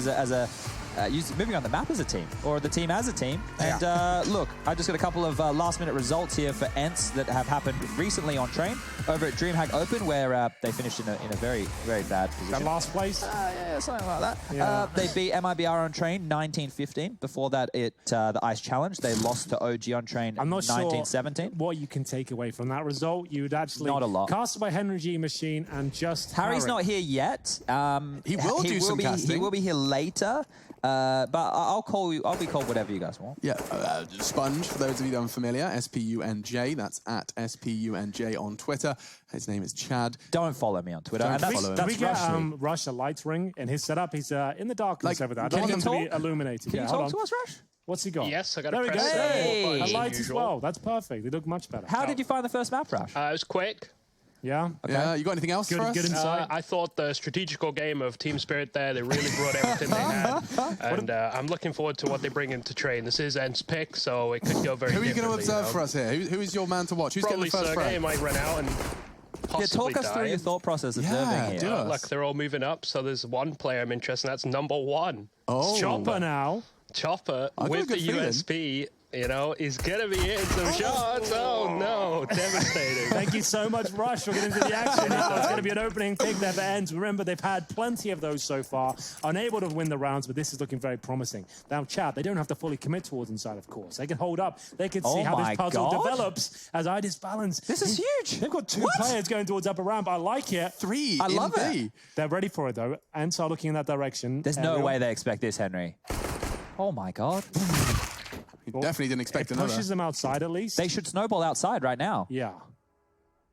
moving on the map as a team, or the team as a team. And look, I just got a couple of last-minute results here for ENCE that have happened recently on Train over at DreamHack Open, where they finished in a very, very bad position. That last place? Yeah, something like that. Yeah. They beat MIBR on Train 19-15. Before that, the Ice Challenge. They lost to OG on Train 19-17. Sure what you can take away from that result. You would actually... Not a lot. Casted by Henry G Machine and just Harry's not here yet. He will do some casting. He will be here later. But I'll be called whatever you guys want. Yeah, Sponge, for those of you unfamiliar, SPUNJ, that's at SPUNJ on Twitter. His name is Chad. Don't follow me on Twitter. Can we get Rush a light ring in his setup? He's in the darkness over there. I don't want him to be illuminated. Can you talk to us, Rush? What's he got? Yes, I got there a press. Hey, a light as well. That's perfect. They look much better. How did you find the first map, Rush? It was quick. Yeah. Okay. Yeah. You got anything else for us? Good insight. I thought the strategical game of Team Spirit there, they really brought everything they had. And I'm looking forward to what they bring into Train. This is ENCE pick, so it could go very Who are you going to observe for us here? Who is your man to watch? Who's Probably getting the first Sergey might run out and possibly talk us through your thought process observing here. Look, they're all moving up, so there's one player I'm interested in. That's number 1. Oh. Chopper now. Chopper with the USP. You know, he's gonna be hitting some shots. Oh no, devastating. Thank you so much, Rush. We're getting into the action now. It's going to be an opening pick there for ENCE. Remember, they've had plenty of those so far. Unable to win the rounds, but this is looking very promising. Now, Chad, they don't have to fully commit towards inside, of course. They can hold up. They can see how this puzzle develops as I disbalance. This is huge. They've got two players going towards upper ramp. I like it. Three. I love it. They're ready for it, though. ENCE are looking in that direction. There's no way they expect this, Henry. Oh, my God. He definitely didn't expect another. Pushes them outside, at least. They should snowball outside right now. Yeah.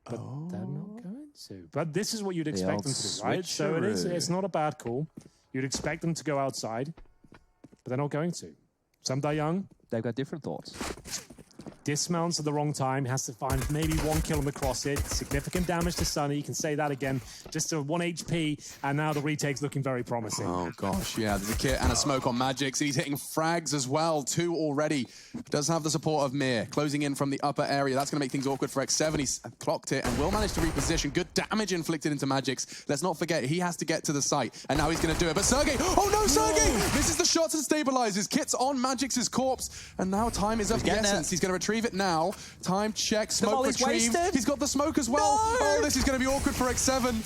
But they're not going to. But this is what you'd expect them to do, right? So it's not a bad call. You'd expect them to go outside, but they're not going to. Some die young. They've got different thoughts. Dismounts at the wrong time. Has to find maybe one kill on the cross hit. Significant damage to Sunny. You can say that again. Just a 1 HP, and now the retake's looking very promising. Oh, gosh, yeah. There's a kit and a smoke on Magix, and he's hitting frags as well. 2 already. Does have the support of Mir. Closing in from the upper area. That's going to make things awkward for X7. He's clocked it and will manage to reposition. Good damage inflicted into Magix. Let's not forget, he has to get to the site, and now he's going to do it. But Sergey, oh no, Sergey! Misses the shots and stabilizes. Kit's on Magix's corpse, and now time is of the essence. He's going to retrieve it now. Time check, smoke retrieved. He's got the smoke as well. No! Oh, this is going to be awkward for X7.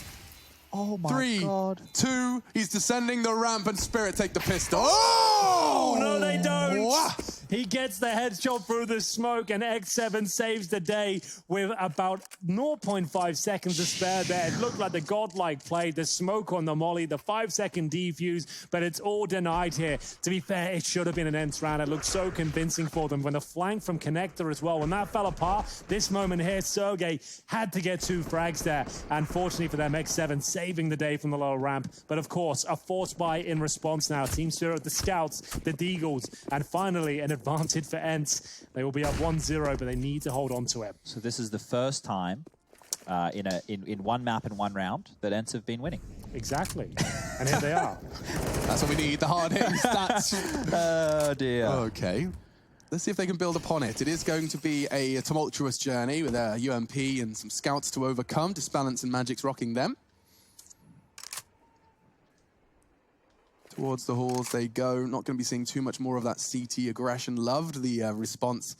Oh my 3, God. 2, he's descending the ramp, and Spirit take the pistol. Oh! No, they don't. Wow. He gets the headshot through the smoke, and X7 saves the day with about 0.5 seconds to spare there. It looked like the godlike play, the smoke on the molly, the 5-second defuse, but it's all denied here. To be fair, it should have been an ENCE round. It looked so convincing for them. When the flank from Connector as well, when that fell apart, this moment here, Sergey had to get 2 frags there. And fortunately for them, X7 saving the day from the lower ramp. But of course, a force buy in response now. Team Spirit, the Scouts, the Deagles, and finally an advantage for ENCE. They will be up 1-0, but they need to hold on to it. So this is the first time in one map and one round that ENCE have been winning. Exactly. And here they are. That's what we need, the hard-hitting stats. Oh, dear. Okay. Let's see if they can build upon it. It is going to be a tumultuous journey with a UMP and some scouts to overcome. Disbalance and Magic's rocking them. Towards the halls they go. Not going to be seeing too much more of that CT aggression. Loved the response.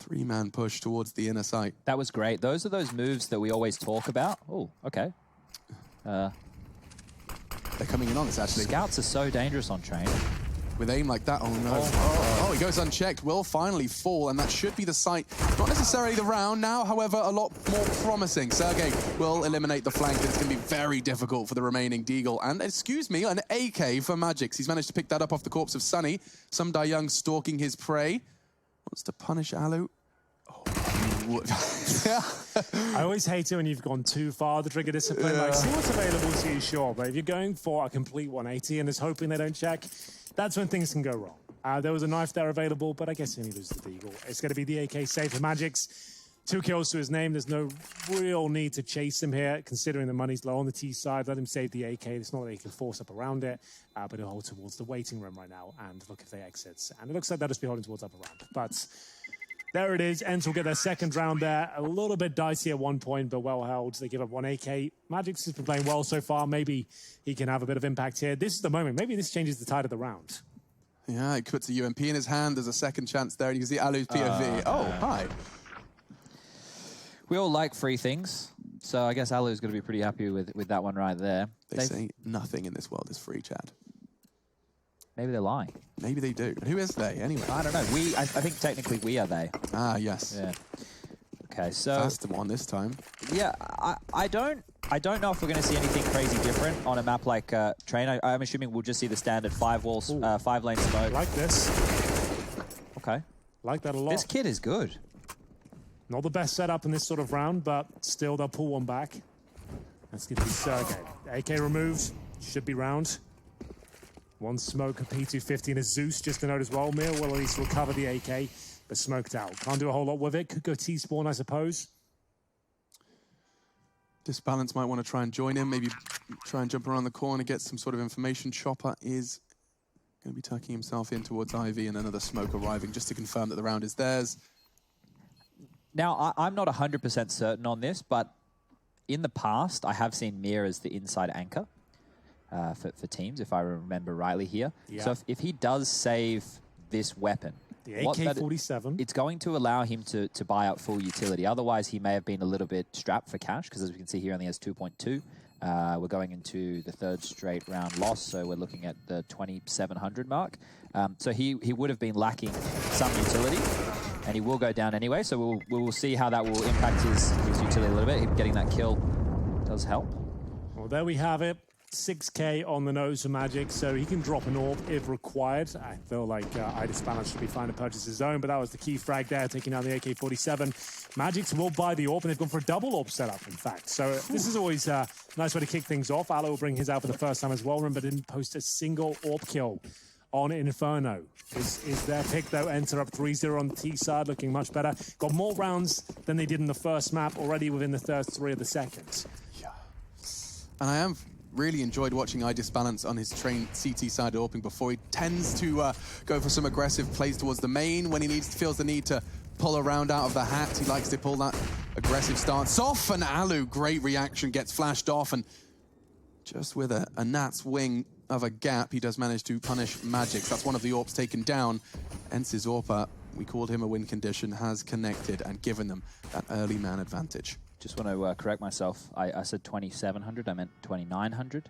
3-man push towards the inner site. That was great. Those are those moves that we always talk about. Oh, okay. They're coming in on us, actually. Scouts are so dangerous on train. With aim like that, oh no. Oh, he goes unchecked, will finally fall, and that should be the site. Not necessarily the round now, however, a lot more promising. Sergey will eliminate the flank, and it's going to be very difficult for the remaining Deagle. And, excuse me, an AK for Magix. He's managed to pick that up off the corpse of Sunny. Some Die Young stalking his prey. Wants to punish Alu. Oh, he would. I always hate it when you've gone too far, the trigger discipline. Like, see what's available to you, sure, but if you're going for a complete 180 and is hoping they don't check, that's when things can go wrong. There was a knife there available, but I guess he only loses the Deagle. It's going to be the AK save for Magix. 2 kills to his name. There's no real need to chase him here, considering the money's low on the T side. Let him save the AK. It's not that he can force up around it, but he'll hold towards the waiting room right now and look if they exit. And it looks like they'll just be holding towards upper ramp. But there it is. ENCE will get their second round there. A little bit dicey at one point, but well held. They give up 1 AK. Magix has been playing well so far. Maybe he can have a bit of impact here. This is the moment. Maybe this changes the tide of the round. Yeah, he puts a UMP in his hand. There's a second chance there, and you can see Alu's POV. Oh, hi. We all like free things, so I guess Alu's going to be pretty happy with that one right there. They say nothing in this world is free, Chad. Maybe they're lying. Maybe they do. But who is they, anyway? I don't know. I think technically we are they. Ah, yes. Yeah. Okay, so... Fast one this time. Yeah, I don't know if we're going to see anything crazy different on a map like Train. I'm assuming we'll just see the standard 5-lane smoke. Like this. Okay. Like that a lot. This kid is good. Not the best setup in this sort of round, but still they'll pull one back. That's going to be Sergey. AK removed. Should be round. 1 smoke, a P250 and a Zeus just to note as well. Mir will at least recover the AK, but smoked out. Can't do a whole lot with it. Could go T-spawn, I suppose. Disbalance might want to try and join him. Maybe try and jump around the corner, get some sort of information. Chopper is going to be tucking himself in towards Ivy, and another smoke arriving just to confirm that the round is theirs. Now, I'm not 100% certain on this, but in the past, I have seen Mir as the inside anchor for teams, if I remember rightly here. Yeah. So if he does save this weapon, The AK-47. It's going to allow him to buy out full utility. Otherwise, he may have been a little bit strapped for cash, because as we can see, he only has 2.2. We're going into the third straight round loss, so we're looking at the 2,700 mark. So he would have been lacking some utility, and he will go down anyway. So we will see how that will impact his utility a little bit. Him getting that kill does help. Well, there we have it. 6k on the nose for Magic, so he can drop an orb if required. I feel like iDisbalance should be fine to purchase his own, but that was the key frag there, taking out the AK-47. Magic's will buy the orb, and they've gone for a double orb setup, in fact. So this is always a nice way to kick things off. Allo will bring his out for the first time as well, but didn't post a single orb kill on Inferno. Is their pick, though. ENCE up 3-0 on the T side, looking much better. Got more rounds than they did in the first map, already within the first 3 of the second. Yeah. And I am really enjoyed watching iDisbalance on his train CT side opening before. He tends to go for some aggressive plays towards the main. When he feels the need to pull around out of the hat, he likes to pull that aggressive stance off. And Alu, great reaction, gets flashed off. And just with a gnat's wing of a gap, he does manage to punish Magic. That's one of the AWPs taken down. ENCE's AWPer, we called him a win condition, has connected and given them that early man advantage. Just want to correct myself. I said 2,700. I meant 2,900.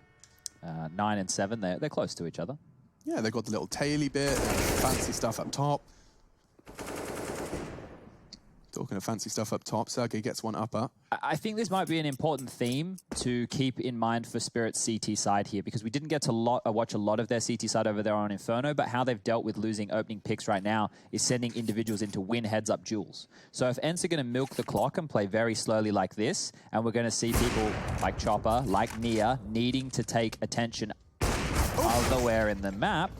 9 and 7, they're close to each other. Yeah, they've got the little taily bit, fancy stuff up top. Talking of fancy stuff up top, Sergey gets one upper. I think this might be an important theme to keep in mind for Spirit's CT side here, because we didn't get to watch a lot of their CT side over there on Inferno, but how they've dealt with losing opening picks right now is sending individuals into win heads-up duels. So if ENCE are going to milk the clock and play very slowly like this, and we're going to see people like Chopper, like Nia, needing to take attention elsewhere in the map,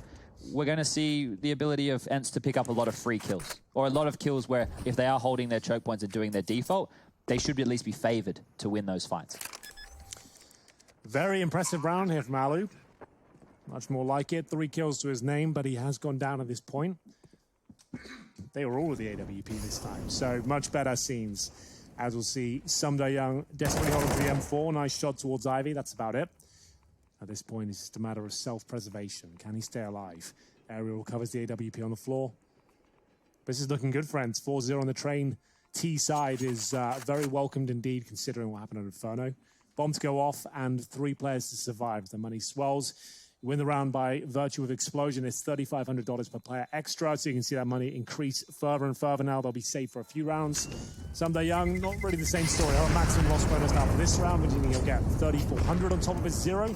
we're going to see the ability of ENCE to pick up a lot of free kills, or a lot of kills where if they are holding their choke points and doing their default, they should at least be favored to win those fights. Very impressive round here from Alu. Much more like it. 3 kills to his name, but he has gone down at this point. They were all with the AWP this time, so much better scenes. As we'll see, Someday Young desperately holding the M4. Nice shot towards Ivy. That's about it. At this point, it's just a matter of self-preservation. Can he stay alive? Ariel covers the AWP on the floor. This is looking good, friends. 4-0 on the train. T side is very welcomed indeed, considering what happened at Inferno. Bomb to go off and 3 players to survive. The money swells. You win the round by virtue of explosion. It's $3,500 per player extra, so you can see that money increase further and further now. They'll be safe for a few rounds. Someday Young, not really the same story. Our maximum loss bonus now for this round, which he'll get 3,400 on top of his 0.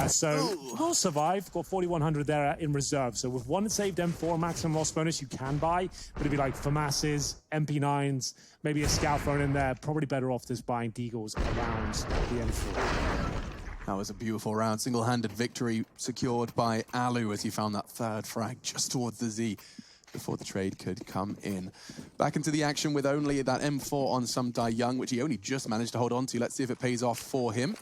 So we'll survive. Got 4,100 there in reserve. So with 1 saved M4 maximum loss bonus, you can buy, but it'd be like FAMASs, MP9s, maybe a scout thrown in there. Probably better off just buying Deagles around the M4. That was a beautiful round. Single-handed victory secured by Alu as he found that 3rd frag just towards the Z before the trade could come in. Back into the action with only that M4 on Someday Young, which he only just managed to hold on to. Let's see if it pays off for him.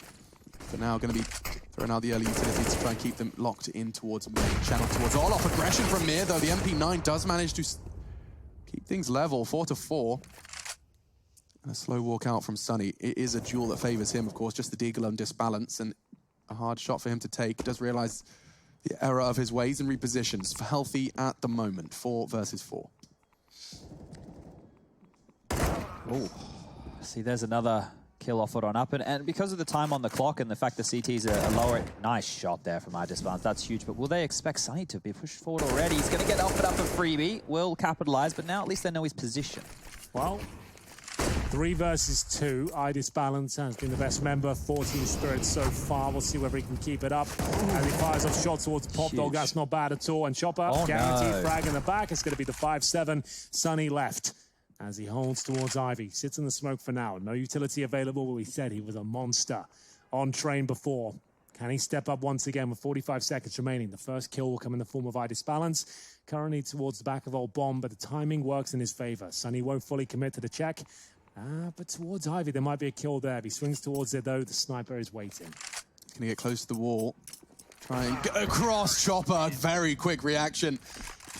For now, going to be throwing out the early utility to try and keep them locked in towards main channel, towards all. Off aggression from Mir, though the MP9 does manage to keep things level, 4-4. And a slow walk out from Sunny. It is a duel that favors him, of course, just the Deagle and disbalance, and a hard shot for him to take. Does realize the error of his ways and repositions. For healthy at the moment, 4 versus 4. Oh, see, there's another kill offered on up, and because of the time on the clock and the fact the CTs are lower, nice shot there from iDisbalance. That's huge, but will they expect Sunny to be pushed forward already? He's going to get offered up a freebie, will capitalize, but now at least they know his position. Well, 3 versus 2. iDisbalance has been the best member for Team Spirit so far. We'll see whether he can keep it up. As he fires off shots towards Pop Dog, that's not bad at all. And Chopper, guaranteed frag in the back. It's going to be the 5-7. Sunny left as he holds towards Ivy. Sits in the smoke for now. No utility available, but we said he was a monster on train before. Can he step up once again with 45 seconds remaining? The first kill will come in the form of iDisbalance. Currently towards the back of Old Bomb, but the timing works in his favor. Sunny won't fully commit to the check. But towards Ivy, there might be a kill there. If he swings towards it, though, the sniper is waiting. He's going to get close to the wall. Try and get across Chopper. Very quick reaction.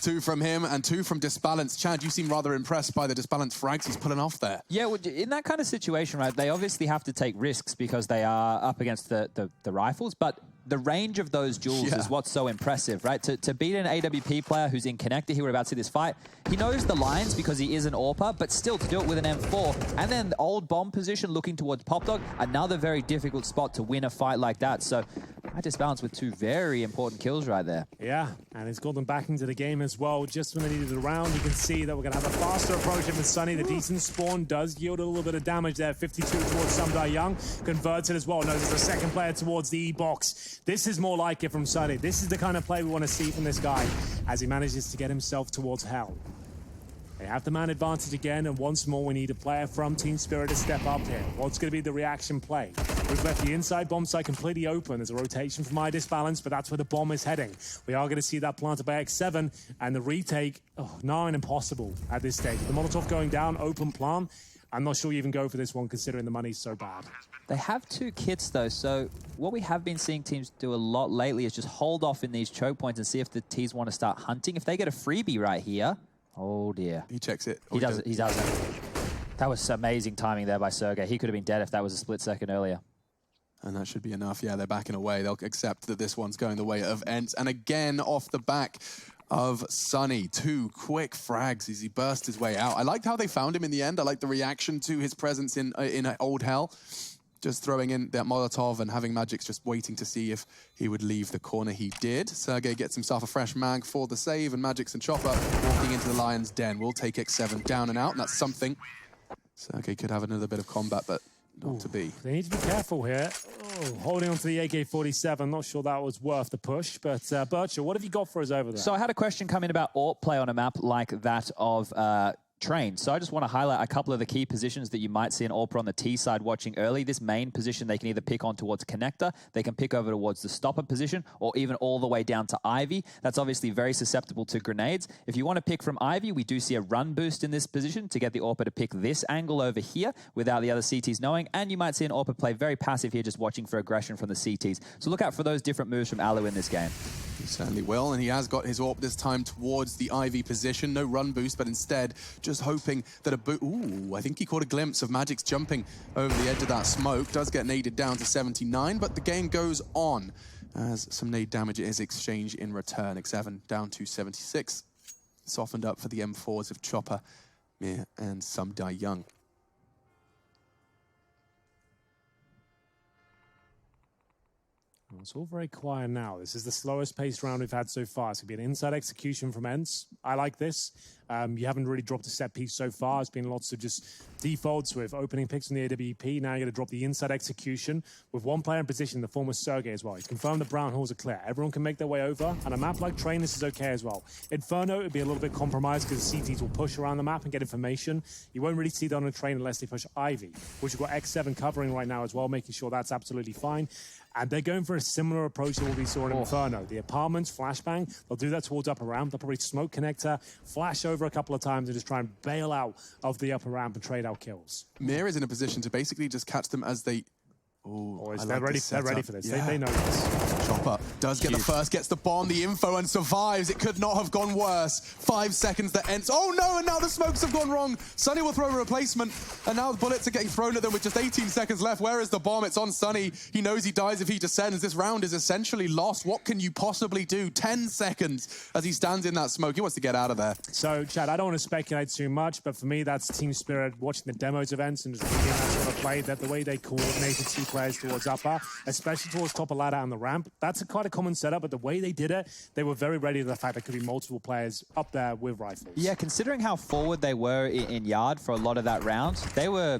2 from him and 2 from Disbalance. Chad, you seem rather impressed by the Disbalance frags he's pulling off there. Yeah, well, in that kind of situation, right, they obviously have to take risks because they are up against the rifles, but the range of those duels is what's so impressive, right? To beat an AWP player who's in connector, he would about to see this fight. He knows the lines because he is an AWPer, but still to do it with an M4, and then the old bomb position looking towards Popdog, another very difficult spot to win a fight like that. So I just balanced with two very important kills right there. Yeah, and it's got them back into the game as well. Just when they needed a round, you can see that we're going to have a faster approach with Sunny. The decent spawn does yield a little bit of damage there. 52 towards Sumdai Young. Converts it as well. Notice the second player towards the E-box. This is more like it from Sunny. This is the kind of play we want to see from this guy as he manages to get himself towards hell. They have the man advantage again, and once more we need a player from Team Spirit to step up here. What's going to be the reaction play? We've left the inside bomb site completely open. There's a rotation from Midas Balance, but that's where the bomb is heading. We are going to see that planted by X7, and the retake, nigh and impossible at this stage. The Molotov going down, open plant. I'm not sure you even go for this one, considering the money's so bad. They have two kits, though, so what we have been seeing teams do a lot lately is just hold off in these choke points and see if the Ts want to start hunting. If they get a freebie right here, oh dear. He checks it. He does it. He does it. That was amazing timing there by Sergey. He could have been dead if that was a split second earlier. And that should be enough. Yeah, they're backing away. They'll accept that this one's going the way of ENCE. And again, off the back of Sunny, two quick frags as he burst his way out. I liked how they found him in the end. I liked the reaction to his presence in Old Hell. Just throwing in that Molotov and having Magix just waiting to see if he would leave the corner. He did. Sergey gets himself a fresh mag for the save, and Magix and Chopper walking into the Lion's Den. Will take X7 down and out, and that's something. Sergey could have another bit of combat, but not to be. They need to be careful here. Holding on to the AK-47. Not sure that was worth the push, but Bircher, what have you got for us over there? So I had a question come in about AWP play on a map like that of Train. So I just want to highlight a couple of the key positions that you might see an AWPer on the T side watching early. This main position they can either pick on towards connector, they can pick over towards the stopper position, or even all the way down to Ivy. That's obviously very susceptible to grenades. If you want to pick from Ivy, we do see a run boost in this position to get the AWPer to pick this angle over here without the other CTs knowing, and you might see an AWPer play very passive here, just watching for aggression from the CTs. So look out for those different moves from Alu in this game. He certainly will, and he has got his AWP this time towards the Ivy position. No run boost, but instead just hoping that I think he caught a glimpse of Magix jumping over the edge of that smoke. Does get naded down to 79, but the game goes on as some nade damage is exchanged in return. X7 down to 76. Softened up for the M4s of Chopper, Mir, and Sumdai Young. It's all very quiet now. This is the slowest paced round we've had so far. It's going to be an inside execution from ENCE. I like this. You haven't really dropped a set piece so far. It's been lots of just defaults with opening picks on the AWP. Now you're going to drop the inside execution with one player in position, the former Sergey as well. He's confirmed the brown halls are clear. Everyone can make their way over. And a map like Train, this is okay as well. Inferno would be a little bit compromised because CTs will push around the map and get information. You won't really see that on a Train unless they push Ivy, which you've got X7 covering right now as well, making sure that's absolutely fine. And they're going for a similar approach to what we saw in Inferno. The apartments, flashbang, they'll do that towards upper ramp. They'll probably smoke connector, flash over a couple of times and just try and bail out of the upper ramp and trade out kills. Mir is in a position to basically just catch them as they... They're ready for this. Yeah. They know this. Chopper does get the first, gets the bomb, the info, and survives. It could not have gone worse. 5 seconds that ends. Oh no, and now the smokes have gone wrong. Sunny will throw a replacement, and now the bullets are getting thrown at them with just 18 seconds left. Where is the bomb? It's on Sunny. He knows he dies if he descends. This round is essentially lost. What can you possibly do? 10 seconds as he stands in that smoke. He wants to get out of there. So, Chad, I don't want to speculate too much, but for me, that's Team Spirit watching the demos events and just thinking that sort of play, that the way they coordinated two players towards upper, especially towards top of ladder and the ramp. That's quite a common setup, but the way they did it, they were very ready to the fact there could be multiple players up there with rifles. Yeah, considering how forward they were in yard for a lot of that round, they were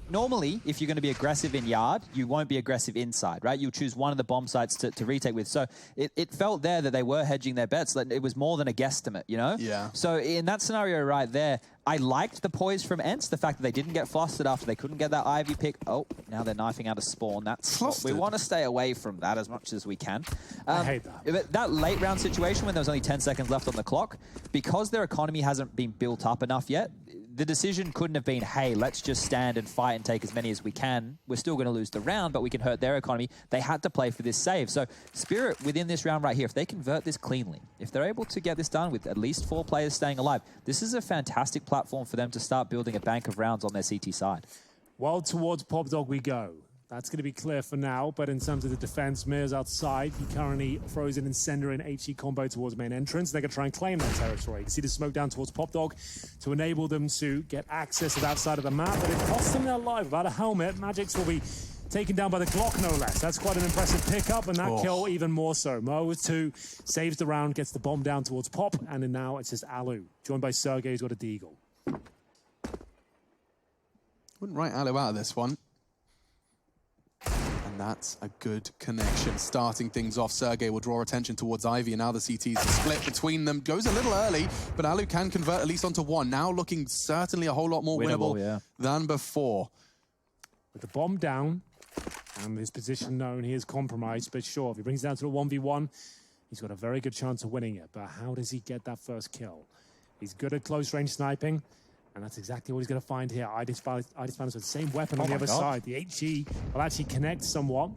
normally, if you're going to be aggressive in yard, you won't be aggressive inside, right? You'll choose one of the bomb sites to retake with. So it felt there that they were hedging their bets. Like it was more than a guesstimate, you know? Yeah. So in that scenario right there, I liked the poise from ENCE, the fact that they didn't get flustered after they couldn't get that Ivy pick. Oh, now they're knifing out a spawn. That's we want to stay away from that as much as we can. I hate that. That late round situation when there was only 10 seconds left on the clock, because their economy hasn't been built up enough yet, the decision couldn't have been, hey, let's just stand and fight and take as many as we can. We're still going to lose the round, but we can hurt their economy. They had to play for this save. So Spirit within this round right here, if they convert this cleanly, if they're able to get this done with at least 4 players staying alive, this is a fantastic platform for them to start building a bank of rounds on their CT side. Well, towards Popdog we go. That's going to be clear for now, but in terms of the defense, Mir's outside. He currently throws an Incendiary and HE combo towards main entrance. They're going to try and claim that territory. You can see the smoke down towards Pop Dog to enable them to get access to that side of the map, but it costs them their life. Without a helmet, Magix will be taken down by the Glock, no less. That's quite an impressive pickup, and that kill even more so. Mo with 2, saves the round, gets the bomb down towards Pop, and then now it's just Alu, joined by Sergey, who's got a Deagle. Wouldn't write Alu out of this one. And that's a good connection. Starting things off, Sergey will draw attention towards Ivy, and now the CTs are split between them. Goes a little early, but Alu can convert at least onto 1. Now looking certainly a whole lot more winnable than before. With the bomb down, and his position known, he is compromised, but sure, if he brings it down to a 1v1, he's got a very good chance of winning it. But how does he get that first kill? He's good at close-range sniping, and that's exactly what he's going to find here. Idis with the same weapon on the other side. The HE will actually connect somewhat,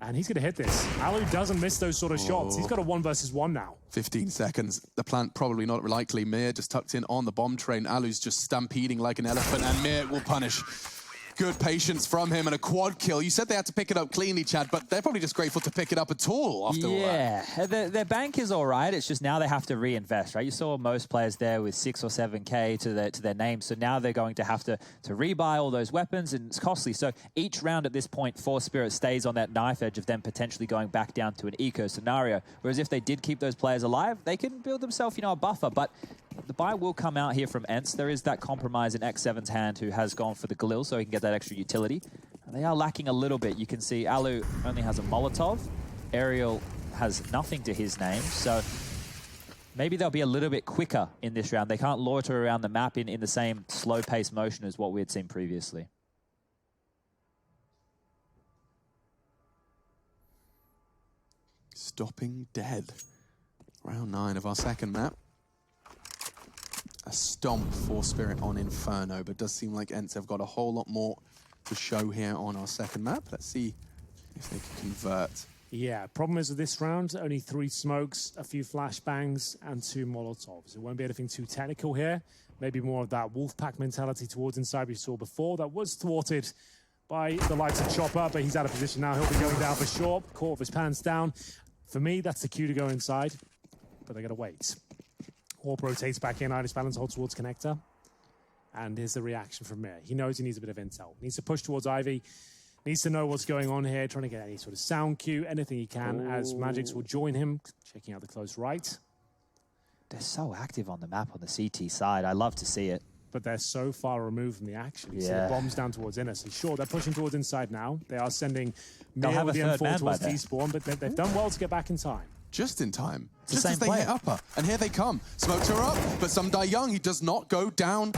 and he's going to hit this. Alu doesn't miss those sort of shots. He's got a 1 versus 1 now. 15 seconds. The plant probably not likely. Mir just tucked in on the bomb train. Alu's just stampeding like an elephant, and Mir will punish. Good patience from him and a quad kill. You said they had to pick it up cleanly, Chad, but they're probably just grateful to pick it up at all after all that. Yeah, their bank is all right. It's just now they have to reinvest, right? You saw most players there with 6 or 7K to their name, so now they're going to have to rebuy all those weapons, and it's costly. So each round at this point, Force Spirit stays on that knife edge of them potentially going back down to an eco scenario. Whereas if they did keep those players alive, they can build themselves, a buffer. But the buy will come out here from ENCE. There is that compromise in X7's hand, who has gone for the Galil, so he can get that extra utility. They are lacking a little bit. You can see Alu only has a Molotov. Ariel has nothing to his name, so maybe they'll be a little bit quicker in this round. They can't loiter around the map in the same slow-paced motion as what we had seen previously. Stopping dead. Round 9 of our second map. A stomp for Spirit on Inferno, but does seem like ENCE have got a whole lot more to show here on our second map. Let's see if they can convert. Yeah, problem is with this round, only 3 smokes, a few flashbangs, and 2 Molotovs. It won't be anything too technical here. Maybe more of that Wolfpack mentality towards inside we saw before. That was thwarted by the likes of Chopper, but he's out of position now. He'll be going down for sure. Caught with his pants down. For me, that's the cue to go inside, but they got to wait. Orb rotates back in, Idis Balance holds towards Connector. And here's the reaction from Mir. He knows he needs a bit of intel. Needs to push towards Ivy. Needs to know what's going on here, trying to get any sort of sound cue, anything he can, as Magix will join him, checking out the close right. They're so active on the map on the CT side. I love to see it. But they're so far removed from the action. You see the bombs down towards inner. So sure, they're pushing towards inside now. They are sending Mir with the M4 towards T-spawn, but they've done well to get back in time. Just in time. Just as they hit upper. And here they come. Smokes her up, but some die young. He does not go down.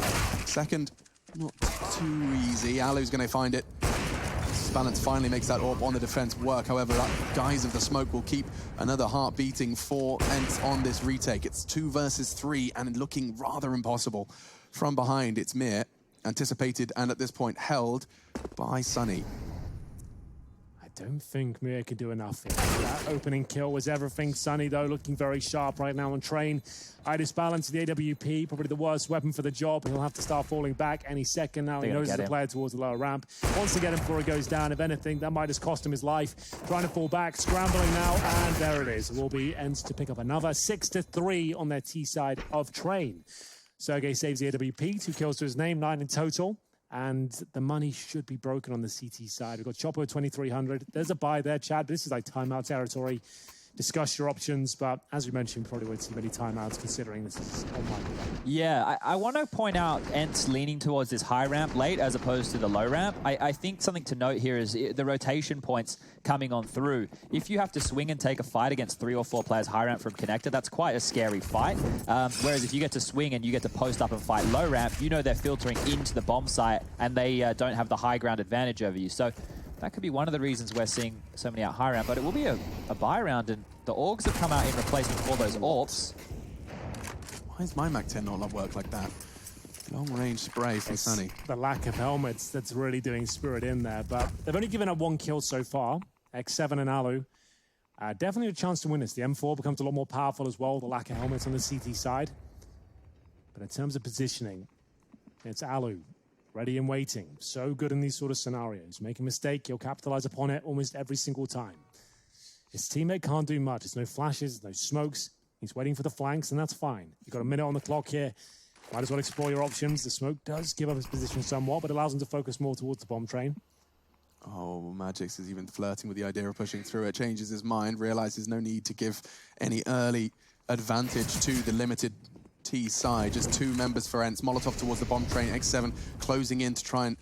Second, not too easy. Alu's going to find it. Balance finally makes that orb on the defense work. However, that guise of the smoke will keep another heart beating for ENCE on this retake. It's 2 versus 3 and looking rather impossible. From behind, it's Mir, anticipated and at this point held by Sunny. I don't think Mir can do enough here. That opening kill was everything. Sunny, though, looking very sharp right now on train. Idis Balance, the AWP, probably the worst weapon for the job. He'll have to start falling back any second now. He knows the player towards the lower ramp. Wants to get him before he goes down. If anything, that might just cost him his life. Trying to fall back, scrambling now, and there it is. It will be ENCE to pick up another 6-3 on their T side of train. Sergey saves the AWP, 2 kills to his name, 9 in total. And the money should be broken on the CT side. We've got Chopper 2,300. There's a buy there, Chad. This is like timeout territory. Discuss your options, but as you mentioned, we probably won't see many timeouts considering this is online. Yeah, I want to point out ENCE leaning towards this high ramp late as opposed to the low ramp. I think something to note here is the rotation points coming on through. If you have to swing and take a fight against 3 or 4 players high ramp from Connector, that's quite a scary fight. Whereas if you get to swing and you get to post up and fight low ramp, you know they're filtering into the bomb site and they don't have the high ground advantage over you. So that could be one of the reasons we're seeing so many out high ramp, but it will be a buy round, and the Augs have come out in replacement for those AWPs. Why is my MAC-10 not work like that? Long-range spray for Sunny. The lack of helmets that's really doing Spirit in there, but they've only given up 1 kill so far. X7 and Alu. Definitely a chance to win this. The M4 becomes a lot more powerful as well, the lack of helmets on the CT side. But in terms of positioning, it's Alu ready and waiting. So good in these sort of scenarios. Make a mistake, he'll capitalize upon it almost every single time. His teammate can't do much. There's no flashes, no smokes. He's waiting for the flanks, and that's fine. You've got a minute on the clock here. Might as well explore your options. The smoke does give up his position somewhat, but allows him to focus more towards the bomb train. Oh, Magix is even flirting with the idea of pushing through it, changes his mind, realizes no need to give any early advantage to the limited T side. Just 2 members for ENCE. Molotov towards the bomb train. X7 closing in to try and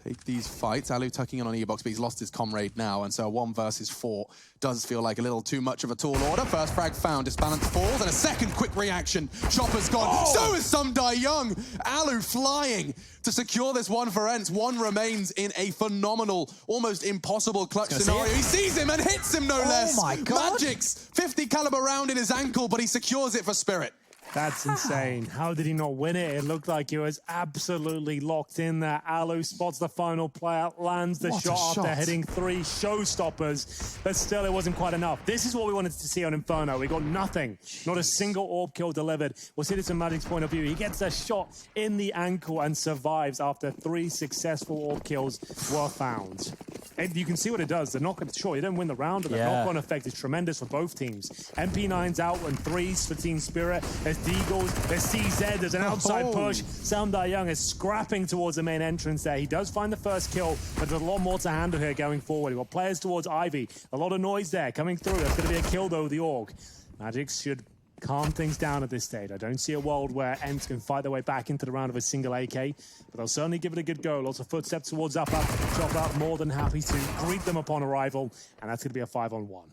take these fights. Tyloo tucking in on E-Box, but he's lost his comrade now, and so a 1 versus 4 does feel like a little too much of a tall order. First frag found, Disbalance falls, and a second quick reaction. Chopper's gone. Oh! So is Sumdai Young. Tyloo flying to secure this 1 for ENCE. 1 remains in a phenomenal, almost impossible clutch scenario. He sees him and hits him, no less. Oh my God. Magix, 50 caliber round in his ankle, but he secures it for Spirit. That's insane. How did he not win it? It looked like he was absolutely locked in there. Tyloo spots the final player, lands the shot after hitting 3 showstoppers, but still it wasn't quite enough. This is what we wanted to see on Inferno. We got nothing. Not a single orb kill delivered. We'll see this from Magic's point of view. He gets a shot in the ankle and survives after 3 successful orb kills were found. And you can see what it does. The knock-on, sure, you don't win the round, but the knock-on effect is tremendous for both teams. MP9's out and 3s for Team Spirit. There's Deagles, there's CZ, there's an outside push. Sumdai Young is scrapping towards the main entrance there. He does find the first kill, but there's a lot more to handle here going forward. We've got players towards Ivy. A lot of noise there coming through. That's going to be a kill, though, the Org. Magix should calm things down at this stage. I don't see a world where ENCE can fight their way back into the round of a single AK, but they'll certainly give it a good go. Lots of footsteps towards Upper. Chopper more than happy to greet them upon arrival, and that's going to be a 5-on-1.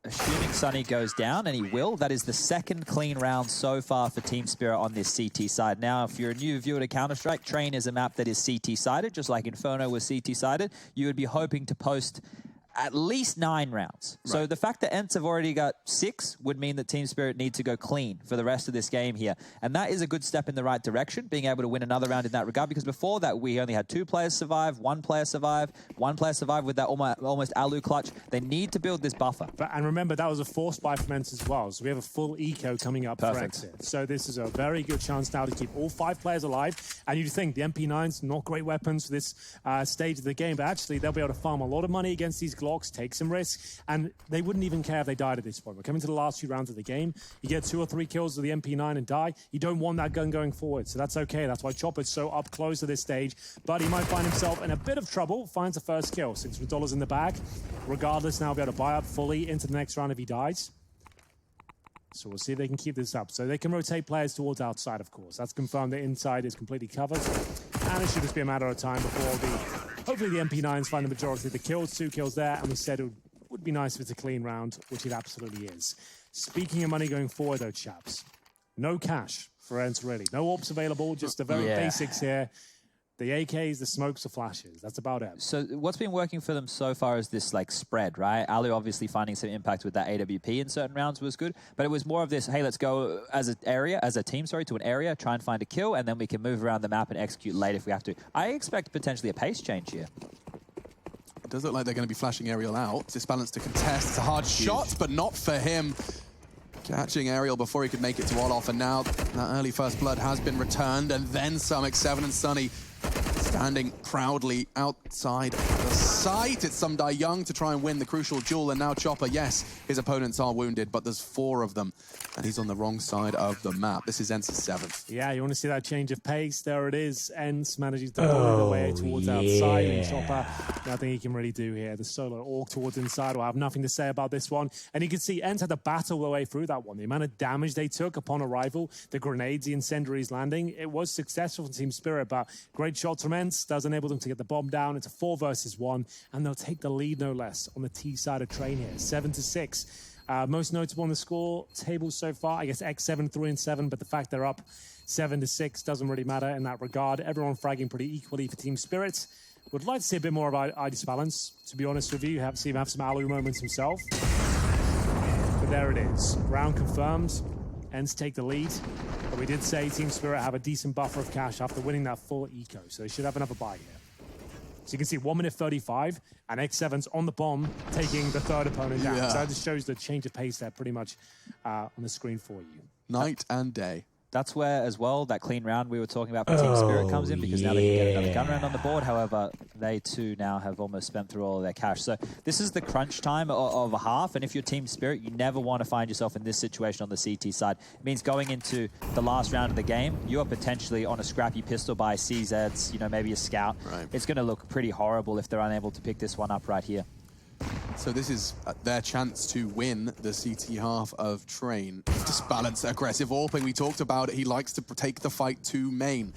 Assuming Sunny goes down, and he will, that is the 2nd clean round so far for Team Spirit on this CT side. Now, if you're a new viewer to Counter-Strike, Train is a map that is CT-sided, just like Inferno was CT-sided. You would be hoping to post at least 9 rounds. Right. So the fact that ENCE have already got 6 would mean that Team Spirit need to go clean for the rest of this game here. And that is a good step in the right direction, being able to win another round in that regard, because before that, we only had 2 players survive, 1 player survive, 1 player survive with that almost Tyloo clutch. They need to build this buffer. And remember, that was a forced buy from ENCE as well. So we have a full eco coming up for ENCE. So this is a very good chance now to keep all 5 players alive. And you'd think the MP9s, not great weapons for this stage of the game, but actually they'll be able to farm a lot of money against these Glocks, take some risks, and they wouldn't even care if they died at this point. We're coming to the last few rounds of the game. You get 2 or 3 kills with the MP9 and die. You don't want that gun going forward, so that's okay. That's why Chopper's so up close to this stage, but he might find himself in a bit of trouble. Finds the first kill. $600 in the bag. Regardless, now be able to buy up fully into the next round if he dies. So we'll see if they can keep this up. So they can rotate players towards outside, of course. That's confirmed that inside is completely covered. And it should just be a matter of time before hopefully the MP9s find the majority of the kills. 2 kills there, and we said it would be nice if it's a clean round, which it absolutely is. Speaking of money going forward, though, chaps, no cash for ENCE, really. No orbs available, just the very basics here. The AKs, the smokes, the flashes. That's about it. So what's been working for them so far is this like spread, right? Tyloo obviously finding some impact with that AWP in certain rounds was good, but it was more of this, hey, let's go as a team, to an area, try and find a kill, and then we can move around the map and execute late if we have to. I expect potentially a pace change here. It does look like they're going to be flashing Aerial out. Disbalance to contest. It's a hard shot, but not for him. Catching Aerial before he could make it to Olof, and now that early first blood has been returned, and then some. X7 and Sunny standing proudly outside the site. It's Sumdai Young to try and win the crucial duel, and now Chopper, yes, his opponents are wounded, but there's 4 of them, and he's on the wrong side of the map. This is ENCE's 7th. Yeah, you want to see that change of pace? There it is. ENCE manages to pull the way towards outside, and Chopper, nothing he can really do here. The solo orc towards inside will have nothing to say about this one. And you can see ENCE had to battle their way through that one. The amount of damage they took upon arrival, the grenades, the incendiaries landing, it was successful for Team Spirit, but great shots from ENCE does enable them to get the bomb down. It's a 4 versus 1, and they'll take the lead no less on the T side of Train here, 7-6. Most notable on the score table so far, I guess X7, 3 and 7, but the fact they're up 7-6 doesn't really matter in that regard. Everyone fragging pretty equally for Team Spirit. Would like to see a bit more of Idis balance, to be honest with you. See him have some Tyloo moments himself. But there it is. Round confirmed. ENCE take the lead. But we did say Team Spirit have a decent buffer of cash after winning that full eco, so they should have another buy here. So you can see 1 minute 35, and X7's on the bomb, taking the 3rd opponent down. So that just shows the change of pace there pretty much on the screen for you. Night and day. that's where, as well, that clean round we were talking about for Team Spirit comes in, because now they can get another gun round on the board. However, they too now have almost spent through all of their cash. So this is the crunch time of a half, and if you're Team Spirit, you never want to find yourself in this situation on the CT side. It means going into the last round of the game, you are potentially on a scrappy pistol by CZs, you know, maybe a scout. Right. It's going to look pretty horrible if they're unable to pick this one up right here. So this is their chance to win the CT half of Train. Just balance aggressive AWPing. We talked about it. He likes to take the fight to main.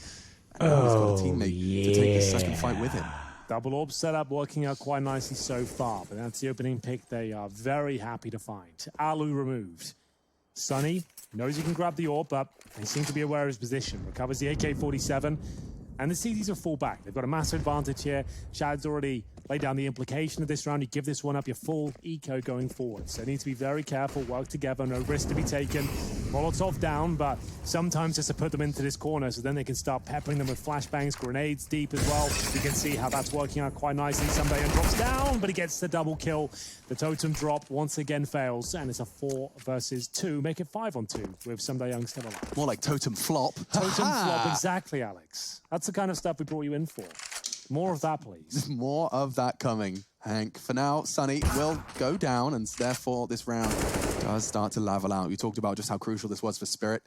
And now he's got a teammate to take the second fight with him. Double AWP setup working out quite nicely so far, but that's the opening pick they are very happy to find. Tyloo removed. Sunny knows he can grab the AWP, but they seem to be aware of his position. Recovers the AK-47. And the CTs are full back. They've got a massive advantage here. Shad's already laid down the implication of this round. You give this one up, you're full eco going forward. So need to be very careful, work together, no risk to be taken. Molotov down, but sometimes just to put them into this corner so then they can start peppering them with flashbangs, grenades deep as well. You can see how that's working out quite nicely. Someday drops down, but he gets the double kill. The totem drop once again fails, and it's a 4 versus 2. Make it 5 on 2 with Someday Young still alive. More like totem flop. Totem flop, exactly, Alex. That's the kind of stuff we brought you in for. More of that, please. More of that coming, Hank. For now, Sunny will go down, and therefore this round does start to level out. You talked about just how crucial this was for Spirit,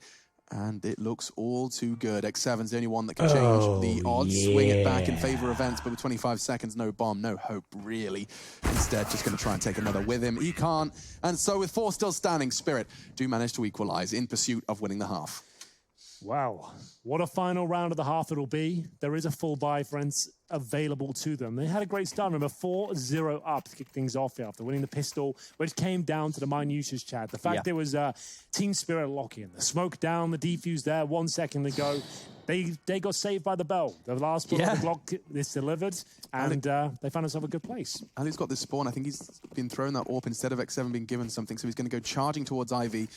and it looks all too good. X7's the only one that can change the odds, swing it back in favor of ENCE, but with 25 seconds, no bomb, no hope, really. Instead, just going to try and take another with him. He can't, and so with 4 still standing, Spirit do manage to equalize in pursuit of winning the half. Wow, what a final round of the half it'll be. There is a full buy for ENCE available to them. They had a great start. Remember, 4-0 up to kick things off after winning the pistol, which came down to the minutiae, Chad. The fact there was Team Spirit lock-in. The smoke down, the defuse there, 1 second to go. They got saved by the bell. The last bullet of the Glock is delivered, and they found themselves a good place. Ali's got this spawn. I think he's been thrown that AWP instead of X7 being given something, so he's going to go charging towards Ivy.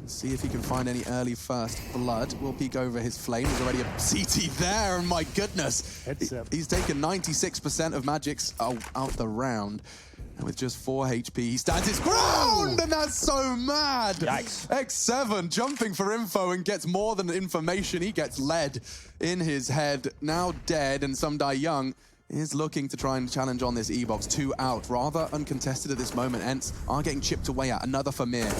See if he can find any early first blood. We'll peek over his flame. There's already a CT there, and my goodness. He's taken 96% of magics out the round. And with just 4 HP, he stands his ground, and that's so mad. Yikes. X7 jumping for info and gets more than information. He gets lead in his head, now dead, and Someday Young is looking to try and challenge on this E-box. 2 out, rather uncontested at this moment. ENCE are getting chipped away at. Another for Mir.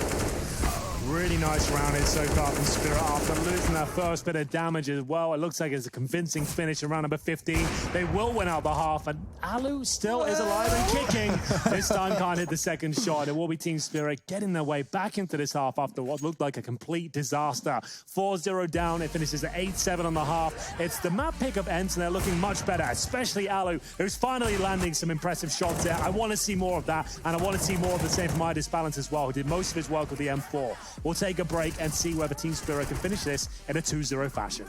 Really nice round in so far from Spirit after losing their first bit of damage as well. It looks like it's a convincing finish in round number 15. They will win out the half, and Tyloo still is alive and kicking. This time can't hit the second shot. It will be Team Spirit getting their way back into this half after what looked like a complete disaster. 4-0 down. It finishes at 8-7 on the half. It's the map pick of ENCE, and they're looking much better, especially Tyloo, who's finally landing some impressive shots there. I want to see more of that, and I want to see more of the same from Midas Balance as well, who did most of his work with the M4. We'll take a break and see whether Team Spirit can finish this in a 2-0 fashion.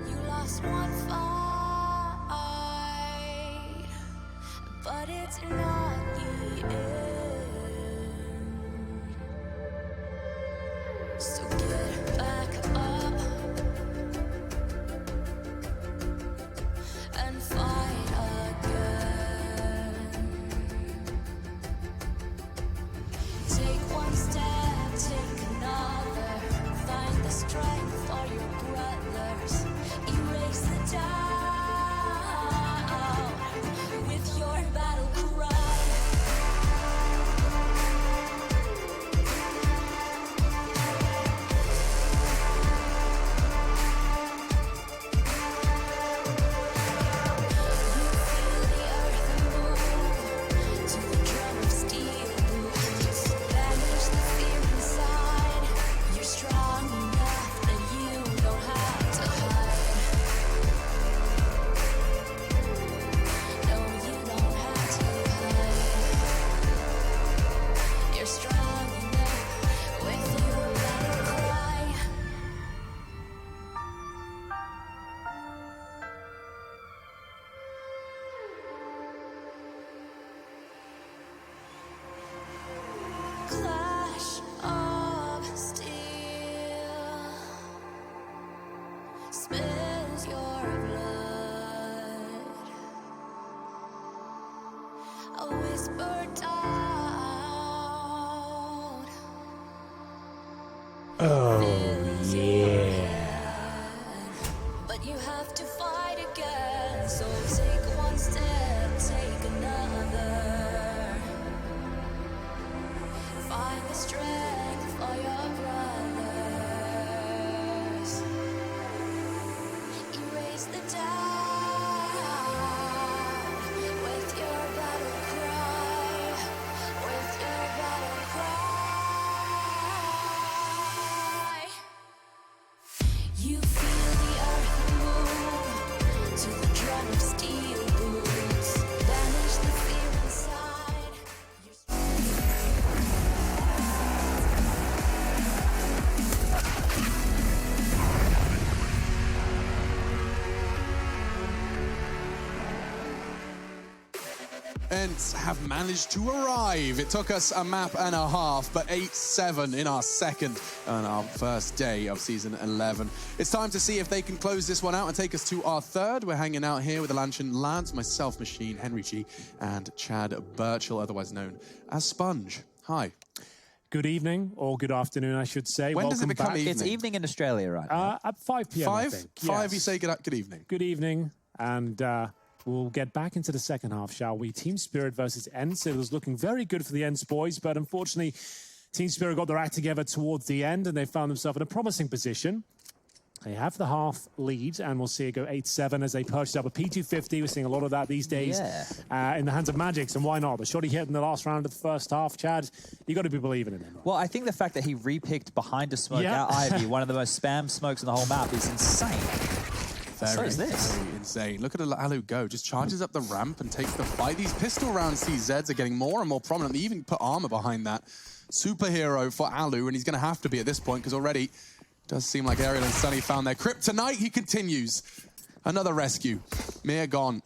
You lost one fight, but it's not the end. So get back up and fight again. Take one step, take another. Find the strength for your brothers. Erase the doubt with your battle cry. You feel the earth move to the drum of steel boots. Banish the fear. Oh, yeah. But you have to fight again. So take one step, take another. Find the strength for your brothers. Erase the doubt with your battle cry. With your battle cry. You feel the earth move to the drum of steel boots. Banish the fear inside. ENCE have managed to arrive. It took us a map and a half, but 8-7 in our second and our first day of Season 11. It's time to see if they can close this one out and take us to our third. We're hanging out here with the Lanchin lads, myself, Machine, Henry G, and Chad Birchall, otherwise known as Sponge. Hi. Good evening, or good afternoon, I should say. When does it become evening? It's evening in Australia right now. At 5 p.m., I 5? think. 5, you say good evening. Good evening, and we'll get back into the second half, shall we? Team Spirit versus ENCE. It was looking very good for the ENCE boys, but unfortunately, Team Spirit got their act together towards the end, and they found themselves in a promising position. They have the half lead, and we'll see it go 8-7 as they purchase up a P250. We're seeing a lot of that these days in the hands of Magics, and why not? The shot he hit in the last round of the first half, Chad, you got to be believing in him. Well, I think the fact that he repicked behind a smoke out Ivy, one of the most spam smokes in the whole map, is insane. So is this. Very insane. Look at Tyloo go. Just charges up the ramp and takes the fight. These pistol round CZs are getting more and more prominent. They even put armor behind that. Superhero for Tyloo, and he's going to have to be at this point because already does seem like Ariel and Sunny found their kryptonite. He continues. Another rescue. Mir gone.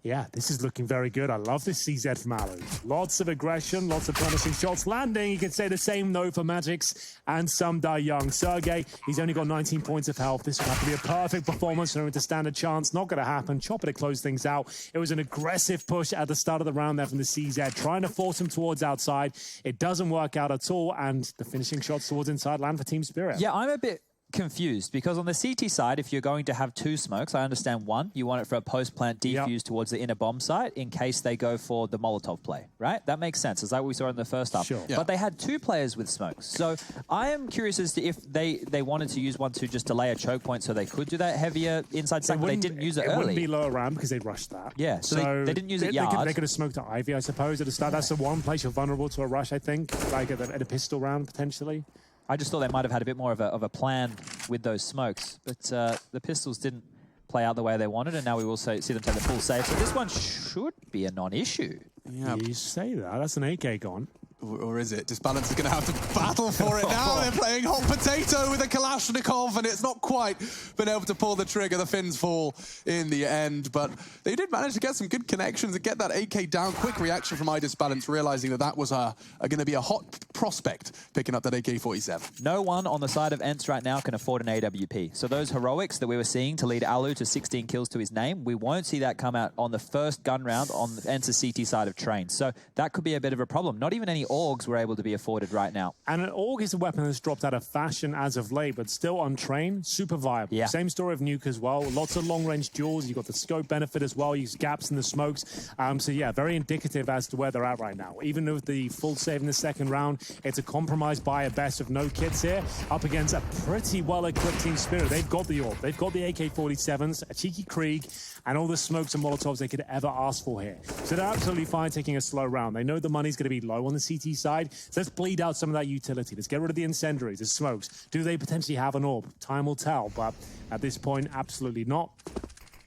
Yeah, this is looking very good. I love this CZ from Tyloo. Lots of aggression, lots of promising shots landing. You can say the same, though, for Magics, and some die young. Sergey, he's only got 19 points of health. This will have to be a perfect performance for him to stand a chance. Not going to happen. Chopper to close things out. It was an aggressive push at the start of the round there from the CZ, trying to force him towards outside. It doesn't work out at all, and the finishing shots towards inside land for Team Spirit. Yeah, I'm a bit confused because on the CT side, if you're going to have two smokes, I understand one, you want it for a post-plant defuse towards the inner bomb site in case they go for the Molotov play, right? That makes sense. It's like we saw in the first half. Sure. But they had two players with smokes. So I am curious as to if they wanted to use one to just delay a choke point so they could do that heavier inside side, but they didn't use it early. It wouldn't be lower ramp because they rushed that. Yeah, so they didn't use it yard. They could have smoked to Ivy, I suppose, at the start. That's the one place you're vulnerable to a rush, I think, like at a pistol round, potentially. I just thought they might have had a bit more of a plan with those smokes, but the pistols didn't play out the way they wanted, and now we will see them take the full save. So this one should be a non-issue. Yeah, you say that. That's an AK gone. Or is it? Disbalance is going to have to battle for it now. They're playing hot potato with a Kalashnikov, and it's not quite been able to pull the trigger. The Finns fall in the end, but they did manage to get some good connections and get that AK down. Quick reaction from iDisbalance, realizing that was going to be a hot prospect, picking up that AK-47. No one on the side of ENCE right now can afford an AWP. So those heroics that we were seeing to lead Tyloo to 16 kills to his name, we won't see that come out on the first gun round on the ENCE CT side of Train. So that could be a bit of a problem. Not even any AUGs were able to be afforded right now. And an AUG is a weapon that's dropped out of fashion as of late, but still on Train, super viable. Yeah. Same story of Nuke as well. Lots of long-range duels. You've got the scope benefit as well. Use gaps in the smokes. So yeah, very indicative as to where they're at right now. Even with the full save in the second round, it's a compromise by a best of no kits here, up against a pretty well-equipped Team Spirit. They've got the AUG. They've got the AK-47s, a cheeky Krieg, and all the smokes and Molotovs they could ever ask for here. So they're absolutely fine taking a slow round. They know the money's going to be low on the CT side, so let's bleed out some of that utility. Let's get rid of the incendiaries, the smokes. Do they potentially have an AWP? Time will tell, but at this point, absolutely not.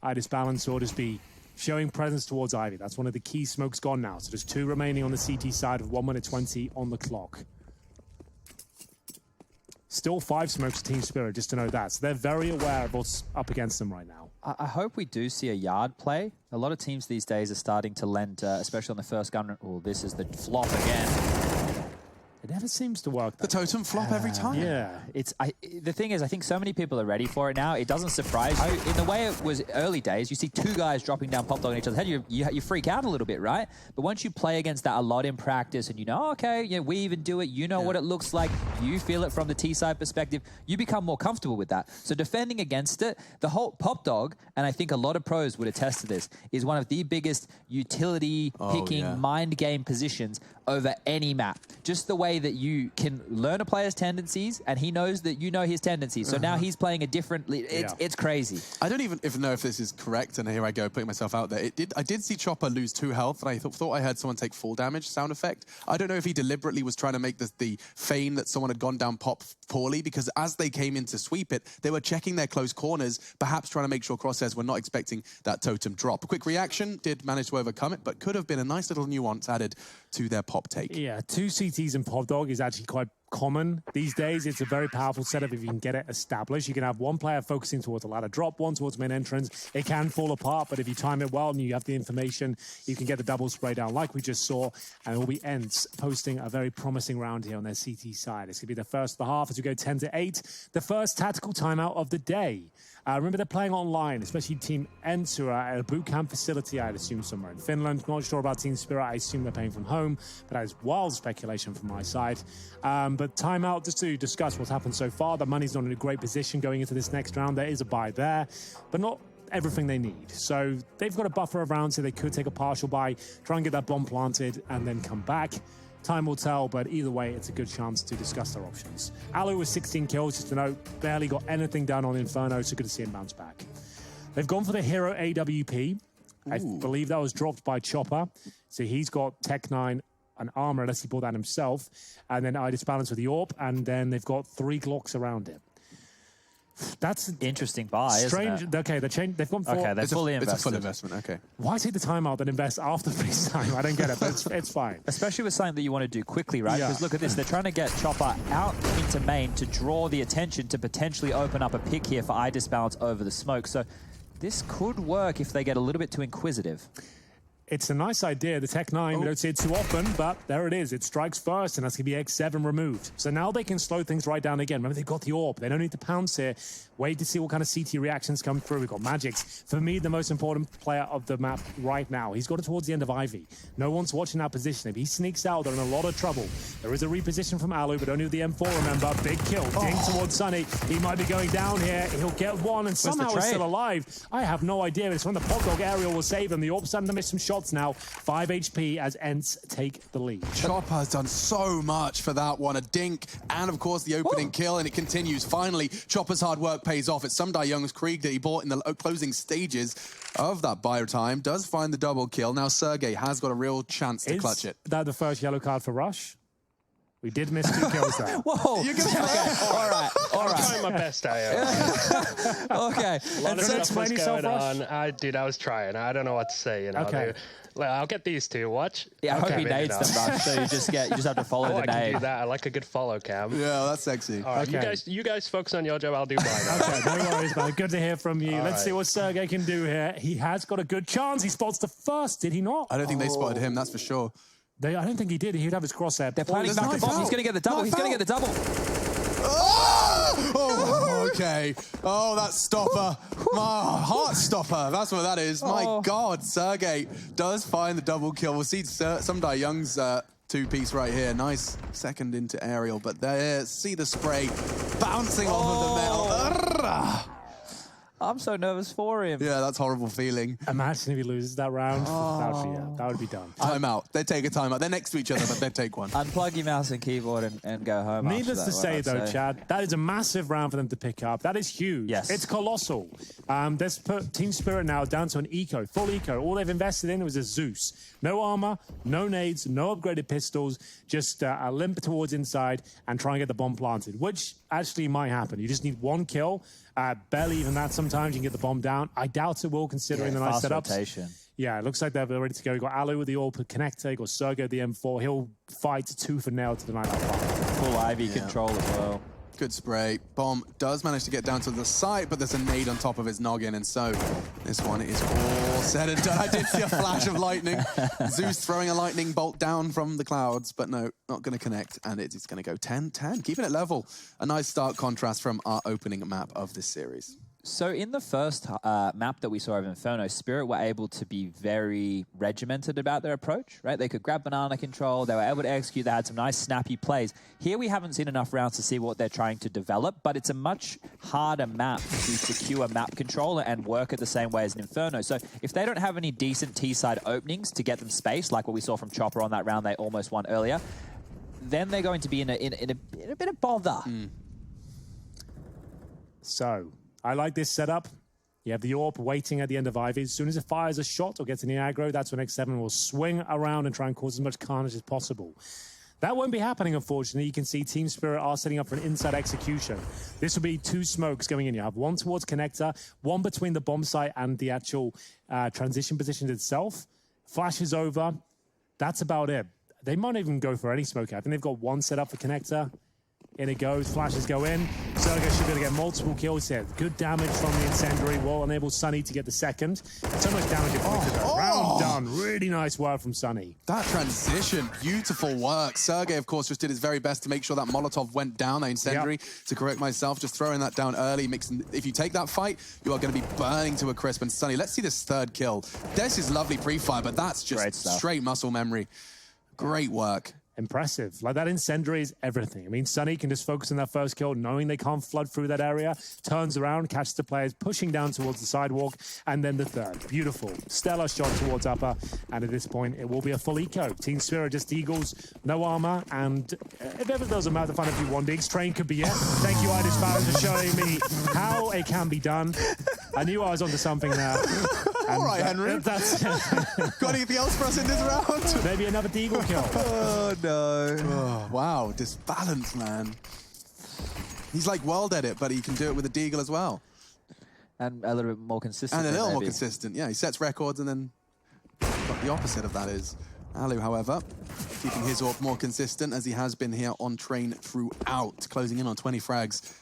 iDisbalance will just be showing presence towards Ivy. That's one of the key smokes gone now. So there's two remaining on the CT side with 1 minute 20 on the clock. Still 5 smokes to Team Spirit, just to know that. So they're very aware of what's up against them right now. I hope we do see a yard play. A lot of teams these days are starting to lend, especially on the first gun. Oh, this is the flop again. It never seems to work. The totem flop every time. Yeah. The thing is, I think so many people are ready for it now. It doesn't surprise you. In the way it was early days, you see two guys dropping down pop dog on each other's head, you freak out a little bit, right? But once you play against that a lot in practice and you know, okay, yeah, we even do it, you know what it looks like, you feel it from the T-side perspective, you become more comfortable with that. So defending against it, the whole pop dog, and I think a lot of pros would attest to this, is one of the biggest utility picking mind game positions over any map. Just the way that you can learn a player's tendencies, and he knows that you know his tendencies. So now he's playing a different... It's crazy. I don't even know if this is correct, and here I go, putting myself out there. I did see Chopper lose 2 health, and I thought I heard someone take full damage sound effect. I don't know if he deliberately was trying to make the feign that someone had gone down pop poorly, because as they came in to sweep it, they were checking their close corners, perhaps trying to make sure Crosshairs were not expecting that totem drop. A quick reaction, did manage to overcome it, but could have been a nice little nuance added to their pop take. Yeah, 2 CTs in pop dog is actually quite common these days. It's a very powerful setup if you can get it established. You can have one player focusing towards a ladder drop, one towards main entrance. It can fall apart, but if you time it well and you have the information, you can get the double spray down like we just saw, and it will be ENCE posting a very promising round here on their CT side. It's going to be the first of the half as we go 10-8, the first tactical timeout of the day. Remember, they're playing online, especially Team ENCE at a boot camp facility, I'd assume somewhere in Finland. Not sure about Team Spirit. I assume they're playing from home, but that is wild speculation from my side. But timeout, just to discuss what's happened so far. The money's not in a great position going into this next round. There is a buy there, but not everything they need. So they've got a buffer of rounds, so they could take a partial buy, try and get that bomb planted, and then come back. Time will tell, but either way, it's a good chance to discuss their options. Alu with 16 kills, just to note, barely got anything done on Inferno, so good to see him bounce back. They've gone for the hero AWP. I believe that was dropped by Chopper. So he's got Tech 9 and armor, unless he bought that himself. And then Idis Balance with the AWP, and then they've got 3 Glocks around it. That's an interesting buy, strange. isn't it? Okay, they've gone for... Okay, they're fully invested. It's a full investment, okay. Why take the time out and invest after freeze time? I don't get it, but it's fine. Especially with something that you want to do quickly, right? Because look at this, they're trying to get Chopper out into main to draw the attention to potentially open up a pick here for Idis Balance over the smoke. So this could work if they get a little bit too inquisitive. It's a nice idea. The Tech 9, we don't see it too often, but there it is. It strikes first, and that's going to be X7 removed. So now they can slow things right down again. Remember, they've got the AWP. They don't need to pounce here. Wait to see what kind of CT reactions come through. We've got Magix. For me, the most important player of the map right now. He's got it towards the end of Ivy. No one's watching that position. If he sneaks out, they're in a lot of trouble. There is a reposition from Alu, but only with the M4, remember. Big kill. Ding towards Sunny. He might be going down here. He'll get one, and somehow he's still alive. I have no idea. It's when the Pop Dog aerial will save him. The AWP's starting to miss some shots now. 5 HP as ENCE take the lead. Chopper has done so much for that one. A dink, and of course the opening kill, and it continues. Finally, Chopper's hard work pays off. It's Sumdai Young's Krieg that he bought in the closing stages of that bio time. Does find the double kill. Now Sergey has got a real chance to clutch it. Is that the first yellow card for Rush? We did miss 2 kills there. Whoa! You're gonna all right. I'm trying my best, I am. Okay. A lot of stuff was going on. I was trying. I don't know what to say, you know. Okay. I'll get these 2. Watch. Yeah, I hope he nades them, Rush. So you just have to follow the I can nade. do that. I like a good follow cam. Yeah, that's sexy. All right, Okay. you guys focus on your job. I'll do mine. Okay, no worries, man. Good to hear from you. Let's see what Sergey can do here. He has got a good chance. He spots the first, did he not? I don't think they spotted him, that's for sure. I don't think he did. He'd have his crosshair. They're planning back the bomb. He's going to get the double. He's going to get the double. Oh, okay. Oh, that stopper. Heart stopper. That's what that is. My God, Sergey does find the double kill. We'll see Sumdai Young's 2-piece right here. Nice second into aerial, but there, see the spray bouncing off of the metal. I'm so nervous for him. Yeah, that's a horrible feeling. Imagine if he loses that round. That would be done. Timeout. They take a timeout. They're next to each other, but they take one. Unplug your mouse and keyboard and go home. Needless to say, though, Chad, that is a massive round for them to pick up. That is huge. Yes. It's colossal. There's Team Spirit now down to an eco, full eco. All they've invested in was a Zeus. No armor, no nades, no upgraded pistols, just a limp towards inside and try and get the bomb planted, which actually might happen. You just need 1 kill. Barely even that sometimes. You can get the bomb down. I doubt it will, considering the nice setups. Rotation. Yeah, it looks like they're ready to go. You've got Alu with the AWP connector. You've got Sergey with the M4. He'll fight tooth and nail to deny that fight. Full Ivy control as well. Good spray. Bomb does manage to get down to the site, but there's a nade on top of his noggin, and so this one is all said and done. I did see a flash of lightning. Zeus throwing a lightning bolt down from the clouds, but no, not going to connect, and it's going to go 10-10, keeping it level. A nice stark contrast from our opening map of this series. So in the first map that we saw of Inferno, Spirit were able to be very regimented about their approach, right? They could grab banana control, they were able to execute, they had some nice snappy plays. Here we haven't seen enough rounds to see what they're trying to develop, but it's a much harder map to secure map control and work it the same way as an Inferno. So if they don't have any decent T-side openings to get them space, like what we saw from Chopper on that round they almost won earlier, then they're going to be in a bit of bother. So I like this setup. You have the AWP waiting at the end of Ivy. As soon as it fires a shot or gets in the aggro, that's when X7 will swing around and try and cause as much carnage as possible. That won't be happening, unfortunately. You can see Team Spirit are setting up for an inside execution. This will be 2 smokes going in. You have one towards connector, one between the bomb site and the actual transition position itself. Flashes over. That's about it. They might even go for any smoke. I think they've got one set up for connector. In it goes, flashes go in. Sergey should be able to get multiple kills here. Good damage from the incendiary will enable Sunny to get the second. So much damage inflicted. Round done. Really nice work from Sunny. That transition, beautiful work. Sergey, of course, just did his very best to make sure that Molotov went down, that incendiary. To correct myself, just throwing that down early. If you take that fight, you are going to be burning to a crisp. And Sunny, let's see this third kill. This is lovely pre-fire, but that's just straight muscle memory. Great work. Impressive. Like, that incendiary is everything. I mean, Sunny can just focus on that first kill, knowing they can't flood through that area, turns around, catches the players, pushing down towards the sidewalk, and then the third. Beautiful. Stellar shot towards upper, and at this point, it will be a full eco. Team Spirit just Eagles, no armor, and if ever doesn't matter, find a few 1-digs. Train could be it. Thank you, Irish Barons, for showing me how it can be done. I knew I was onto something there. All right, Henry. Got anything else for us in this round? Maybe another Deagle kill. Oh, no. Oh, wow, disbalance, man. He's like world edit, but he can do it with a Deagle as well. And a little bit more consistent. And a little more consistent, yeah. He sets records and then but the opposite of that is Tyloo, however, keeping his AWP more consistent as he has been here on Train throughout, closing in on 20 frags.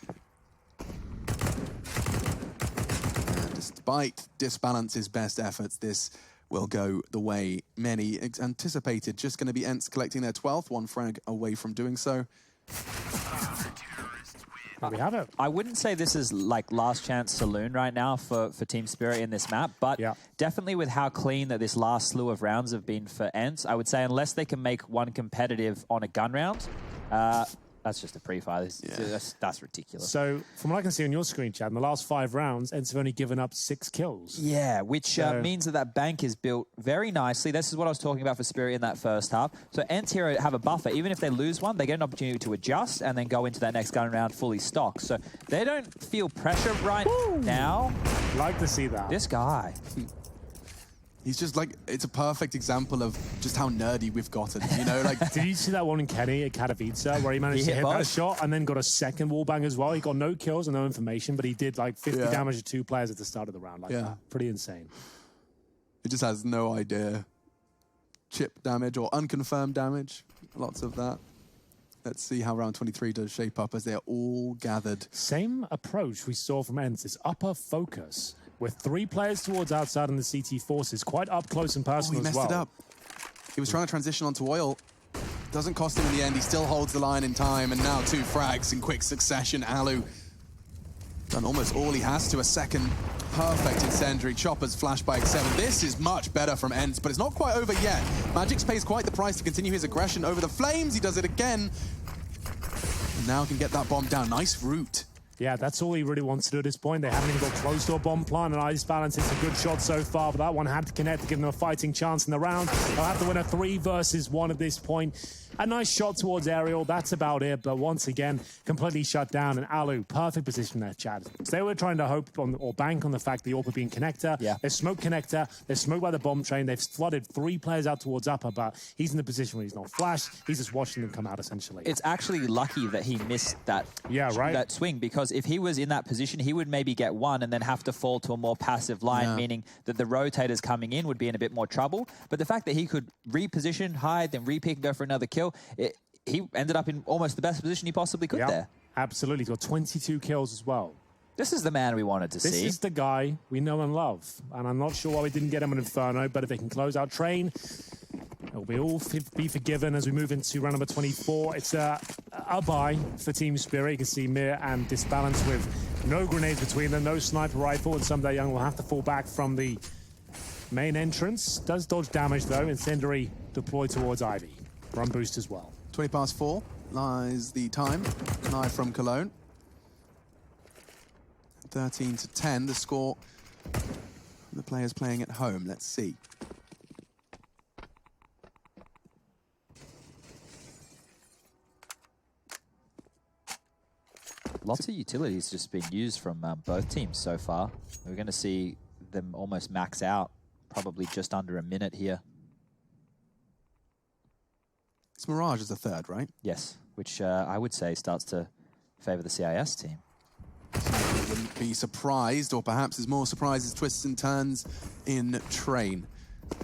And despite Disbalance's best efforts, this will go the way many anticipated. Just going to be ENCE collecting their 12th, 1 frag away from doing so. We have it. I wouldn't say this is like last chance saloon right now for Team Spirit in this map, but definitely with how clean that this last slew of rounds have been for ENCE, I would say unless they can make one competitive on a gun round, that's just a pre-fire. That's ridiculous. So, from what I can see on your screen, Chad, in the last 5 rounds, ENCE have only given up 6 kills. Yeah, which means that bank is built very nicely. This is what I was talking about for Spirit in that first half. So, ENCE here have a buffer. Even if they lose one, they get an opportunity to adjust and then go into that next gun round fully stocked. So, they don't feel pressure right now. Like to see that. This guy. He's just like, it's a perfect example of just how nerdy we've gotten, you know? Like, did you see that one in Kenny at Katowice where he managed to hit that shot and then got a second wallbang as well? He got no kills and no information, but he did like 50 damage to 2 players at the start of the round. Like that. Pretty insane. He just has no idea. Chip damage or unconfirmed damage. Lots of that. Let's see how round 23 does shape up as they're all gathered. Same approach we saw from ENCE, this upper focus. With 3 players towards outside and the CT forces, quite up close and personal he as well. messed it up. He was trying to transition onto oil. Doesn't cost him in the end. He still holds the line in time, and now 2 frags in quick succession. Tyloo done almost all he has to a second perfect incendiary. Chopper's flash by X7. This is much better from ENCE, but it's not quite over yet. Magix pays quite the price to continue his aggression over the flames. He does it again. And now can get that bomb down. Nice route. Yeah, that's all he really wants to do at this point. They haven't even got close to a bomb plant, and Ice Balance is a good shot so far, but that one had to connect to give them a fighting chance in the round. They'll have to win a 3 versus 1 at this point. A nice shot towards Aerial, that's about it, but once again, completely shut down, and Tyloo, perfect position there, Chad. So they were trying to hope on, or bank on the fact the AWP being connector. They've smoked connector, they're smoked by the bomb train, they've flooded 3 players out towards upper, but he's in the position where he's not flash, he's just watching them come out, essentially. It's actually lucky that he missed that, that swing, because if he was in that position, he would maybe get 1 and then have to fall to a more passive line, meaning that the rotators coming in would be in a bit more trouble. But the fact that he could reposition, hide, then repick and go for another kill, he ended up in almost the best position he possibly could there. Absolutely. He's got 22 kills as well. This is the man we wanted to see. This is the guy we know and love. And I'm not sure why we didn't get him an Inferno, but if they can close out Train, it'll be all be forgiven as we move into round number 24. It's a bye for Team Spirit. You can see Mir and Disbalance with no grenades between them, no sniper rifle, and Someday Young will have to fall back from the main entrance. Does dodge damage, though. Incendiary deployed towards Ivy. Run boost as well. 20 past 4 lies the time. Live from Cologne. 13-10, the score. The players playing at home. Let's see. Lots of utilities just been used from both teams so far. We're going to see them almost max out, probably just under a minute here. It's Mirage as the third, right? Yes, which I would say starts to favor the CIS team. I wouldn't be surprised, or perhaps there's more surprises, twists and turns in Train.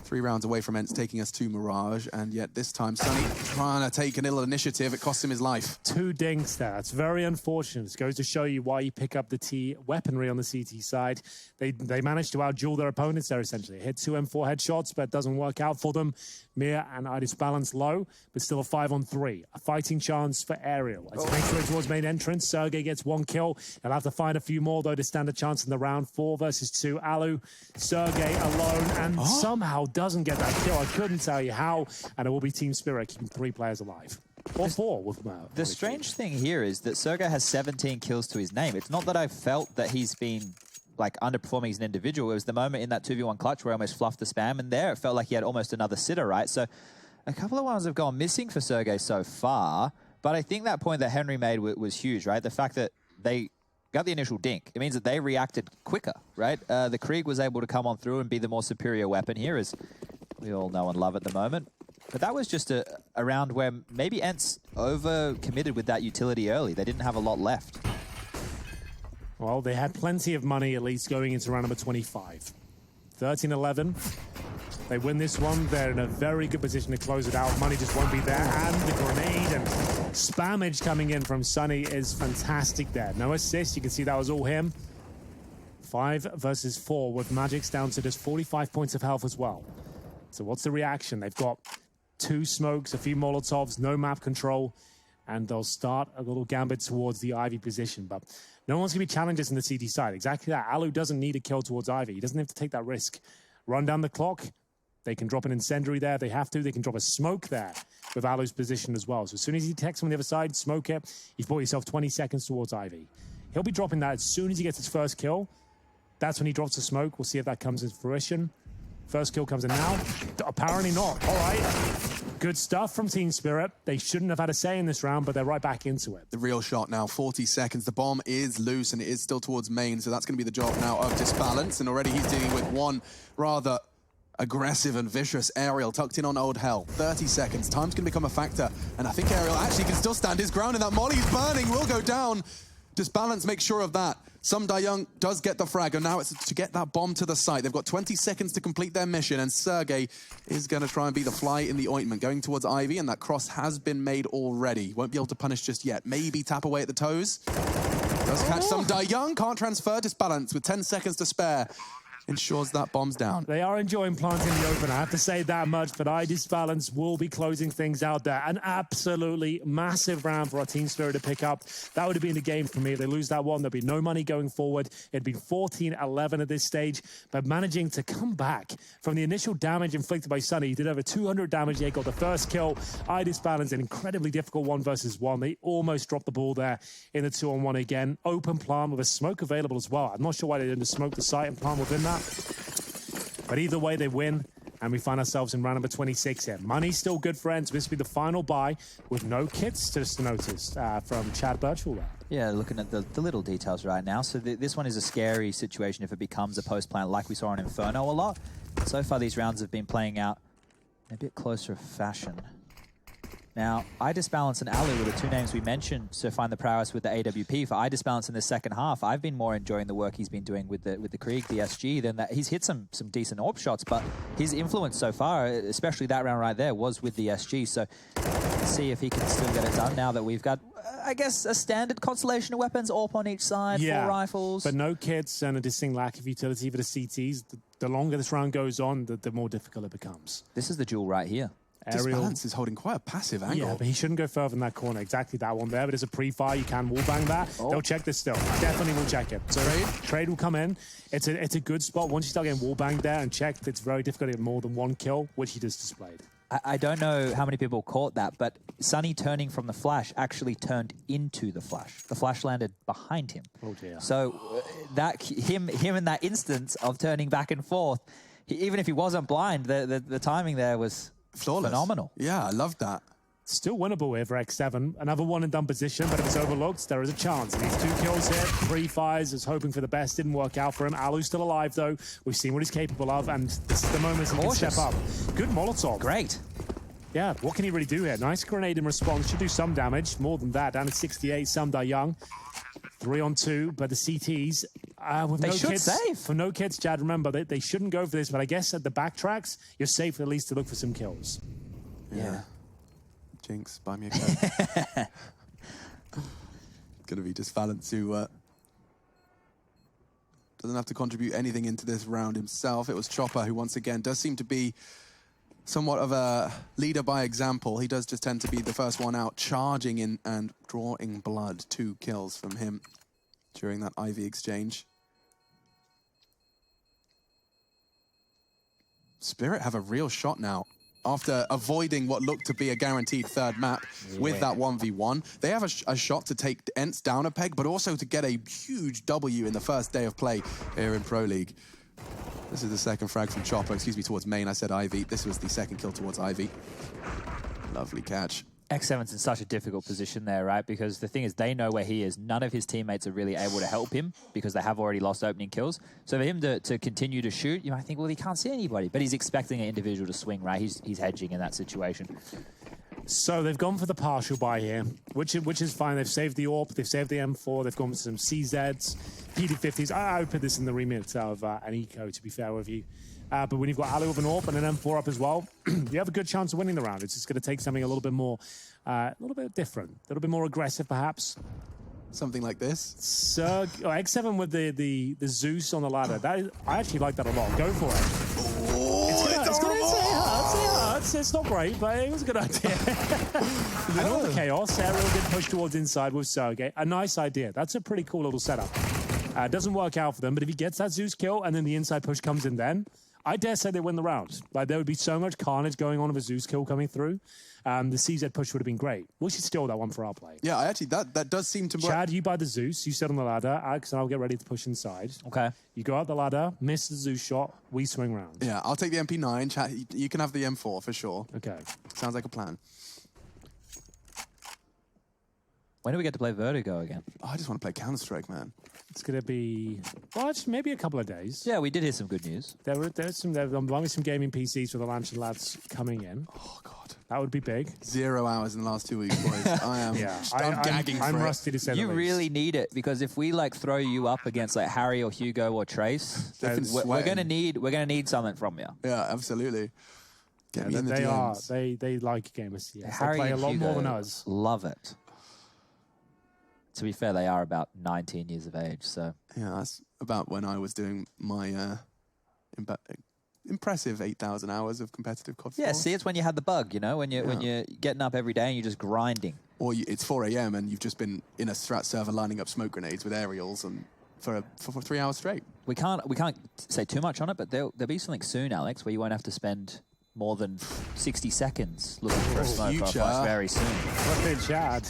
3 rounds away from ENCE taking us to Mirage, and yet this time Sunny trying to take an ill initiative. It costs him his life. 2 dinks there. It's very unfortunate. It goes to show you why you pick up the T weaponry on the CT side. They managed to outduel their opponents there, essentially. Hit 2 M4 headshots, but it doesn't work out for them. Mir and Idis balance low, but still a 5-on-3. A fighting chance for Aerial. As he makes way towards main entrance, Sergey gets 1 kill. He'll have to find a few more, though, to stand a chance in the round. 4 versus 2. Alu, Sergey alone, and somehow doesn't get that kill. I couldn't tell you how, and it will be Team Spirit keeping 3 players alive. Or 4 with the strange thing here is that Sergey has 17 kills to his name. It's not that I felt that he's been like underperforming as an individual. It was the moment in that 2v1 clutch where I almost fluffed the spam, and there it felt like he had almost another sitter, right? So a couple of ones have gone missing for Sergey so far, but I think that point that Henry made was huge, right? The fact that they got the initial dink, it means that they reacted quicker, right? The Krieg was able to come on through and be the more superior weapon here, as we all know and love at the moment. But that was just a round where maybe ENCE over-committed with that utility early. They didn't have a lot left. Well, they had plenty of money, at least, going into round number 25. 13-11. They win this one. They're in a very good position to close it out. Money just won't be there. And the grenade and spammage coming in from Sunny is fantastic there. No assist. You can see that was all him. 5 versus 4 with Magic's down to just 45 points of health as well. So what's the reaction? They've got 2 smokes, a few Molotovs, no map control, and they'll start a little gambit towards the Ivy position. But no one's going to be challengers in the CT side. Exactly that. Alu doesn't need a kill towards Ivy. He doesn't have to take that risk. Run down the clock. They can drop an incendiary there. They have to. They can drop a smoke there with Alu's position as well. So as soon as he detects from the other side, smoke it. You've bought yourself 20 seconds towards Ivy. He'll be dropping that as soon as he gets his first kill. That's when he drops the smoke. We'll see if that comes into fruition. First kill comes in now. Apparently not. All right. Good stuff from Team Spirit. They shouldn't have had a say in this round, but they're right back into it. The real shot now, 40 seconds. The bomb is loose, and it is still towards main, so that's going to be the job now of Disbalance. And already he's dealing with one rather aggressive and vicious Aerial tucked in on Old Hell. 30 seconds. Time's going to become a factor, and I think Aerial actually can still stand his ground, and that molly is burning, will go down. Disbalance makes sure of that. Someday Young does get the frag, and now it's to get that bomb to the site. They've got 20 seconds to complete their mission, and Sergey is going to try and be the fly in the ointment, going towards Ivy, and that cross has been made already. Won't be able to punish just yet. Maybe tap away at the toes. Does catch Someday Young, can't transfer. Disbalance with 10 seconds to spare. Ensures that bomb's down. They are enjoying planting the open, I have to say that much, but Disbalance will be closing things out there. An absolutely massive round for our Team Spirit to pick up. That would have been the game for me. If they lose that one, there'd be no money going forward. It'd be 14-11 at this stage, but managing to come back from the initial damage inflicted by Sunny. He did over 200 damage. He got the first kill. Disbalance, an incredibly difficult 1 versus 1. They almost dropped the ball there in the 2-on-1 again. Open plant with a smoke available as well. I'm not sure why they didn't smoke the site and plant within that. But either way, they win, and we find ourselves in round number 26 here. Money's still good for ENCE. This will be the final buy with no kits, just to notice, from Chad Birchall there. Yeah, looking at the little details right now. So this one is a scary situation if it becomes a post-plant like we saw in Inferno a lot. So far, these rounds have been playing out in a bit closer fashion. Now, Disbalance and Alu were the 2 names we mentioned to find the prowess with the AWP. For Disbalance in the second half, I've been more enjoying the work he's been doing with the Krieg, the SG, than that. He's hit some decent AWP shots, but his influence so far, especially that round right there, was with the SG. So let's see if he can still get it done now that we've got, I guess, a standard constellation of weapons, AWP on each side, 4 rifles. But no kits and a distinct lack of utility for the CTs. The longer this round goes on, the more difficult it becomes. This is the duel right here. Disbalance is holding quite a passive angle. Yeah, but he shouldn't go further in that corner. Exactly that one there. But as a pre-fire, you can wallbang that. They'll check this still. Definitely will check it. So trade will come in. It's a good spot. Once you start getting wallbanged there and checked, it's very difficult to get more than 1 kill, which he just displayed. I don't know how many people caught that, but Sunny turning from the flash actually turned into the flash. The flash landed behind him. Oh dear. So that him in that instance of turning back and forth, even if he wasn't blind, the timing there was flawless. Phenomenal. Yeah, I love that. Still winnable here for X7. Another one and done position, but if it's overlooked, there is a chance. These 2 kills here, 3 fires, is hoping for the best. Didn't work out for him. Alu's still alive, though. We've seen what he's capable of, and this is the moment he can step up. Good Molotov. Great. Yeah, what can he really do here? Nice grenade in response. Should do some damage. More than that. Down at 68, some die young. 3 on 2, but the CTs... with they no should kids, save. For no kids, Chad, remember, they shouldn't go for this, but I guess at the backtracks, you're safe at least to look for some kills. Yeah. Jinx, buy me a code. Gonna be just Valence who doesn't have to contribute anything into this round himself. It was Chopper who once again does seem to be somewhat of a leader by example. He does just tend to be the first one out, charging in and drawing blood. 2 kills from him during that IV exchange. Spirit have a real shot now. After avoiding what looked to be a guaranteed 3rd map with that 1v1. They have a shot to take ENCE down a peg, but also to get a huge W in the first day of play here in Pro League. This is the 2nd frag from Chopper, towards main. I said Ivy. This was the 2nd kill towards Ivy. Lovely catch. X7's in such a difficult position there, right? Because the thing is, they know where he is. None of his teammates are really able to help him because they have already lost opening kills. So for him to continue to shoot, you might think, well, he can't see anybody. But he's expecting an individual to swing, right? He's hedging in that situation. So they've gone for the partial buy here, which is fine. They've saved the AWP, they've saved the M4, they've gone for some CZs, PD50s. I would put this in the remit of an eco, to be fair with you. But when you've got Alu with an AWP and an M4 up as well, you have a good chance of winning the round. It's just going to take something a little bit more, a little bit different, a little bit more aggressive, perhaps. Something like this. So X7 with the Zeus on the ladder. I actually like that a lot. Go for it. It's not great, but it was a good idea. In all the chaos, Ariel did push towards inside with Sergey. A nice idea. That's a pretty cool little setup. Doesn't work out for them, but if he gets that Zeus kill and then the inside push comes in then, I dare say they win the round. Like, there would be so much carnage going on with a Zeus kill coming through. The CZ push would have been great. We should steal that one for our play. Yeah, actually, that does seem to work. Chad, you buy the Zeus. You sit on the ladder. Alex and I'll get ready to push inside. Okay. You go out the ladder, miss the Zeus shot, we swing round. Yeah, I'll take the MP9. Chad, you can have the M4 for sure. Okay. Sounds like a plan. When do we get to play Vertigo again? Oh, I just want to play Counter-Strike, man. It's going to be, well, maybe a couple of days. Yeah, we did hear some good news. There's some gaming PCs for the Lancet lads coming in. Oh, God. That would be big. 0 hours in the last 2 weeks, boys. I am I'm gagging I'm for rusty it. to say the You least. really need it, because if we throw you up against Harry or Hugo or Trace, we're gonna need something from you. Yeah, absolutely. Get me in the they DMs. they like gamers. Yes. Harry They play a and lot Hugo more than us. love it. To be fair, they are about 19 years of age, so... Yeah, that's about when I was doing my impressive 8,000 hours of competitive COD 4. Yeah, see, it's when you had the bug, when you're getting up every day and you're just grinding. Or it's 4 a.m. and you've just been in a strat server lining up smoke grenades with aerials and for 3 hours straight. We can't say too much on it, but there'll be something soon, Alex, where you won't have to spend more than 60 seconds looking for a smoke or a flash very soon. What did Chad?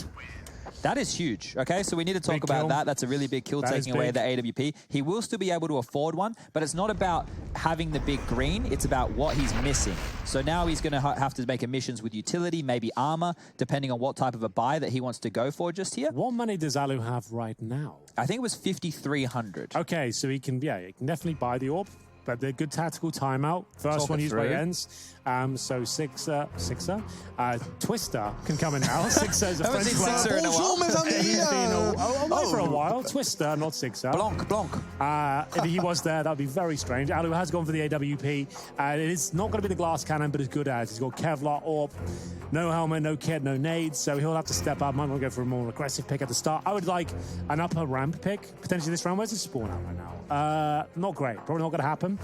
That is huge. Okay, so we need to talk about that. That's a really big kill, taking away the AWP. He will still be able to afford one, but it's not about having the big green. It's about what he's missing. So now he's going to have to make emissions with utility, maybe armor, depending on what type of a buy that he wants to go for just here. What money does Alu have right now? I think it was 5,300. Okay, so he can definitely buy the AWP. But they're good tactical timeout. First one used by ENCE. So Sixer. Twister can come in now. Sixer is a French player. Bonjour, mes amis. for a while. Twister, not Sixer. Blanc. If he was there, that would be very strange. Alu has gone for the AWP. It is not going to be the glass cannon, but as good as. He's got Kevlar, AWP, no helmet, no kit, no nades, so he'll have to step up. Might want to go for a more aggressive pick at the start. I would like an upper ramp pick, potentially this round. Where's his spawn out right now? Not great. Probably not going to happen.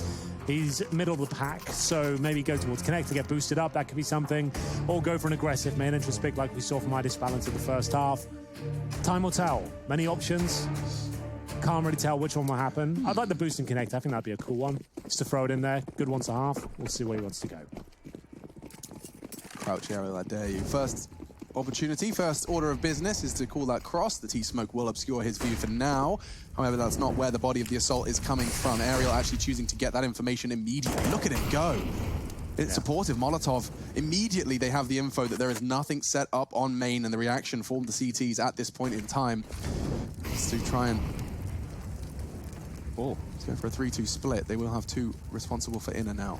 He's middle of the pack, so maybe go towards Connect to get boosted up. That could be something. Or go for an aggressive main entrance pick like we saw from iDisbalance in the first half. Time will tell. Many options. Can't really tell which one will happen. I'd like the boost and Connect. I think that'd be a cool one. Just to throw it in there. Good once a half. We'll see where he wants to go. Crouch Ariel, I dare you. First opportunity, first order of business is to call that cross. The T-Smoke will obscure his view for now. However, that's not where the body of the assault is coming from. Ariel actually choosing to get that information immediately. Look at him go. It's supportive. Molotov, immediately they have the info that there is nothing set up on main, and the reaction from the CTs at this point in time is to try and let's go for a 3-2 split. They will have two responsible for inner now.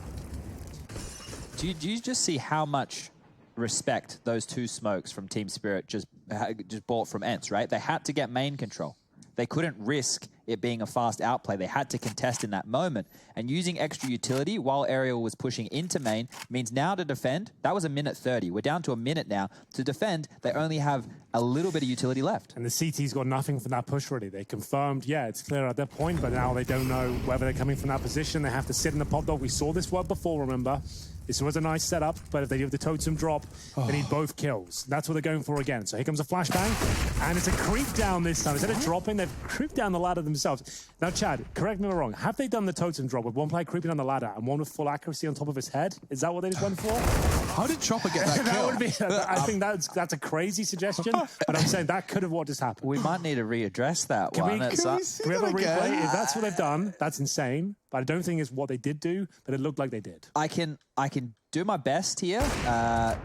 Do you just see how much respect those two smokes from Team Spirit just bought from ENCE, right? They had to get main control. They couldn't risk it being a fast outplay. They had to contest in that moment. And using extra utility while Ariel was pushing into main means now to defend, that was a minute 30. We're down to a minute now. To defend, they only have a little bit of utility left. And the CT's got nothing from that push really. They confirmed, yeah, it's clear at that point, but now they don't know whether they're coming from that position. They have to sit in the pop dog. We saw this one before, remember? This was a nice setup, but if they give the totem drop, they need both kills. That's what they're going for again. So here comes a flashbang, and it's a creep down this time. Instead of dropping, they've creeped down the ladder themselves. Now, Chad, correct me if I'm wrong. Have they done the totem drop with one player creeping on the ladder and one with full accuracy on top of his head? Is that what they just went for? How did Chopper get that kill? That would be, I think that's a crazy suggestion, but I'm saying that could have what just happened. We might need to readdress that one. Can we have a replay? If that's what they've done, that's insane. But I don't think it's what they did do, but it looked like they did. I can do my best here.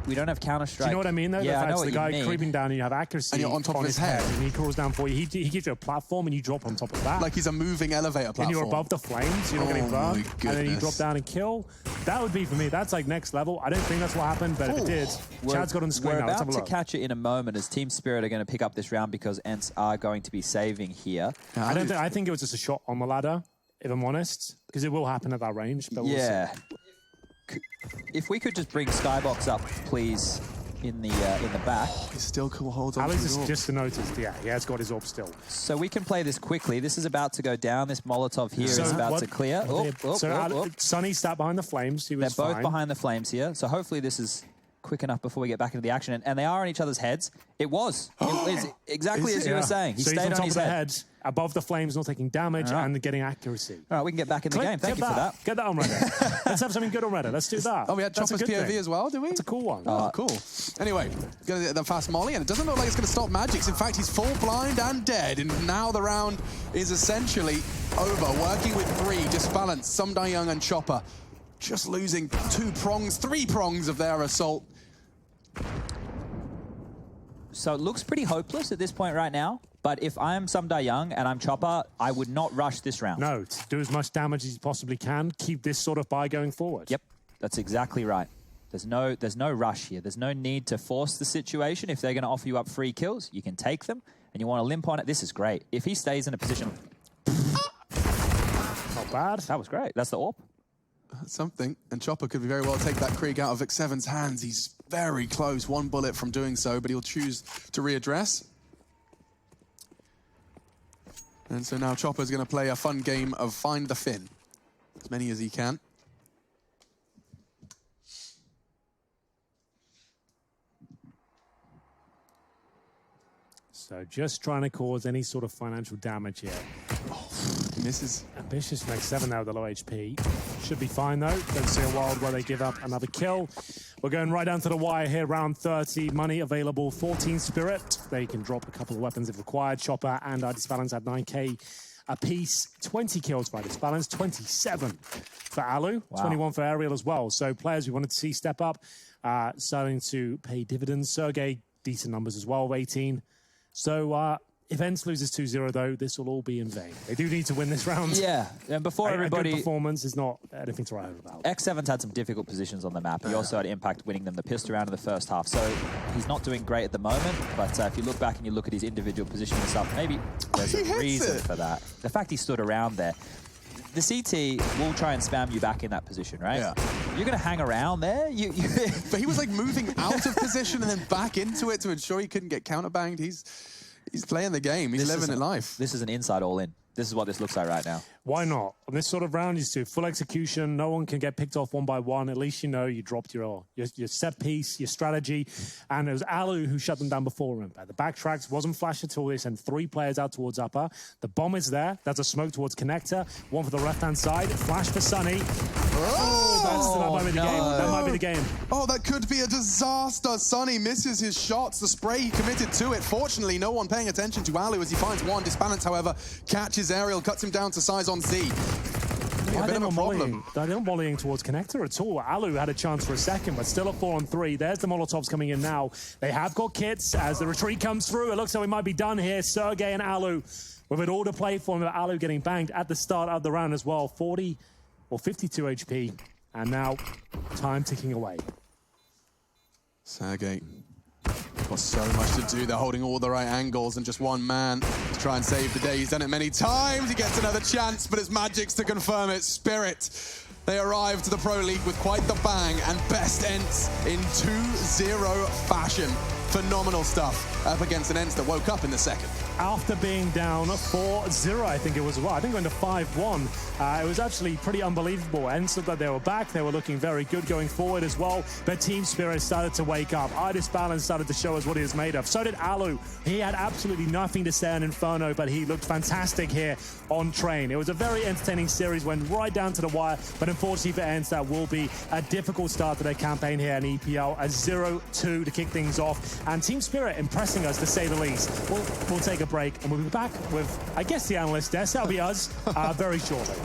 We don't have Counter-Strike. Do you know what I mean, though? Yeah, I know it's what the you guy mean. creeping down and you have accuracy and you're on top of his head. And he crawls down for you. He gives you a platform and you drop on top of that. Like he's a moving elevator platform. And you're above the flames. You're not getting burned. And then you drop down and kill. That would be, for me, that's like next level. I don't think that's what happened, but if it did, Chad's got on the screen now. We're Let's have a about look. to catch it in a moment as Team Spirit are going to pick up this round because ENCE are going to be saving here. I think it was just a shot on the ladder, if I'm honest, because it will happen at that range. But we'll see. If we could just bring Skybox up, please, in the back. He still cool holds on. Alex has just noticed, yeah, he has got his AWP still. So we can play this quickly. This is about to go down. This Molotov here is about to clear. Sonny sat behind the flames. He was They're both behind the flames here. So hopefully this is quick enough before we get back into the action. And they are on each other's heads. It was. It was exactly as you were saying. He so stayed he's on top his of the head. head, above the flames, not taking damage, and getting accuracy. All right, we can get back in the game. Thank you for that. Get that on Reddit. Let's have something good on Reddit. Let's do that. Oh, we had Chopper's POV as well, did we? That's a cool one. Oh, cool. Anyway, going to get the fast molly, and it doesn't look like it's going to stop Magix. In fact, he's full blind and dead, and now the round is essentially over. Working with three, just balanced. Sumdai Young and Chopper just losing 2 prongs, 3 prongs of their assault. So it looks pretty hopeless at this point right now. But if I'm Sumdai Young and I'm Chopper, I would not rush this round. No, do as much damage as you possibly can. Keep this sort of buy going forward. Yep, that's exactly right. There's no rush here. There's no need to force the situation. If they're going to offer you up free kills, you can take them. And you want to limp on it, this is great. If he stays in a position... Not bad. That was great. That's the AWP. Something. And Chopper could very well take that Krieg out of Vic 7's hands. He's very close. 1 bullet from doing so, but he'll choose to readdress. And so now Chopper's going to play a fun game of Find the Fin. As many as he can. So just trying to cause any sort of financial damage here. Misses. Ambitious makes 7 now with the low HP. Should be fine though. Don't see a world where they give up another kill. We're going right down to the wire here. Round 30. Money available. 14 Spirit. They can drop a couple of weapons if required. Chopper and iDisbalance at 9k apiece. 20 kills for iDisbalance. 27 for Alu. Wow. 21 for Ariel as well. So players we wanted to see step up. Starting to pay dividends. Sergey, decent numbers as well, 18. So If ENCE loses 2-0, though, this will all be in vain. They do need to win this round. Yeah, and before everybody... A good performance is not anything to write home about. X7's had some difficult positions on the map. He also had Impact winning them the pistol round in the first half, so he's not doing great at the moment, but if you look back and you look at his individual positioning and stuff, maybe there's a reason for that. The fact he stood around there. The CT will try and spam you back in that position, right? Yeah. You're going to hang around there? But he was like moving out of position and then back into it to ensure he couldn't get counterbanged. He's playing the game. He's living it life. This is an inside all-in. This is what this looks like right now. Why not? On this sort of round, you do full execution. No one can get picked off one by one. At least you know you dropped your set piece, your strategy. And it was Alu who shut them down before him. The backtracks wasn't flash at all. They sent 3 players out towards upper. The bomb is there. That's a smoke towards connector. One for the left-hand side. Flash for Sunny. That might be the game. That might be the game. Oh, that could be a disaster. Sunny misses his shots. The spray he committed to it. Fortunately, no one paying attention to Alu as he finds one. Disbalance, however, catches Aerial, cuts him down to size on Z. A bit of a problem. They're not volleying towards connector at all. Alu had a chance for a second, but still a 4-on-3. There's the Molotovs coming in now. They have got kits as the retreat comes through. It looks like we might be done here. Sergey and Alu with it all to play for him. Alu getting banged at the start of the round as well. 40 or 52 HP. And now time ticking away. Sergey got so much to do. They're holding all the right angles and just one man to try and save the day. He's done it many times. He gets another chance, but it's Magic's to confirm it. Spirit, they arrive to the Pro League with quite the bang and best ENCE in 2-0 fashion. Phenomenal stuff up against an ENCE that woke up in the second. After being down 4-0, I think it was, well, I think going to 5-1. It was actually pretty unbelievable. ENCE looked like they were back. They were looking very good going forward as well. But Team Spirit started to wake up. Balance started to show us what he is made of. So did Alu. He had absolutely nothing to say on Inferno, but he looked fantastic here on Train. It was a very entertaining series, went right down to the wire. But unfortunately for ENCE, that will be a difficult start to their campaign here in EPL. A 0-2 to kick things off. And Team Spirit impressing us, to say the least. We'll take a break and we'll be back with, I guess, the analyst desk. That'll be us very shortly.